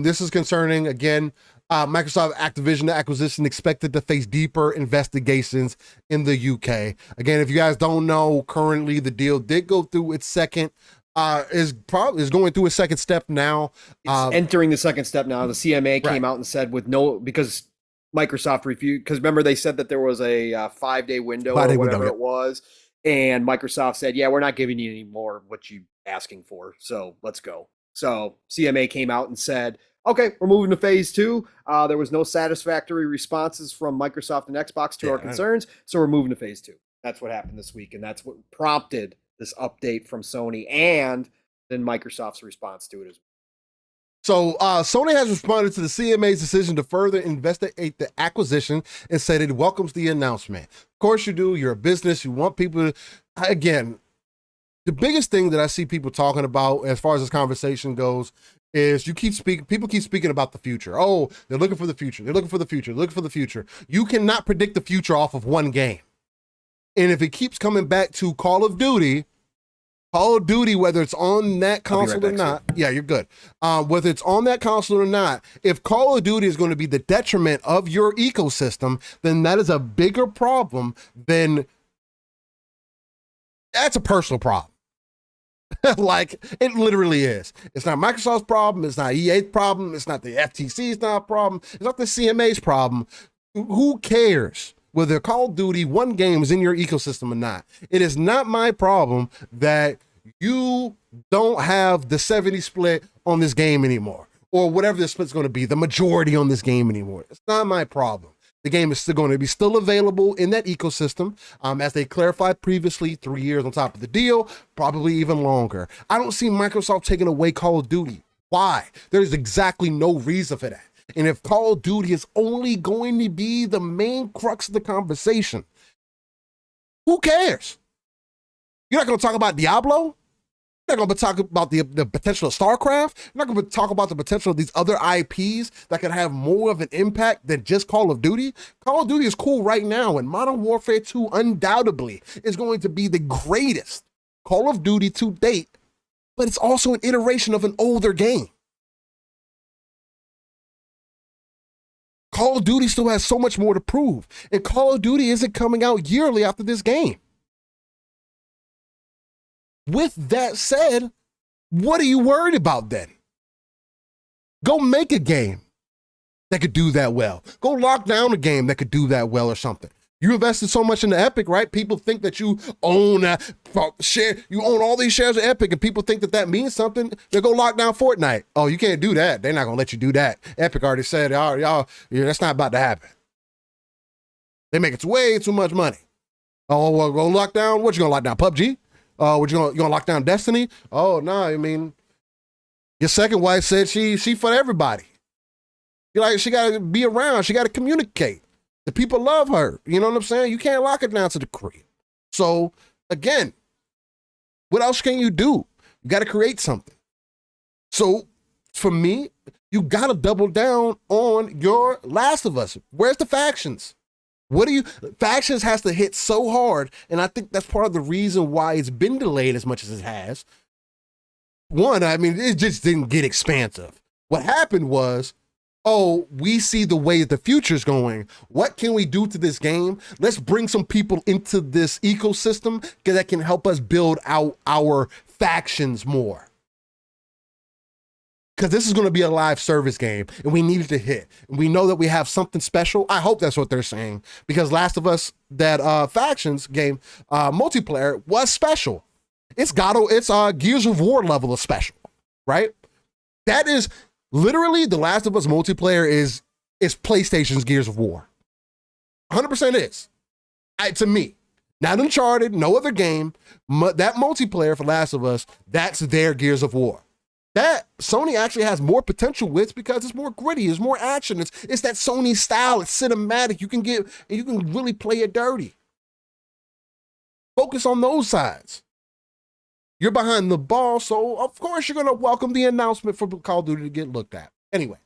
This is concerning, again, Microsoft Activision acquisition expected to face deeper investigations in the UK. Again, if you guys don't know, currently the deal did go through its second, is going through a second step now. It's entering the second step now. The CMA came out and said because Microsoft refused, because remember they said that there was a 5-day window or whatever it was, and Microsoft said, yeah, we're not giving you any more what you asking for, so let's go. So CMA came out and said, okay, we're moving to phase 2. There was no satisfactory responses from Microsoft and Xbox to our concerns, so we're moving to phase 2. That's what happened this week, and that's what prompted this update from Sony and then Microsoft's response to it as well. So Sony has responded to the CMA's decision to further investigate the acquisition and said it welcomes the announcement. Of course you do. You're a business. You want people to, again, the biggest thing that I see people talking about as far as this conversation goes is people keep speaking about the future. Oh, they're looking for the future. They're looking for the future. They're looking for the future. You cannot predict the future off of one game. And if it keeps coming back to Call of Duty, whether it's on that console or not, yeah, you're good. Whether it's on that console or not, if Call of Duty is going to be the detriment of your ecosystem, then that is a bigger problem than, that's a personal problem. Like, it literally is. It's not Microsoft's problem. It's not EA's problem. It's not the FTC's problem. It's not the CMA's problem. Who cares whether Call of Duty, one game, is in your ecosystem or not? It is not my problem that you don't have the 70 split on this game anymore, or whatever the split's going to be, the majority on this game anymore. It's not my problem. The game is still going to be available in that ecosystem. As they clarified previously, 3 years on top of the deal, probably even longer. I don't see Microsoft taking away Call of Duty. Why? There's exactly no reason for that. And if Call of Duty is only going to be the main crux of the conversation, who cares? You're not going to talk about Diablo? You're not going to talk about the potential of StarCraft? You're not going to talk about the potential of these other IPs that could have more of an impact than just Call of Duty? Call of Duty is cool right now, and Modern Warfare 2 undoubtedly is going to be the greatest Call of Duty to date, but it's also an iteration of an older game. Call of Duty still has so much more to prove, and Call of Duty isn't coming out yearly after this game. With that said, what are you worried about then? Go make a game that could do that well. Go lock down a game that could do that well or something. You invested so much into Epic, right? People think that you own you own all these shares of Epic, and people think that that means something. They go lock down Fortnite. Oh, you can't do that. They're not gonna let you do that. Epic already said, y'all, that's not about to happen. They make it way too much money. Oh, well, go lock down. What you gonna lock down? PUBG? What you gonna lock down Destiny? Oh no, I mean, your second wife said she for everybody. She gotta be around. She gotta communicate. The people love her. You know what I'm saying? You can't lock it down to the crib. So again, what else can you do? You got to create something. So for me, you got to double down on your Last of Us. Where's the factions? Factions has to hit so hard. And I think that's part of the reason why it's been delayed as much as it has. One, I mean, it just didn't get expansive. What happened was, oh, we see the way the future's going. What can we do to this game? Let's bring some people into this ecosystem that can help us build out our factions more. Because this is going to be a live service game, and we need it to hit. And we know that we have something special. I hope that's what they're saying. Because Last of Us, that factions game, multiplayer, was special. It's Gears of War level of special, right? That is... Literally, The Last of Us multiplayer is PlayStation's Gears of War. 100% is. To me. Not Uncharted, no other game. That multiplayer for Last of Us, that's their Gears of War. That Sony actually has more potential with because it's more gritty, it's more action. It's that Sony style, it's cinematic. You can really play it dirty. Focus on those sides. You're behind the ball, so of course you're going to welcome the announcement for Call of Duty to get looked at. Anyway,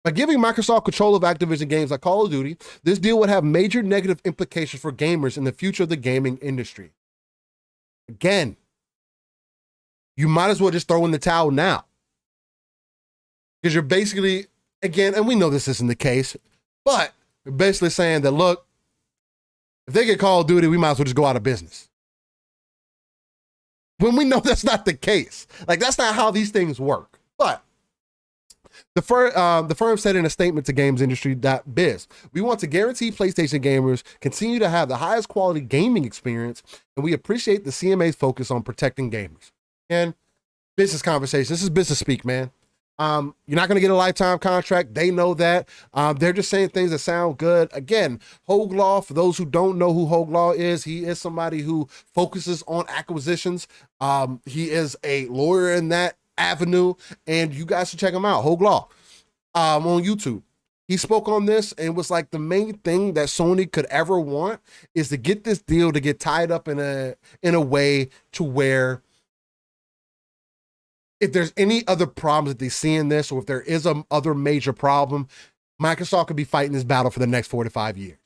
by giving Microsoft control of Activision games like Call of Duty, this deal would have major negative implications for gamers in the future of the gaming industry. Again, you might as well just throw in the towel now. Because you're basically, again, and we know this isn't the case, but you're basically saying that, look, if they get Call of Duty, we might as well just go out of business. When we know that's not the case. Like, that's not how these things work. But the firm said in a statement to GamesIndustry.biz, we want to guarantee PlayStation gamers continue to have the highest quality gaming experience, and we appreciate the CMA's focus on protecting gamers. And business conversation. This is business speak, man. You're not going to get a lifetime contract. They know that. They're just saying things that sound good. Again, Hogue Law, for those who don't know who Hogue Law is, he is somebody who focuses on acquisitions. He is a lawyer in that avenue, and you guys should check him out. Hogue Law on YouTube. He spoke on this and was like, the main thing that Sony could ever want is to get this deal to get tied up in a way to where if there's any other problems that they see in this, or if there is a other major problem, Microsoft could be fighting this battle for the next 4 to 5 years,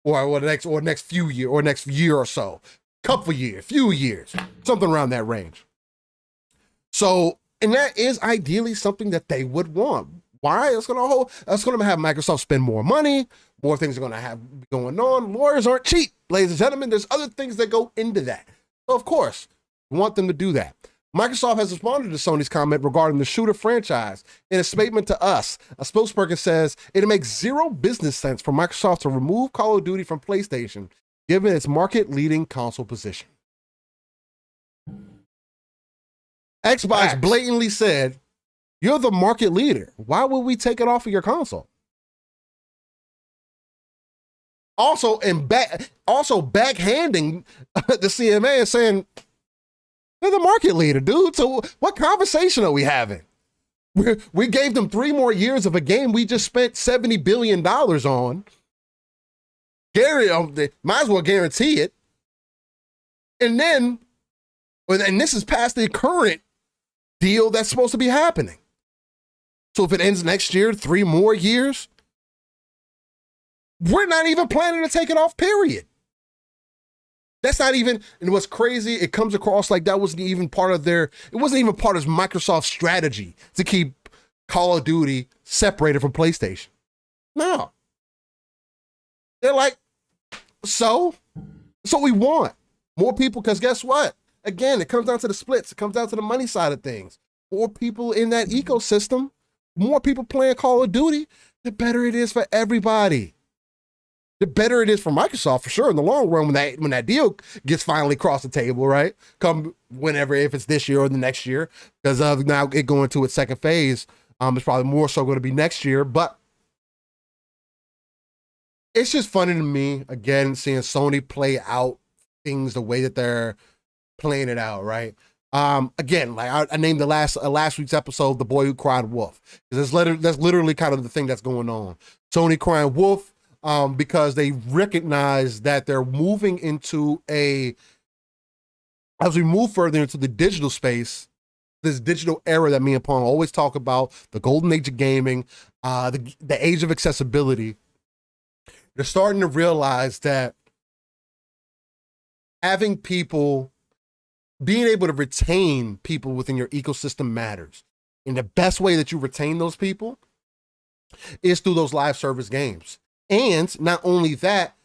or next few years, or next year or so, couple years, few years, something around that range. So, and that is ideally something that they would want. Why? It's going to have Microsoft spend more money, more things are going to have going on. Lawyers aren't cheap, ladies and gentlemen. There's other things that go into that. So, of course, we want them to do that. Microsoft has responded to Sony's comment regarding the shooter franchise. In a statement to us, a spokesperson says it makes zero business sense for Microsoft to remove Call of Duty from PlayStation, given its market-leading console position. Xbox blatantly said, you're the market leader. Why would we take it off of your console? Also backhanding the CMA and saying, they're the market leader, dude. So what conversation are we having? We gave them 3 more years of a game we just spent $70 billion on. Gary, they might as well guarantee it. And then, and this is past the current deal that's supposed to be happening. So if it ends next year, 3 more years, we're not even planning to take it off, period. That's not even, and what's crazy, it comes across like that wasn't even part of it wasn't even part of Microsoft's strategy to keep Call of Duty separated from PlayStation. No. They're like, so we want more people, because guess what? Again, it comes down to the splits. It comes down to the money side of things. More people in that ecosystem, more people playing Call of Duty, the better it is for everybody. The better it is for Microsoft, for sure, in the long run, when that deal gets finally across the table, right? Come whenever, if it's this year or the next year, because now it going to its second phase, it's probably more so going to be next year. But it's just funny to me, again, seeing Sony play out things the way that they're playing it out, right? Again, like I named the last week's episode, "The Boy Who Cried Wolf," because that's literally kind of the thing that's going on. Sony crying wolf. Because they recognize that they're moving into as we move further into the digital space, this digital era that me and Pong always talk about, the golden age of gaming, the age of accessibility. They're starting to realize that having people, being able to retain people within your ecosystem matters. And the best way that you retain those people is through those live service games. And not only that,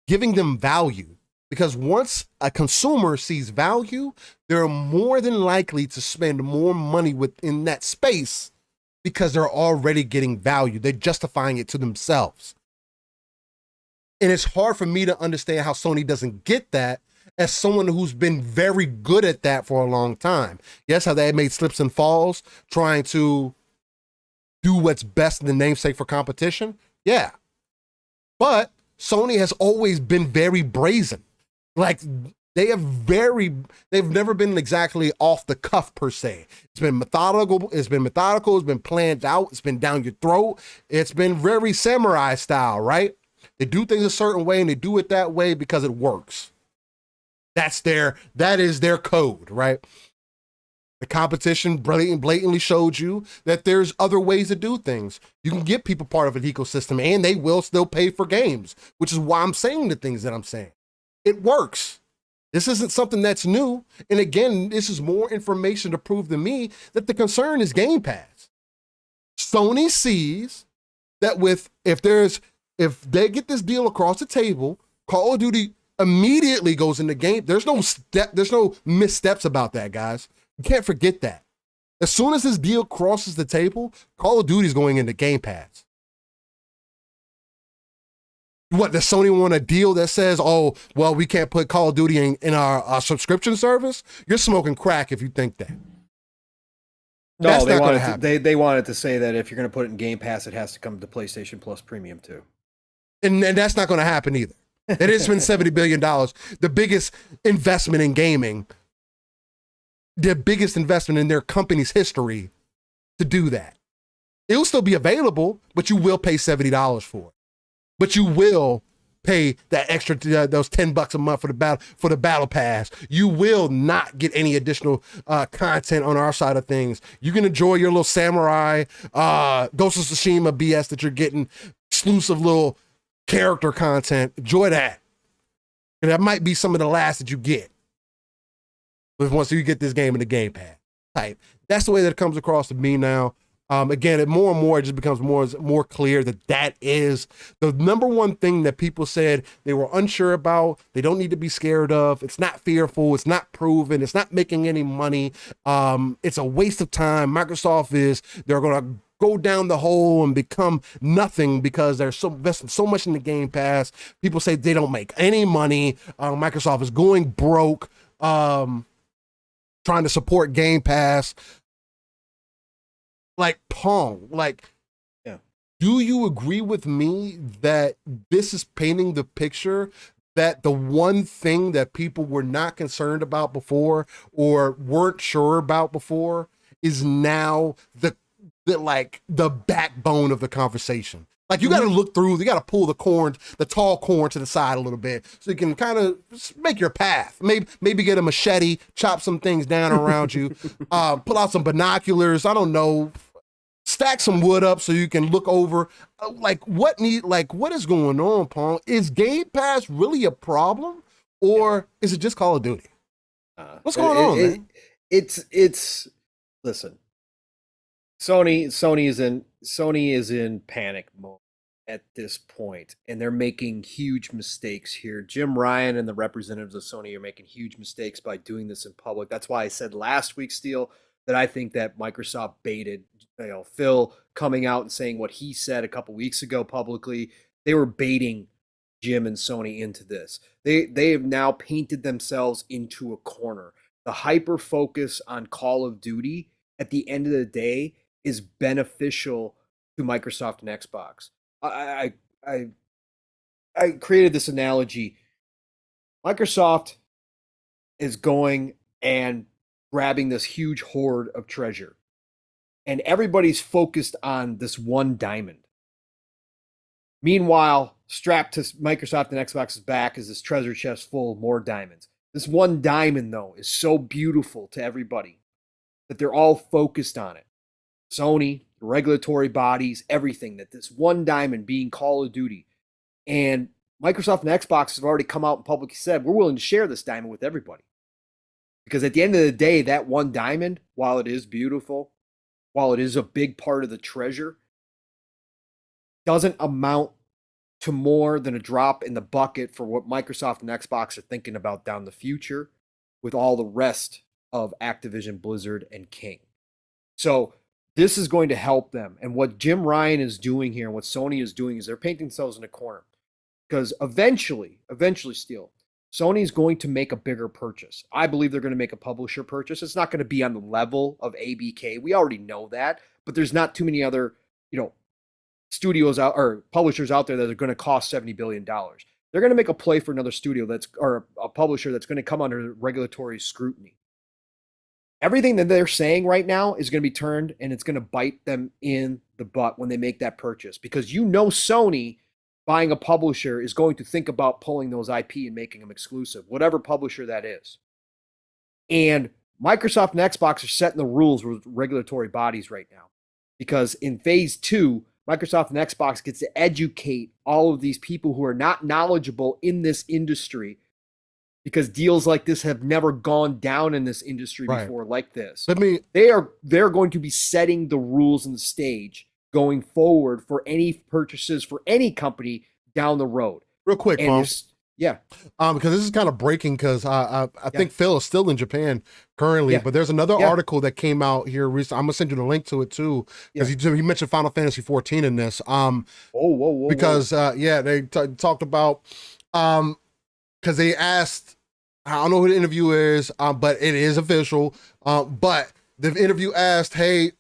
giving them value. Because once a consumer sees value, they're more than likely to spend more money within that space because they're already getting value. They're justifying it to themselves. And it's hard for me to understand how Sony doesn't get that as someone who's been very good at that for a long time. Yes, how they made slips and falls, trying to do what's best in the namesake for competition. Yeah. But Sony has always been very brazen. Like they've never been exactly off the cuff per se. It's been methodical, it's been planned out, it's been down your throat. It's been very samurai style, right? They do things a certain way and they do it that way because it works. That is their code, right? The competition blatantly showed you that there's other ways to do things. You can get people part of an ecosystem and they will still pay for games, which is why I'm saying the things that I'm saying. It works. This isn't something that's new. And again, this is more information to prove to me that the concern is Game Pass. Sony sees that if they get this deal across the table, Call of Duty immediately goes into game. There's no missteps about that, guys. You can't forget that. As soon as this deal crosses the table, Call of Duty is going into Game Pass. What, does Sony want a deal that says, oh, well, we can't put Call of Duty in our subscription service? You're smoking crack if you think that. No, that's they wanted they wanted to say that if you're going to put it in Game Pass, it has to come to PlayStation Plus Premium too. And that's not going to happen either. It has been $70 billion, the biggest investment in gaming, the biggest investment in their company's history to do that. It will still be available, but you will pay $70 for it. But you will pay that extra, those $10 a month for the battle pass. You will not get any additional content on our side of things. You can enjoy your little samurai, Ghost of Tsushima BS that you're getting, exclusive little character content. Enjoy that. And that might be some of the last that you get. But once you get this game in the Game Pass type. That's the way that it comes across to me now. Again, more and more, it just becomes more clear that is the number one thing that people said they were unsure about. They don't need to be scared of. It's not fearful. It's not proven. It's not making any money. It's a waste of time. They're going to go down the hole and become nothing because they're investing so much in the Game Pass. People say they don't make any money. Microsoft is going broke, trying to support Game Pass. Like, Pong, yeah. Do you agree with me that this is painting the picture that the one thing that people were not concerned about before or weren't sure about before is now the backbone of the conversation. Like you got to look through, you got to pull the tall corn to the side a little bit so you can kind of make your path. Maybe get a machete, chop some things down around you, pull out some binoculars. I don't know, stack some wood up so you can look over. What is going on, Pong? Is Game Pass really a problem, or is it just Call of Duty? What's going on, man? It's listen. Sony is in panic mode at this point, and they're making huge mistakes here. Jim Ryan and the representatives of Sony are making huge mistakes by doing this in public. That's why I said last week, Steele, that I think that Microsoft baited, Phil coming out and saying what he said a couple weeks ago publicly. They were baiting Jim and Sony into this. They have now painted themselves into a corner. The hyper focus on Call of Duty at the end of the day is beneficial to Microsoft and Xbox. I created this analogy. Microsoft is going and grabbing this huge hoard of treasure, and everybody's focused on this one diamond. Meanwhile, strapped to Microsoft and Xbox's back is this treasure chest full of more diamonds. This one diamond, though, is so beautiful to everybody that they're all focused on it. Sony, the regulatory bodies, everything, that this one diamond being Call of Duty. And Microsoft and Xbox have already come out and publicly said, we're willing to share this diamond with everybody. Because at the end of the day, that one diamond, while it is beautiful, while it is a big part of the treasure, doesn't amount to more than a drop in the bucket for what Microsoft and Xbox are thinking about down the future with all the rest of Activision, Blizzard, and King. So this is going to help them. And what Jim Ryan is doing here and what Sony is doing is they're painting themselves in a corner. Because eventually, Steele, Sony is going to make a bigger purchase. I believe they're going to make a publisher purchase. It's not going to be on the level of ABK. We already know that. But there's not too many other, studios out or publishers out there that are going to cost $70 billion. They're going to make a play for another studio or a publisher that's going to come under regulatory scrutiny. Everything that they're saying right now is going to be turned, and it's going to bite them in the butt when they make that purchase, because Sony buying a publisher is going to think about pulling those IP and making them exclusive, whatever publisher that is. And Microsoft and Xbox are setting the rules with regulatory bodies right now, because in phase 2, Microsoft and Xbox gets to educate all of these people who are not knowledgeable in this industry, because deals like this have never gone down in this industry before like this. They're going to be setting the rules and the stage going forward for any purchases for any company down the road. Real quick, Pong. Yeah. Because this is kind of breaking, because I think Phil is still in Japan currently, but there's another article that came out here recently. I'm gonna send you the link to it too, because he mentioned Final Fantasy 14 in this. Because they talked about because they asked, I don't know who the interview is, but it is official. But the interview asked, hey,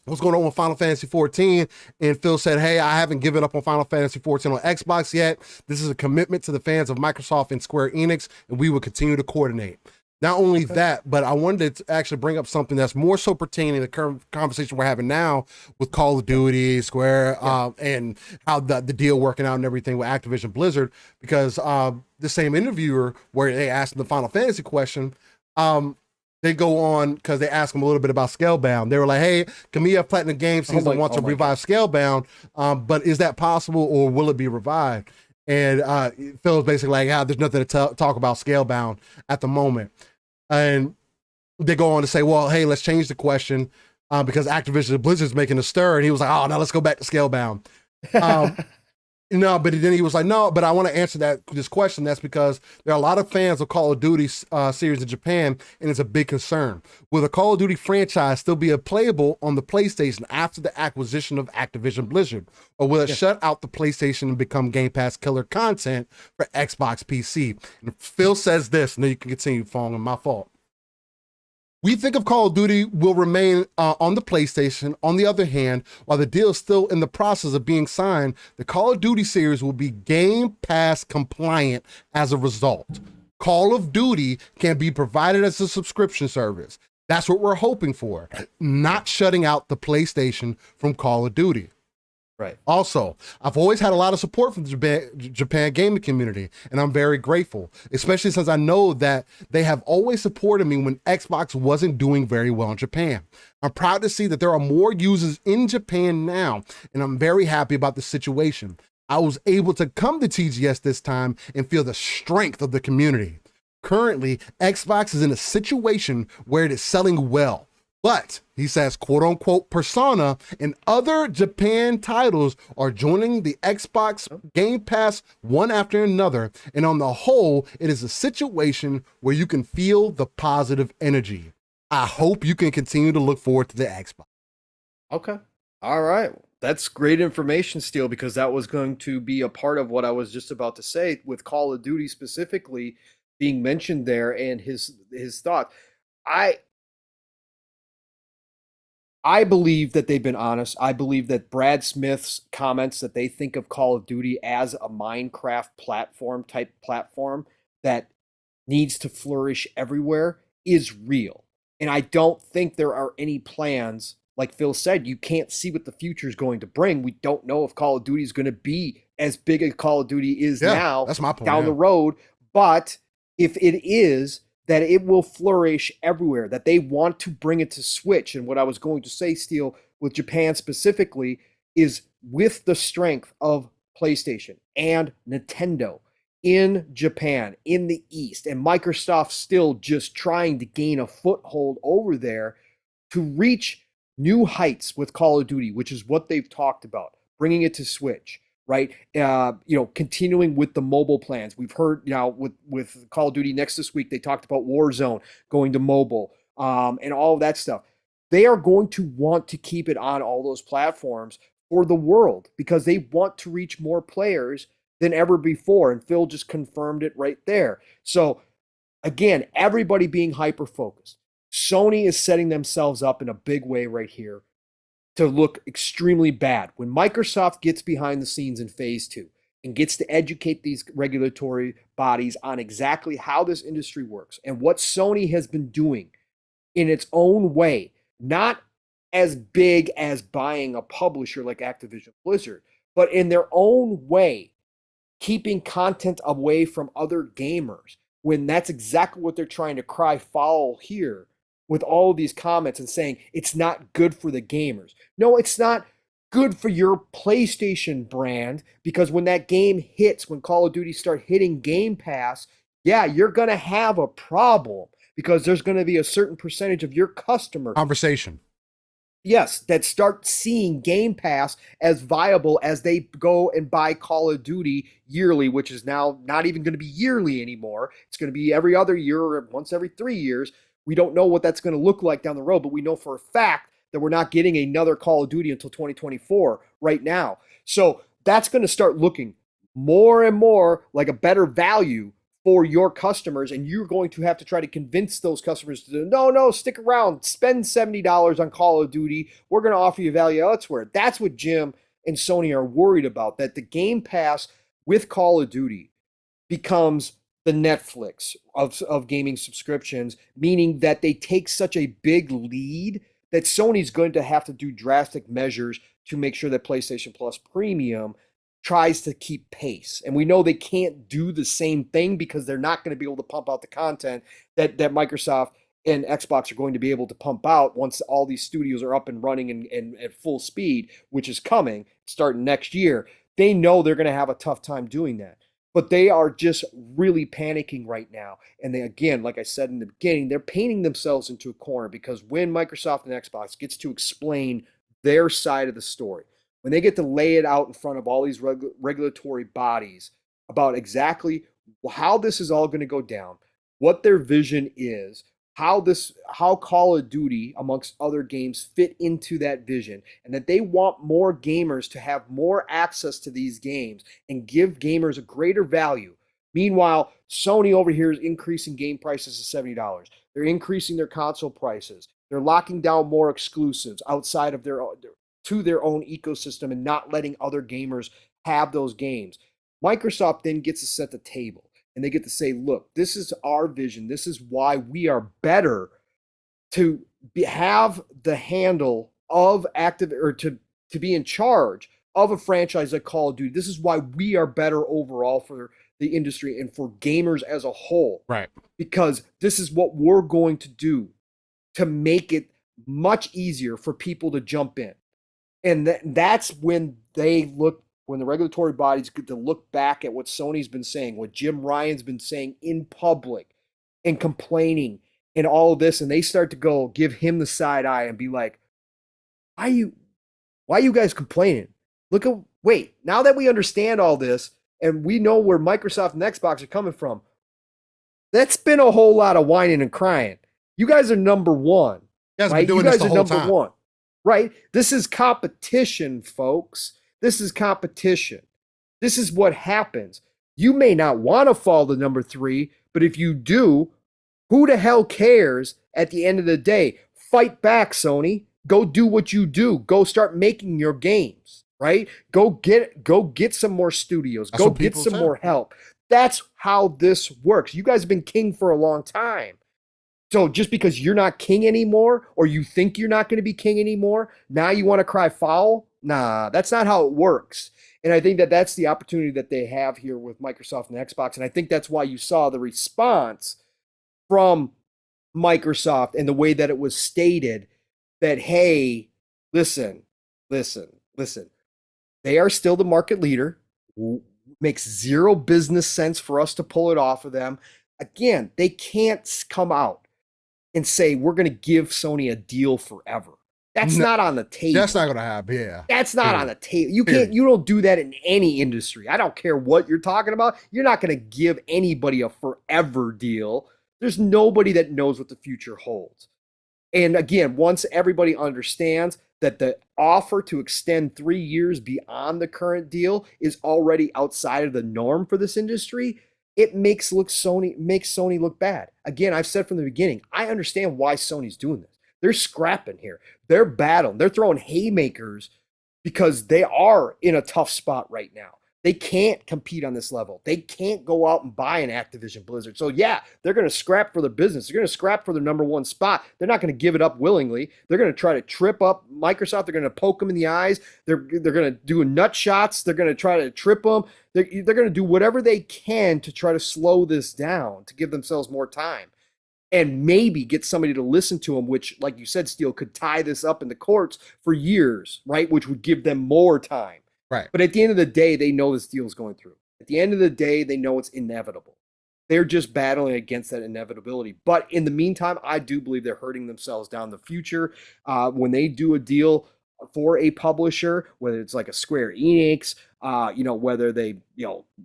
what's going on with Final Fantasy 14? And Phil said, hey, I haven't given up on Final Fantasy 14 on Xbox yet. This is a commitment to the fans of Microsoft and Square Enix, and we will continue to coordinate. Not only that, but I wanted to actually bring up something that's more so pertaining to the current conversation we're having now with Call of Duty, Square, and how the deal working out and everything with Activision Blizzard, because the same interviewer, where they asked him the Final Fantasy question, they go on, because they ask him a little bit about Scalebound. They were like, hey, Kamiya Platinum Games seems to want to revive Scalebound, but is that possible, or will it be revived? And Phil's basically like, there's nothing to talk about Scalebound at the moment. And they go on to say, well, hey, let's change the question, because Activision Blizzard's making a stir. And he was like, oh, now let's go back to Scalebound. No, but then he was like, no, but I want to answer this question. That's because there are a lot of fans of Call of Duty series in Japan, and it's a big concern. Will the Call of Duty franchise still be playable on the PlayStation after the acquisition of Activision Blizzard? Or will it shut out the PlayStation and become Game Pass killer content for Xbox PC? And Phil says this, and then you can continue, Fong, my fault. We think of Call of Duty will remain on the PlayStation. On the other hand, while the deal is still in the process of being signed, the Call of Duty series will be Game Pass compliant as a result. Call of Duty can be provided as a subscription service. That's what we're hoping for, not shutting out the PlayStation from Call of Duty. Right. Also, I've always had a lot of support from the Japan gaming community, and I'm very grateful, especially since I know that they have always supported me when Xbox wasn't doing very well in Japan. I'm proud to see that there are more users in Japan now, and I'm very happy about the situation. I was able to come to TGS this time and feel the strength of the community. Currently, Xbox is in a situation where it is selling well. But he says, quote unquote, Persona and other Japan titles are joining the Xbox Game Pass one after another. And on the whole, it is a situation where you can feel the positive energy. I hope you can continue to look forward to the Xbox. Okay. All right. That's great information, Steel, because that was going to be a part of what I was just about to say with Call of Duty specifically being mentioned there and his thought. I believe that they've been honest. I believe that Brad Smith's comments that they think of Call of Duty as a Minecraft type platform that needs to flourish everywhere is real. And I don't think there are any plans. Like Phil said, you can't see what the future is going to bring. We don't know if Call of Duty is going to be as big as Call of Duty is now that's my point, down the road. But if it is, that it will flourish everywhere, that they want to bring it to Switch. And what I was going to say, Steel, with Japan specifically, is with the strength of PlayStation and Nintendo in Japan, in the East, and Microsoft still just trying to gain a foothold over there to reach new heights with Call of Duty, which is what they've talked about, bringing it to Switch, right? Continuing with the mobile plans. We've heard now with Call of Duty next this week, they talked about Warzone going to mobile, and all of that stuff. They are going to want to keep it on all those platforms for the world because they want to reach more players than ever before. And Phil just confirmed it right there. So again, everybody being hyper focused. Sony is setting themselves up in a big way right here to look extremely bad. When Microsoft gets behind the scenes in phase 2 and gets to educate these regulatory bodies on exactly how this industry works and what Sony has been doing in its own way, not as big as buying a publisher like Activision Blizzard, but in their own way, keeping content away from other gamers, when that's exactly what they're trying to cry foul here with all of these comments and saying it's not good for the gamers. No, it's not good for your PlayStation brand, because when that game hits, when Call of Duty start hitting Game Pass, yeah, you're going to have a problem because there's going to be a certain percentage of your customer conversation. Yes, that start seeing Game Pass as viable as they go and buy Call of Duty yearly, which is now not even going to be yearly anymore. It's going to be every other year or once every 3 years. We don't know what that's going to look like down the road, but we know for a fact that we're not getting another Call of Duty until 2024 right now. So that's going to start looking more and more like a better value for your customers, and you're going to have to try to convince those customers to no, stick around, spend $70 on Call of Duty. We're going to offer you value elsewhere. That's what Jim and Sony are worried about, that the Game Pass with Call of Duty becomes the Netflix of gaming subscriptions, meaning that they take such a big lead that Sony's going to have to do drastic measures to make sure that PlayStation Plus Premium tries to keep pace. And we know they can't do the same thing because they're not going to be able to pump out the content that Microsoft and Xbox are going to be able to pump out once all these studios are up and running and at full speed, which is coming starting next year. They know they're going to have a tough time doing that. But they are just really panicking right now. And they, again, like I said in the beginning, they're painting themselves into a corner, because when Microsoft and Xbox gets to explain their side of the story, when they get to lay it out in front of all these regulatory bodies about exactly how this is all going to go down, what their vision is, how Call of Duty amongst other games fit into that vision, and that they want more gamers to have more access to these games and give gamers a greater value. Meanwhile, Sony over here is increasing game prices to $70. They're increasing their console prices. They're locking down more exclusives outside of their own ecosystem and not letting other gamers have those games. Microsoft then gets to set the table, and they get to say, look, this is our vision. This is why we are better have the handle of active, or to be in charge of a franchise like Call of Duty. This is why we are better overall for the industry and for gamers as a whole. Right. Because this is what we're going to do to make it much easier for people to jump in. And that's when when the regulatory bodies get to look back at what Sony's been saying, what Jim Ryan's been saying in public and complaining and all of this, and they start to go give him the side eye and be like, why are you guys complaining? Wait, now that we understand all this and we know where Microsoft and Xbox are coming from, that's been a whole lot of whining and crying. You guys are number one. Right? You guys are number one. Right? This is competition, folks. This is competition. This is what happens. You may not want to fall to number 3, but if you do, who the hell cares at the end of the day? Fight back, Sony. Go do what you do. Go start making your games, right? Go get some more studios. Go get some more help. That's how this works. You guys have been king for a long time. So just because you're not king anymore, or you think you're not going to be king anymore, now you want to cry foul? Nah, that's not how it works. And I think that that's the opportunity that they have here with Microsoft and Xbox. And I think that's why you saw the response from Microsoft and the way that it was stated that, hey, listen. They are still the market leader. Makes zero business sense for us to pull it off of them. Again, they can't come out and say, we're going to give Sony a deal forever. That's not on the table. That's not going to happen. Yeah. That's not on the table. You don't do that in any industry. I don't care what you're talking about. You're not going to give anybody a forever deal. There's nobody that knows what the future holds. And again, once everybody understands that the offer to extend 3 years beyond the current deal is already outside of the norm for this industry, it makes Sony look bad. Again, I've said from the beginning, I understand why Sony's doing this. They're scrapping here. They're battling. They're throwing haymakers because they are in a tough spot right now. They can't compete on this level. They can't go out and buy an Activision Blizzard. So yeah, they're going to scrap for their business. They're going to scrap for their number 1 spot. They're not going to give it up willingly. They're going to try to trip up Microsoft. They're going to poke them in the eyes. They're going to do nut shots. They're going to try to trip them. They're going to do whatever they can to try to slow this down, to give themselves more time. And maybe get somebody to listen to them, which, like you said, Steele, could tie this up in the courts for years, right? Which would give them more time. Right. But at the end of the day, they know this deal is going through. At the end of the day, they know it's inevitable. They're just battling against that inevitability. But in the meantime, I do believe they're hurting themselves down the future. When they do a deal for a publisher, whether it's like a Square Enix, whether they,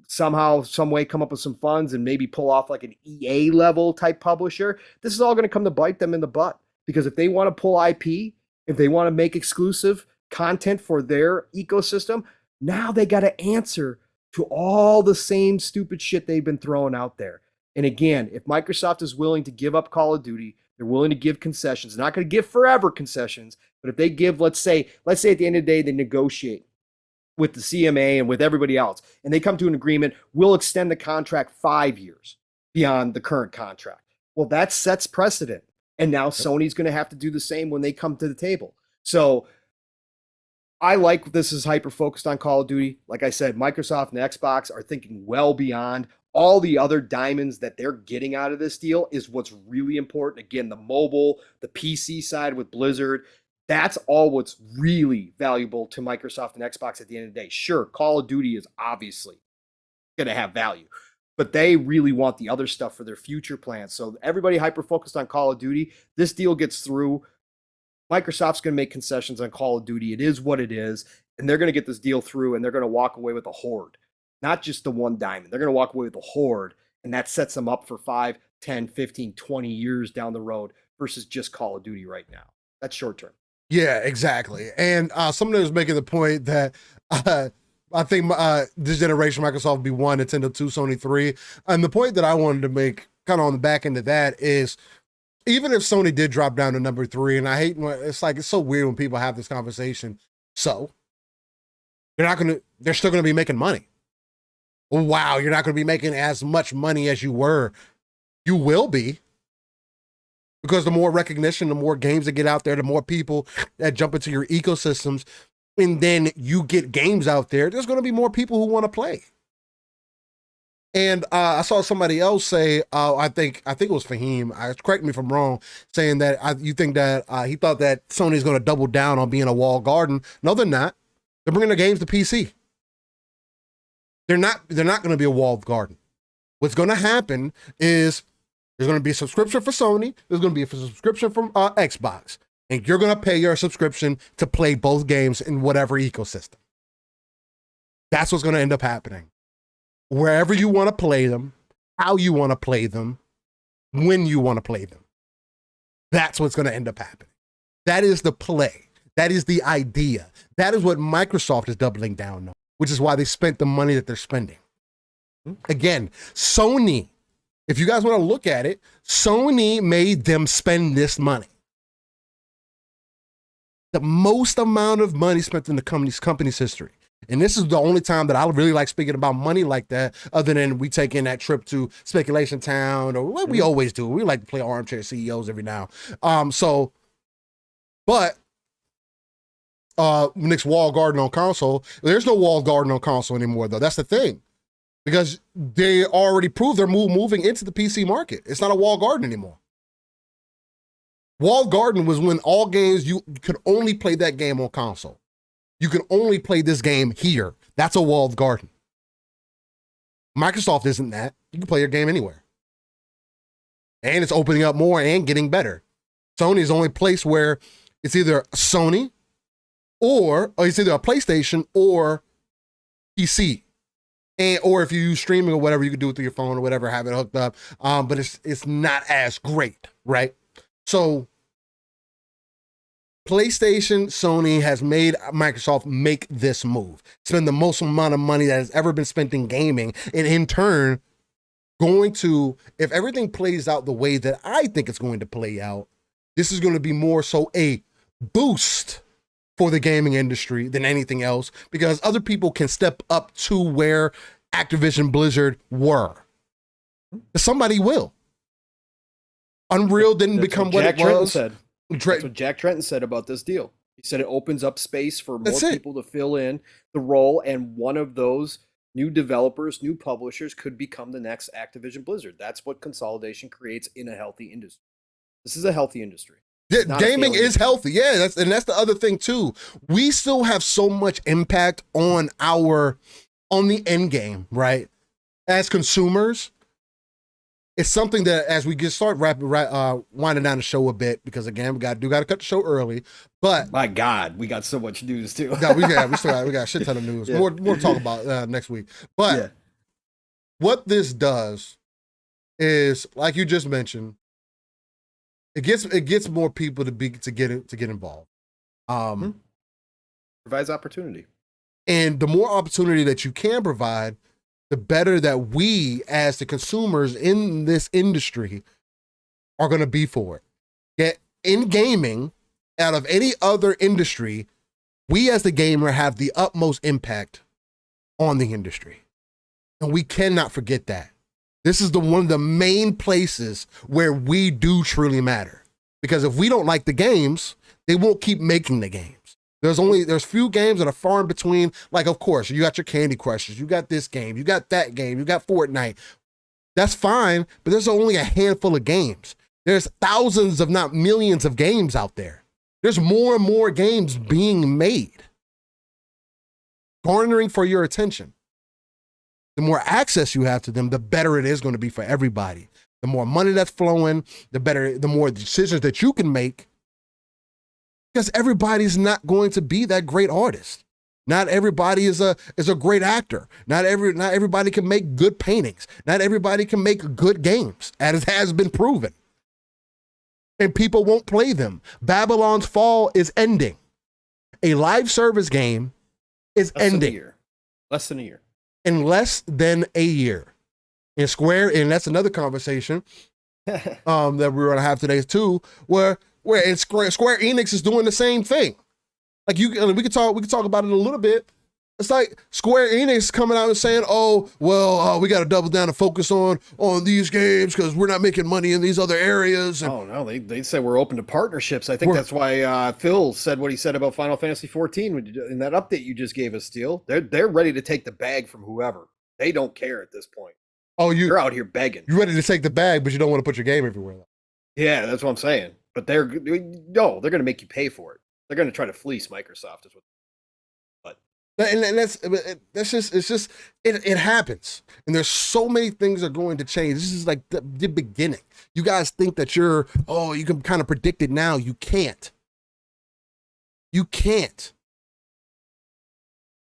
somehow, some way come up with some funds and maybe pull off like an EA level type publisher, this is all going to come to bite them in the butt. Because if they want to pull IP, if they want to make exclusive content for their ecosystem, now they got to answer to all the same stupid shit they've been throwing out there. And again, if Microsoft is willing to give up Call of Duty, they're willing to give concessions. They're not going to give forever concessions, but if they give, let's say at the end of the day, they negotiate with the CMA and with everybody else, and they come to an agreement, we'll extend the contract 5 years beyond the current contract. Well, that sets precedent. And now Sony's going to have to do the same when they come to the table. So I like this is hyper focused on Call of Duty. Like I said, Microsoft and Xbox are thinking well beyond all the other diamonds that they're getting out of this deal is what's really important. Again, the mobile, the PC side with Blizzard, that's all what's really valuable to Microsoft and Xbox at the end of the day. Sure, Call of Duty is obviously going to have value, but they really want the other stuff for their future plans. So everybody hyper focused on Call of Duty. This deal gets through. Microsoft's going to make concessions on Call of Duty. It is what it is. And they're going to get this deal through, and they're going to walk away with a horde. Not just the one diamond. They're going to walk away with a horde, and that sets them up for 5, 10, 15, 20 years down the road versus just Call of Duty right now. That's short term. Yeah, exactly. And someone was making the point that I think this generation, Microsoft will be 1, Nintendo 2, Sony 3. And the point that I wanted to make kind of on the back end of that is, even if Sony did drop down to number 3, and I hate, it's so weird when people have this conversation. So they're still going to be making money. Wow, you're not going to be making as much money as you were. You will be. because the more recognition, the more games that get out there, the more people that jump into your ecosystems, and then you get games out there, there's going to be more people who want to play. And I saw somebody else say, I think it was Fahim, correct me if I'm wrong, saying that you think that he thought that Sony's going to double down on being a walled garden. No, they're not. They're bringing the games to PC. They're not going to be a walled garden. What's going to happen is there's going to be a subscription for Sony. There's going to be a subscription from Xbox. And you're going to pay your subscription to play both games in whatever ecosystem. That's what's going to end up happening. Wherever you want to play them, how you want to play them, when you want to play them. That's what's going to end up happening. That is the play. That is the idea. That is what Microsoft is doubling down on, which is why they spent the money that they're spending. Again, Sony, if you guys want to look at it, Sony made them spend this money. The most amount of money spent in the company's history. And this is the only time that I really like speaking about money like that, other than we take in that trip to Speculation Town or what we always do. We like to play armchair CEOs every now. But Nick's walled garden on console, there's no walled garden on console anymore, though. That's the thing. Because they already proved they're moving into the PC market. It's not a walled garden anymore. Walled garden was when all games, you could only play that game on console. You can only play this game here. That's a walled garden. Microsoft isn't that. You can play your game anywhere. And it's opening up more and getting better. Sony is the only place where it's either Sony or it's either a PlayStation or PC. Or if you use streaming or whatever, you can do it through your phone or whatever, have it hooked up. But it's not as great, right? So PlayStation, Sony has made Microsoft make this move, spend the most amount of money that has ever been spent in gaming, and in turn, going to, if everything plays out the way that I think it's going to play out, this is going to be more so a boost for the gaming industry than anything else, because other people can step up to where Activision Blizzard were. Somebody will. Unreal didn't become what it was. That's what Jack Trenton said about this deal. He said it opens up space for more people to fill in the role, and one of those new developers, new publishers could become the next Activision Blizzard. That's what consolidation creates in a healthy industry. This is a healthy industry. Yeah, gaming is healthy. Yeah, that's the other thing too. We still have so much impact on the end game, right? As consumers, it's something that as we winding down the show a bit, because again, we got to cut the show early. But my God, we got so much news too. Yeah, we got a shit ton of news. Yeah. More to talk about next week. But what this does is, like you just mentioned, it gets more people to get involved. Provides opportunity, and the more opportunity that you can provide, the better that we, as the consumers in this industry, are going to be for it. Yet in gaming, out of any other industry, we as the gamer have the utmost impact on the industry. And we cannot forget that. This is one of the main places where we do truly matter. Because if we don't like the games, they won't keep making the games. There's few games that are far in between. Like, of course, you got your Candy Crushes, you got this game, you got that game, you got Fortnite. That's fine, but there's only a handful of games. There's thousands, if not millions, of games out there. There's more and more games being made, garnering for your attention. The more access you have to them, the better it is going to be for everybody. The more money that's flowing, the more decisions that you can make. Because everybody's not going to be that great artist. Not everybody is a great actor. Not everybody can make good paintings. Not everybody can make good games, as has been proven. And people won't play them. Babylon's Fall is ending. A live service game is ending. Less than a year. In less than a year. And that's another conversation that we're gonna have today too, where Square Enix is doing the same thing. Like we could talk about it a little bit. It's like Square Enix coming out and saying, "Oh, well, we got to double down and focus on these games because we're not making money in these other areas." And oh no, they said we're open to partnerships. I think that's why Phil said what he said about Final Fantasy 14 in that update you just gave us. Steel, they're ready to take the bag from whoever. They don't care at this point. Oh, you're out here begging. You're ready to take the bag, but you don't want to put your game everywhere. Though. Yeah, that's what I'm saying. But they're going to make you pay for it. They're going to try to fleece Microsoft. Is what. And it happens. And there's so many things are going to change. This is like the beginning. You guys think that you can kind of predict it now. You can't. You can't.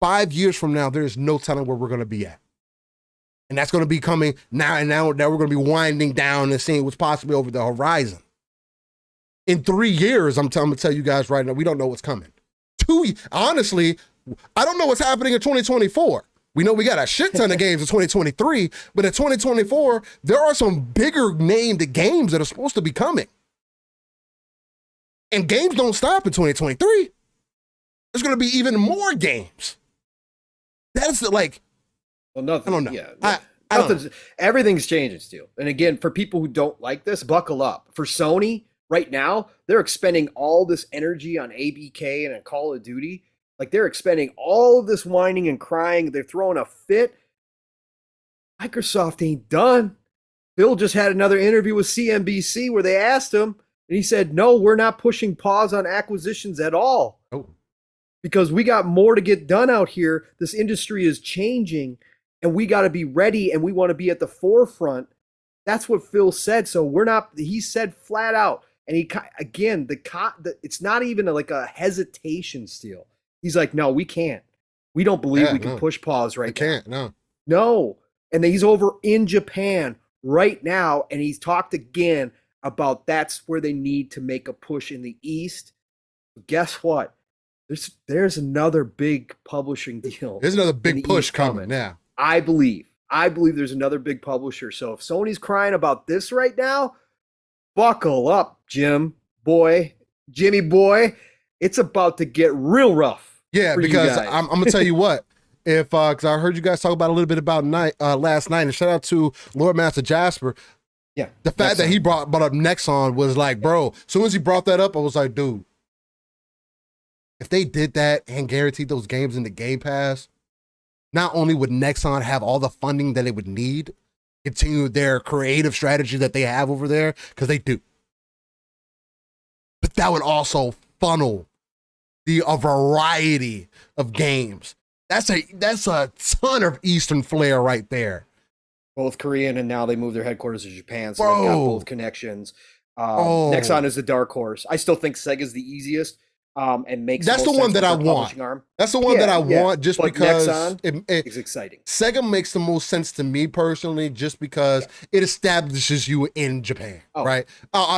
5 years from now, there's no telling where we're going to be at. And that's going to be coming now. And now we're going to be winding down and seeing what's possibly over the horizon. In 3 years, I'm going to tell you guys right now, we don't know what's coming. Honestly, I don't know what's happening in 2024. We know we got a shit ton of games in 2023, but in 2024, there are some bigger named games that are supposed to be coming. And games don't stop in 2023. There's going to be even more games. That's like, well, nothing. I don't know. Yeah, everything's changing still. And again, for people who don't like this, buckle up. For Sony, right now, they're expending all this energy on ABK and on Call of Duty. Like they're expending all of this whining and crying. They're throwing a fit. Microsoft ain't done. Bill just had another interview with CNBC where they asked him, and he said, "No, we're not pushing pause on acquisitions at all. Oh. Because we got more to get done out here. This industry is changing, and we got to be ready, and we want to be at the forefront." That's what Phil said. So we're not. He said flat out, and it's not even like a hesitation still. He's like, no, we can't. We don't believe we can push pause right now. Can't, no. And then he's over in Japan right now, and he's talked again about that's where they need to make a push in the East. Guess what? There's another big publishing deal. There's another big push coming. Yeah. I believe there's another big publisher. So if Sony's crying about this right now, buckle up, Jimmy boy. It's about to get real rough. Yeah, because I'm gonna tell you what. If because I heard you guys talk about a little bit about last night, and shout out to Lord Master Jasper. Yeah, the fact that he brought up Nexon was like, bro. As soon as he brought that up, I was like, dude, if they did that and guaranteed those games in the Game Pass, not only would Nexon have all the funding that it would need, continue their creative strategy that they have over there, because they do, but that would also funnel a variety of games. That's a ton of Eastern flair right there. Both Korean, and now they moved their headquarters to Japan, so they've got both connections. Nexon is the dark horse. I still think Sega's the easiest. And makes that's the one that I want. Arm. That's the one that I want, just but because it's exciting. Sega makes the most sense to me personally, just because it establishes you in Japan, right?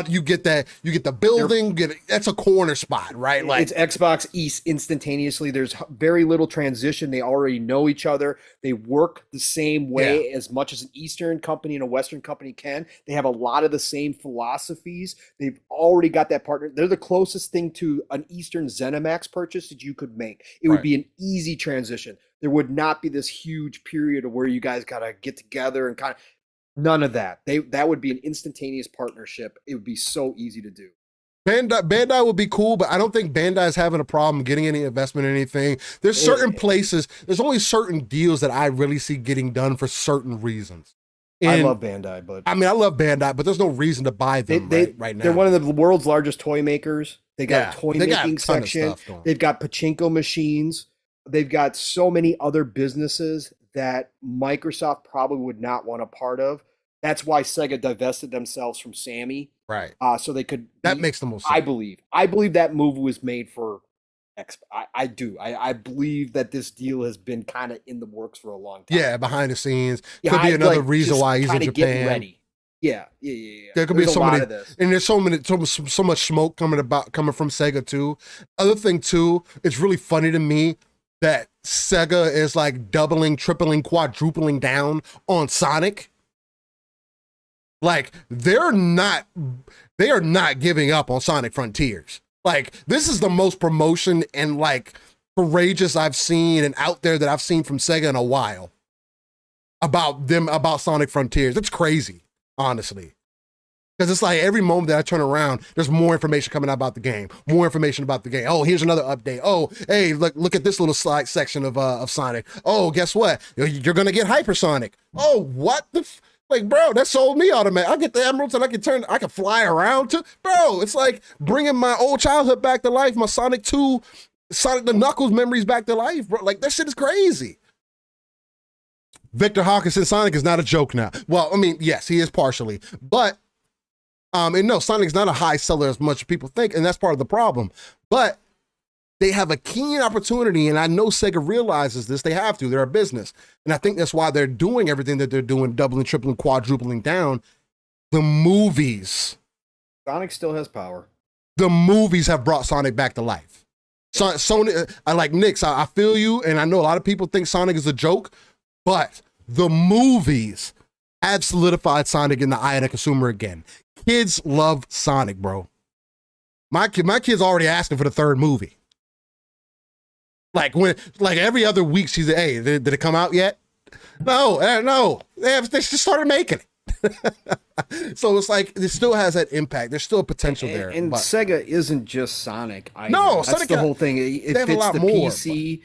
You get that, you get the building, that's a corner spot, right? Like it's Xbox East instantaneously. There's very little transition. They already know each other. They work the same way as much as an Eastern company and a Western company can. They have a lot of the same philosophies. They've already got that partner. They're the closest thing to an Eastern ZeniMax purchase that you could make. It would be an easy transition. There would not be this huge period of where you guys got to get together and kind of none of that. That would be an instantaneous partnership. It would be so easy to do. Bandai would be cool, but I don't think Bandai is having a problem getting any investment in anything. There's certain places, there's only certain deals that I really see getting done for certain reasons. And I love Bandai, but I love Bandai, but there's no reason to buy them right now. They're one of the world's largest toy makers. They got a toy making section. They've got pachinko machines. They've got so many other businesses that Microsoft probably would not want a part of. That's why Sega divested themselves from Sammy. Right. So they could. That makes the most sense. I believe that move was made for I do. I believe that this deal has been kind of in the works for a long time. Yeah, behind the scenes. Could be another reason why he's in Japan. Getting ready. Yeah. There could be so many, and there's so much smoke coming from Sega too. Other thing too, it's really funny to me that Sega is like doubling, tripling, quadrupling down on Sonic. Like they are not giving up on Sonic Frontiers. Like this is the most promotion and like courageous I've seen and out there that I've seen from Sega in a while about Sonic Frontiers. It's crazy, honestly. Because it's like every moment that I turn around, there's more information coming out about the game. More information about the game. Oh, here's another update. Oh, hey, look at this little slide section of Sonic. Oh, guess what? You're gonna get Hypersonic. Oh, what the like, bro? That sold me automatic. I get the emeralds and I can fly around to, bro. It's like bringing my old childhood back to life. My Sonic 2, Sonic the Knuckles memories back to life, bro. Like that shit is crazy. Victor Hawkinson Sonic is not a joke now. Well, I mean, yes, he is partially, but. And no, Sonic's not a high seller as much as people think, and that's part of the problem. But they have a keen opportunity, and I know Sega realizes this. They have to. They're a business. And I think that's why they're doing everything that they're doing, doubling, tripling, quadrupling down. The movies. Sonic still has power. The movies have brought Sonic back to life. Sony, I like Nick's. I feel you, and I know a lot of people think Sonic is a joke, but the movies have solidified Sonic in the eye of the consumer again. Kids love Sonic, bro. My kid's already asking for the third movie. Like every other week, she's like, hey, did it come out yet? No. They just started making it. So it's like it still has that impact. There's still a potential there. And Sega isn't just Sonic either. No, that's Sonic, the whole thing. It fits the more, PC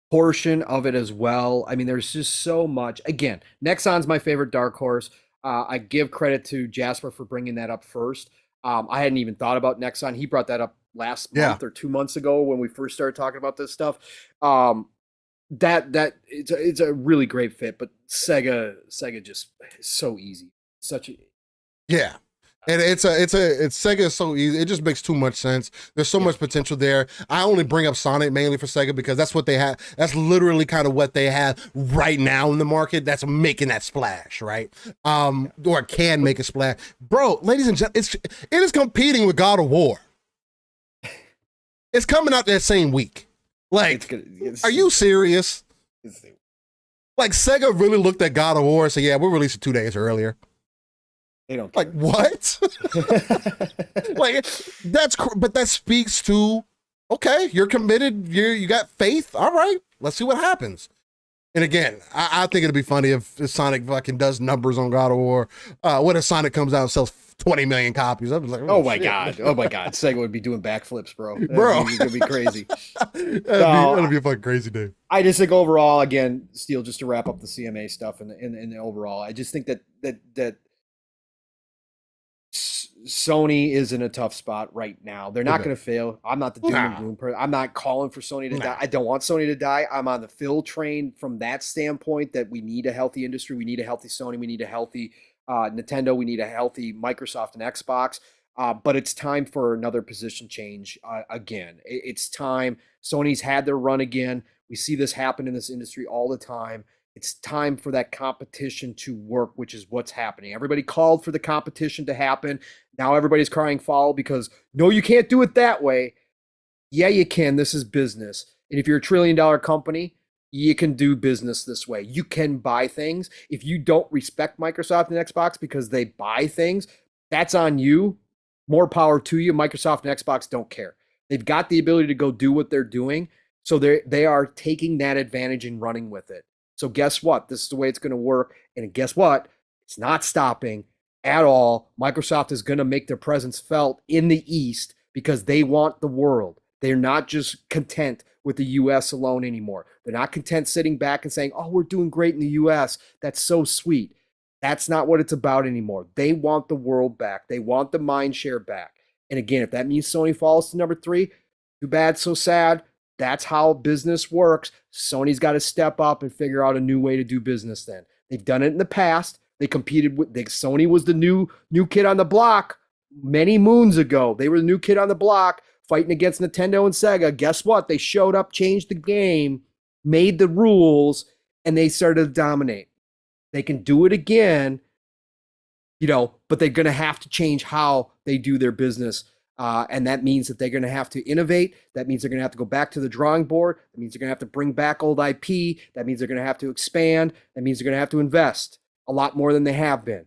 portion of it as well. I mean, there's just so much. Again, Nexon's my favorite dark horse. I give credit to Jasper for bringing that up first. I hadn't even thought about Nexon. He brought that up last month or 2 months ago when we first started talking about this stuff. That it's a really great fit, but Sega just is so easy. Yeah. And it's Sega is so easy. It just makes too much sense. There's so much potential there. I only bring up Sonic mainly for Sega because that's what they have. That's literally kind of what they have right now in the market. That's making that splash, right? Or can make a splash, bro. Ladies and gentlemen, it is competing with God of War. It's coming out that same week. Like, are you serious? Like Sega really looked at God of War and said, "Yeah, we'll release it 2 days earlier." They don't care. Like what? Like but that speaks to, okay, you're committed. You got faith. All right, let's see what happens. And again, I think it'd be funny if Sonic fucking does numbers on God of War. What if Sonic comes out and sells 20 million copies? I was like, oh my god, Sega would be doing backflips, bro. It'd be crazy. That'd be a fucking crazy day. I just think overall, again, Steel, just to wrap up the CMA stuff and the overall, I just think that Sony is in a tough spot right now. They're not going to fail. I'm not the doom and gloom person. I'm not calling for Sony to die. I don't want Sony to die. I'm on the Phil train from that standpoint that we need a healthy industry. We need a healthy Sony. We need a healthy Nintendo. We need a healthy Microsoft and Xbox. But it's time for another position change again. It's time. Sony's had their run again. We see this happen in this industry all the time. It's time for that competition to work, which is what's happening. Everybody called for the competition to happen. Now everybody's crying foul because, no, you can't do it that way. Yeah, you can. This is business. And if you're $1 trillion company, you can do business this way. You can buy things. If you don't respect Microsoft and Xbox because they buy things, that's on you. More power to you. Microsoft and Xbox don't care. They've got the ability to go do what they're doing. So they are taking that advantage and running with it. So guess what? This is the way it's going to work. And guess what? It's not stopping at all. Microsoft is going to make their presence felt in the East because they want the world. They're not just content with the U.S. alone anymore. They're not content sitting back and saying, oh, we're doing great in the U.S. That's so sweet. That's not what it's about anymore. They want the world back. They want the mind share back. And again, if that means Sony falls to number 3, too bad, so sad. That's how business works. Sony's got to step up and figure out a new way to do business then. They've done it in the past. They competed with Sony was the new kid on the block many moons ago. They were the new kid on the block fighting against Nintendo and Sega. Guess what? They showed up, changed the game, made the rules, and they started to dominate. They can do it again, but they're going to have to change how they do their business. And that means that they're going to have to innovate. That means they're going to have to go back to the drawing board. That means they're going to have to bring back old IP. That means they're going to have to expand. That means they're going to have to invest a lot more than they have been.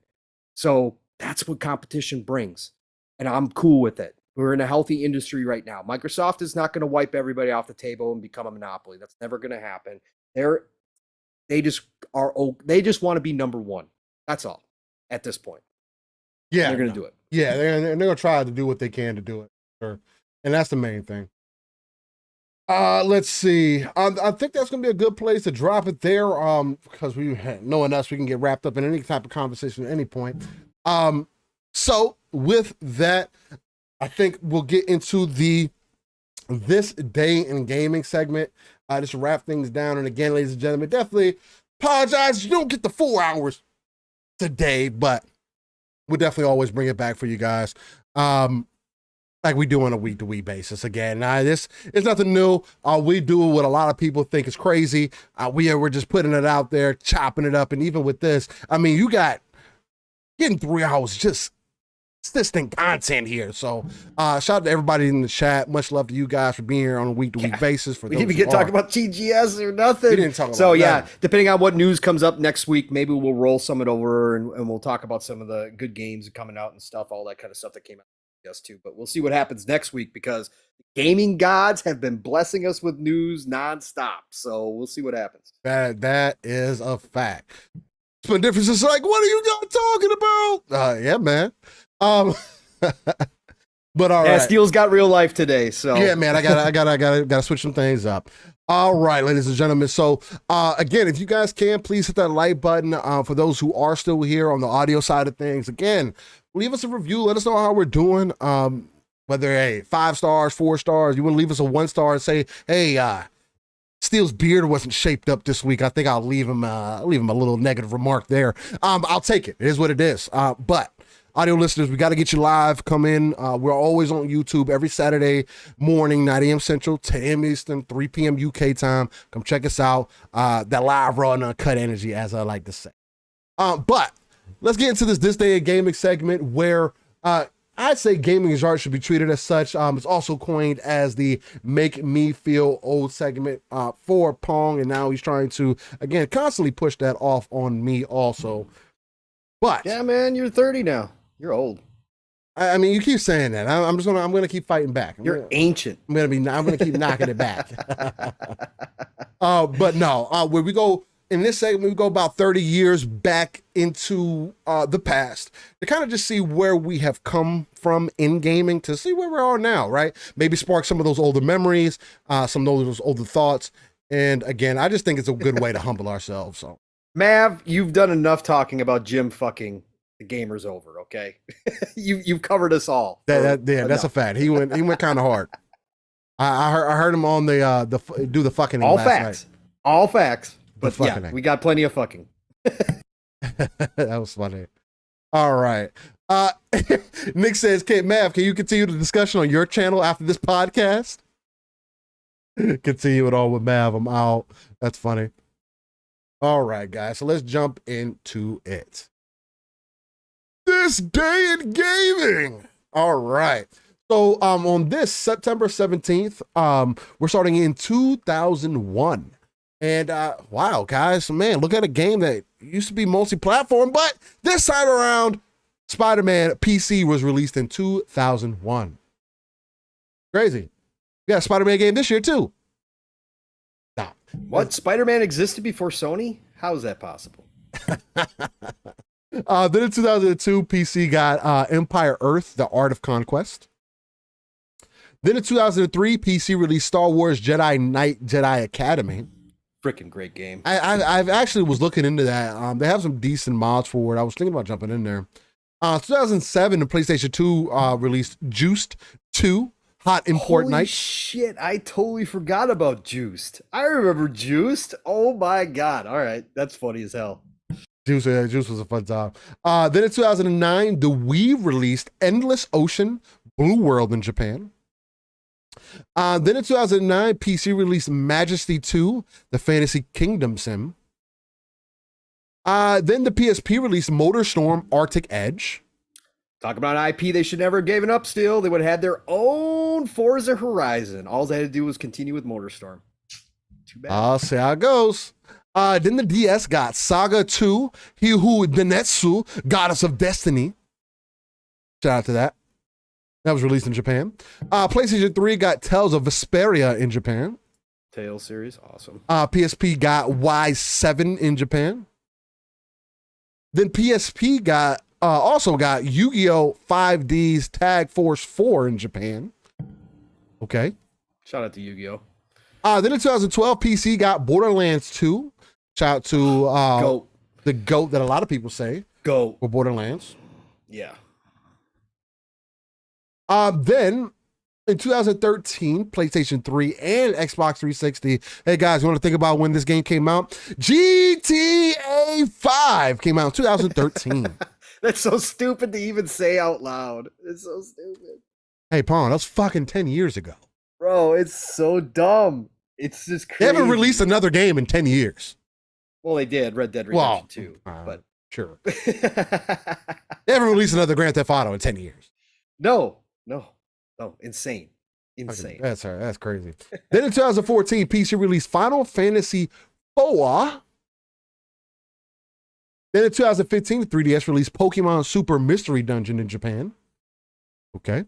So that's what competition brings. And I'm cool with it. We're in a healthy industry right now. Microsoft is not going to wipe everybody off the table and become a monopoly. That's never going to happen. They just want to be number one. That's all at this point. Yeah, they're going to do it. Yeah, they're going to try to do what they can to do it. Sure. And that's the main thing. Let's see. I think that's going to be a good place to drop it there. Because knowing us, we can get wrapped up in any type of conversation at any point. So with that, I think we'll get into this day in gaming segment. Just to wrap things down. And again, ladies and gentlemen, definitely apologize. You don't get the 4 hours today, but we'll definitely always bring it back for you guys. Like we do on a week-to-week basis. Again, this is nothing new. We do what a lot of people think is crazy. We're just putting it out there, chopping it up. And even with this, I mean, you got getting 3 hours just consistent content here. So shout out to everybody in the chat. Much love to you guys for being here on a week-to-week basis. For we didn't even talk about TGS or nothing. We didn't talk about that. Depending on what news comes up next week, maybe we'll roll some of it over and we'll talk about some of the good games coming out and stuff, all that kind of stuff that came out too. But we'll see what happens next week because the gaming gods have been blessing us with news nonstop. So we'll see what happens. That is a fact. But difference is like, what are you guys talking about? Yeah, man. But all right. Steel's got real life today. So yeah, man, I gotta switch some things up. All right, ladies and gentlemen. So again, if you guys can, please hit that like button. For those who are still here on the audio side of things, again, leave us a review. Let us know how we're doing. Whether 5 stars, 4 stars, you want to leave us a 1 star and say, hey, Steel's beard wasn't shaped up this week. I think I'll leave him a little negative remark there. I'll take it. It is what it is. But audio listeners, we got to get you live. Come in. We're always on YouTube every Saturday morning, 9 a.m. Central, 10 a.m. Eastern, 3 p.m. UK time. Come check us out. That live, raw, and uncut energy, as I like to say. But let's get into this day of gaming segment where I'd say gaming is art should be treated as such. It's also coined as the make me feel old segment for Pong, and now he's trying to, again, constantly push that off on me also. But yeah, man, you're 30 now. You're old. I mean, you keep saying that. I'm gonna keep fighting back. You're ancient. I'm gonna keep knocking it back. But no, where we go in this segment, we go about 30 years back into the past to kind of just see where we have come from in gaming, to see where we are now, right? Maybe spark some of those older memories, some of those older thoughts. And again, I just think it's a good way to humble ourselves. So, Mav, you've done enough talking about Jim fucking the gamers over, okay? You've covered us all. That's a fact. He went kind of hard. I heard him on the do the fucking all last facts, night. All facts. But yeah, we got plenty of fucking. That was funny. All right. Nick says, Mav, can you continue the discussion on your channel after this podcast? Continue it on with Mav. I'm out. That's funny. All right, guys. So let's jump into it. This day in gaming. All right. So on this September 17th, we're starting in 2001. And wow, guys, man, look at a game that used to be multi-platform, but this time around, Spider-Man PC was released in 2001. Crazy. We got a Spider-Man game this year too. Nah. What? Spider-Man existed before Sony? How is that possible? Then in 2002, PC got Empire Earth, The Art of Conquest. Then in 2003, PC released Star Wars Jedi Knight Jedi Academy. Freaking great game. I've actually was looking into that. They have some decent mods for it. I was thinking about jumping in there. 2007, the PlayStation 2 released Juiced 2, Hot Import Night. Shit, I totally forgot about Juiced. I remember Juiced. Oh my god. All right, that's funny as hell. Juice was a fun time. Then in 2009, the Wii released Endless Ocean Blue World in Japan. Then in 2009, PC released Majesty 2, the Fantasy Kingdom sim. Then the PSP released MotorStorm Arctic Edge. Talk about an IP they should never have given up still. They would have had their own Forza Horizon. All they had to do was continue with MotorStorm. Too bad. I'll see how it goes. Then the DS got Saga 2, He Who Denetsu, Goddess of Destiny. Shout out to that. That was released in Japan. PlayStation 3 got Tales of Vesperia in Japan. Tales series, awesome. PSP got Y7 in Japan. Then PSP also got Yu-Gi-Oh! 5D's Tag Force 4 in Japan. Okay. Shout out to Yu-Gi-Oh! Then in 2012, PC got Borderlands 2. Shout out to GOAT. The GOAT that a lot of people say. GOAT. For Borderlands. Yeah. Then in 2013, PlayStation 3 and Xbox 360. Hey guys, you want to think about when this game came out? GTA 5 came out in 2013. That's so stupid to even say out loud. It's so stupid. Hey, Pong, that was fucking 10 years ago. Bro, it's so dumb. It's just crazy. They haven't released another game in 10 years. Well, they did. Red Dead Redemption 2. But sure. They haven't released another Grand Theft Auto in 10 years. No. Insane. Okay, that's crazy. Then in 2014, PC released Final Fantasy 4. Then in 2015, the 3DS released Pokemon Super Mystery Dungeon in Japan. Okay.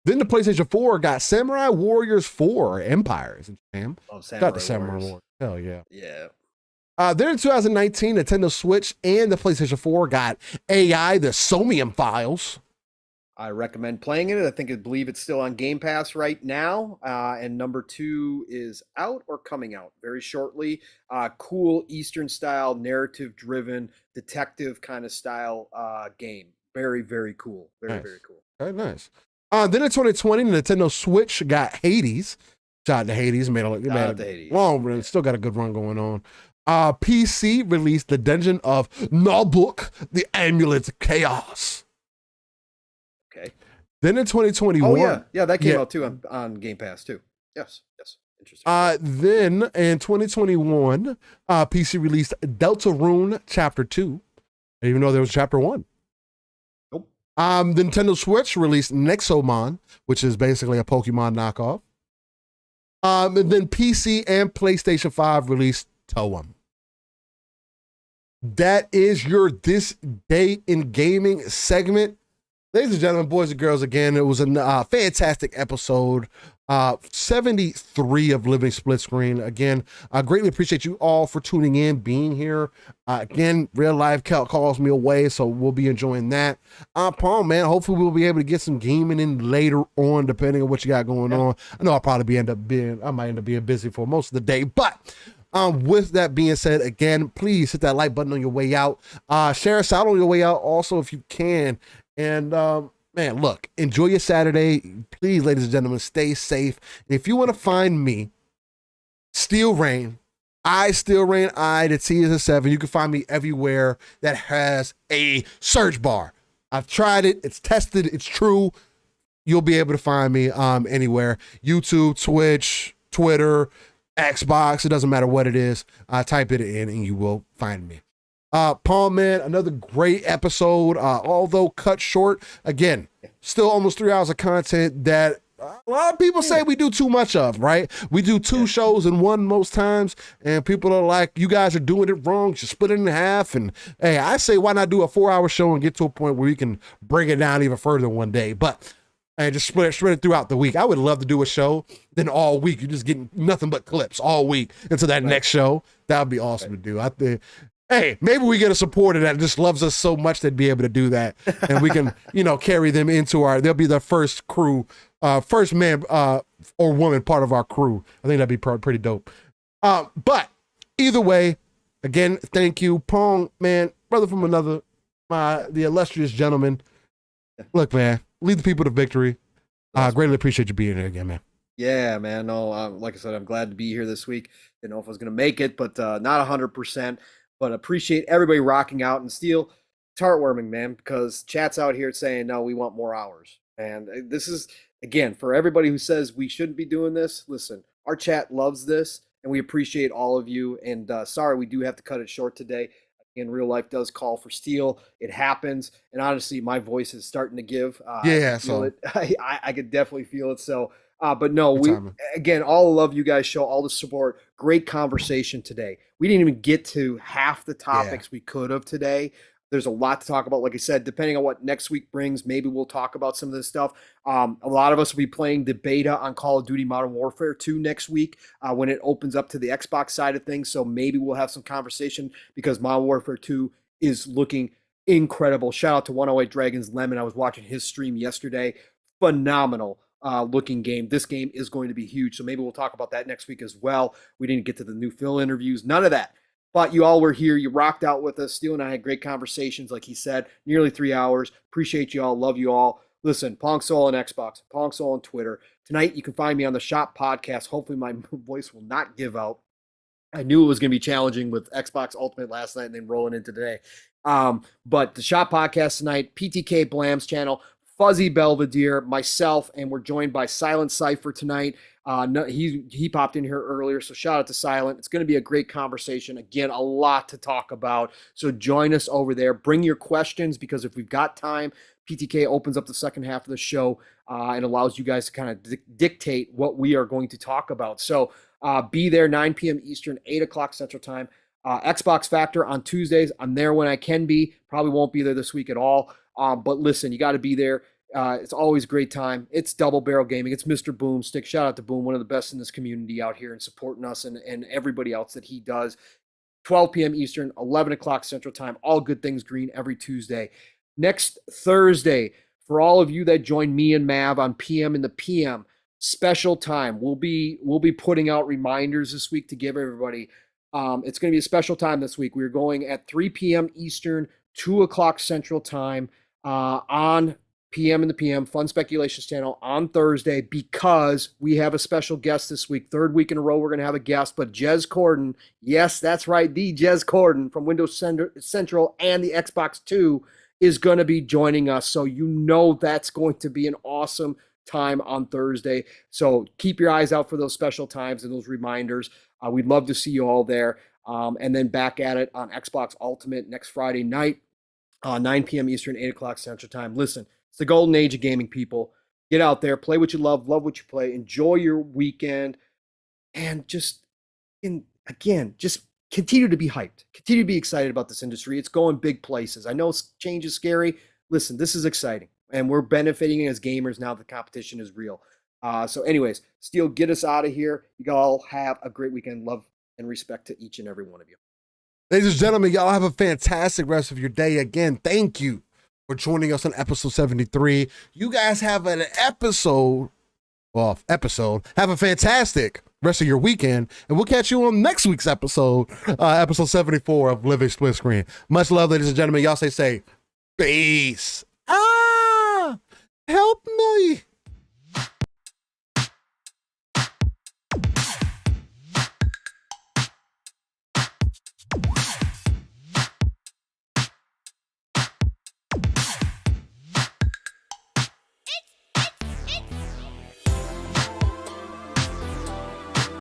Then the PlayStation 4 got Samurai Warriors 4 Empires in Japan. Got the Samurai Warriors. Hell yeah. Yeah. Then in 2019, Nintendo Switch and the PlayStation 4 got AI, the Somium files. I recommend playing it. I believe it's still on Game Pass right now. And number 2 is out or coming out very shortly. Cool Eastern style, narrative driven, detective kind of style game. Very, very cool. Very cool. Very nice. Then in 2020, Nintendo Switch got Hades. Shout out to Hades. Well, still got a good run going on. PC released The Dungeon of Nalbuk, the Amulet of Chaos. Okay. Then in 2021. Oh, yeah, that came out too on Game Pass too. Yes. Interesting. Then in 2021, PC released Deltarune Chapter 2. I didn't even know there was Chapter 1. Nope. The Nintendo Switch released Nexomon, which is basically a Pokemon knockoff. And then PC and PlayStation 5 released Toem. That is your This Day in Gaming segment. Ladies and gentlemen, boys and girls, again, it was a fantastic episode. 73 of Living Splitscreen. Again, I greatly appreciate you all for tuning in, being here. Again, real life calls me away, so we'll be enjoying that. Paul, man, hopefully we'll be able to get some gaming in later on, depending on what you got going on. I know I might end up being busy for most of the day, but with that being said, again, please hit that like button on your way out. Share us out on your way out also if you can. And man, look, enjoy your Saturday. Please, ladies and gentlemen, stay safe. And if you want to find me, Steel Rain, the T is a 7. You can find me everywhere that has a search bar. I've tried it. It's tested. It's true. You'll be able to find me anywhere. YouTube, Twitch, Twitter, Xbox. It doesn't matter what it is. Type it in and you will find me. Paul, man, another great episode, although cut short. Again, still almost 3 hours of content that a lot of people say we do too much of, right? We do 2 shows in one most times, and people are like, you guys are doing it wrong. Just split it in half. And hey, I say, why not do a 4-hour show and get to a point where we can bring it down even further one day? But and just spread it throughout the week. I would love to do a show, then all week you're just getting nothing but clips all week until that next show. That would be awesome to do. I think. Hey, maybe we get a supporter that just loves us so much they'd be able to do that. And we can, carry them into they'll be the first crew, first man or woman part of our crew. I think that'd be pretty dope. But either way, again, thank you. Pong, man, brother from another, the illustrious gentleman. Look, man, lead the people to victory. Greatly appreciate you being here again, man. Yeah, man. No, like I said, I'm glad to be here this week. Didn't know if I was going to make it, but not 100%. But appreciate everybody rocking out. And Steel, it's heartwarming, man, because chat's out here saying, no, we want more hours. And this is, again, for everybody who says we shouldn't be doing this, listen, our chat loves this, and we appreciate all of you. And sorry, we do have to cut it short today. Again, real life does call for Steel. It happens. And honestly, my voice is starting to give. Yeah, I feel it. I could definitely feel it. So, but no, again, all the love you guys show, all the support, great conversation today. We didn't even get to half the topics we could have today. There's a lot to talk about. Like I said, depending on what next week brings, maybe we'll talk about some of this stuff. A lot of us will be playing the beta on Call of Duty Modern Warfare 2 next week when it opens up to the Xbox side of things. So maybe we'll have some conversation because Modern Warfare 2 is looking incredible. Shout out to 108 Dragons Lemon. I was watching his stream yesterday. Phenomenal looking game. This game is going to be huge. So maybe we'll talk about that next week as well. We didn't get to the new Phil interviews. None of that. But you all were here. You rocked out with us. Steele and I had great conversations, like he said, nearly 3 hours. Appreciate you all. Love you all. Listen, Pong Steel on Xbox, Pong Steel on Twitter. Tonight, you can find me on the Shop Podcast. Hopefully, my voice will not give out. I knew it was going to be challenging with Xbox Ultimate last night and then rolling into today. But the Shop Podcast tonight, PTK Blam's channel, Fuzzy Belvedere, myself, and we're joined by Silent Cypher tonight. He popped in here earlier, so shout out to Silent. It's going to be a great conversation. Again, a lot to talk about. So join us over there. Bring your questions because if we've got time, PTK opens up the second half of the show and allows you guys to kind of dictate what we are going to talk about. So be there 9 p.m. Eastern, 8 o'clock Central Time. Xbox Factor on Tuesdays. I'm there when I can be. Probably won't be there this week at all. But listen, you got to be there. It's always a great time. It's Double Barrel Gaming. It's Mr. Boomstick. Shout out to Boom, one of the best in this community out here and supporting us and everybody else that he does. 12 p.m. Eastern, 11 o'clock Central Time. All good things green every Tuesday. Next Thursday, for all of you that join me and Mav on PM in the PM, special time. We'll be putting out reminders this week to give everybody. It's going to be a special time this week. We're going at 3 p.m. Eastern, 2 o'clock Central Time on PM in the PM, Fun Speculations channel on Thursday because we have a special guest this week. Third week in a row, we're going to have a guest, but Jez Corden, yes, that's right, the Jez Corden from Windows Central and the Xbox 2 is going to be joining us. So you know that's going to be an awesome time on Thursday. So keep your eyes out for those special times and those reminders. We'd love to see you all there. And then back at it on Xbox Ultimate next Friday night, 9 p.m. Eastern, 8 o'clock Central Time. Listen, it's the golden age of gaming, people. Get out there, play what you love what you play, enjoy your weekend, and just continue to be hyped. Continue to be excited about this industry. It's going big places. I know change is scary. Listen, this is exciting, and we're benefiting as gamers now. The competition is real. So anyways, Steel, get us out of here. You all have a great weekend. Love and respect to each and every one of you. Ladies and gentlemen, y'all have a fantastic rest of your day. Again, thank you for joining us on episode 73. You guys have an episode. Have a fantastic rest of your weekend, and we'll catch you on next week's episode, episode 74 of Living Splitscreen. Much love, ladies and gentlemen. Y'all stay safe. Peace. Help me.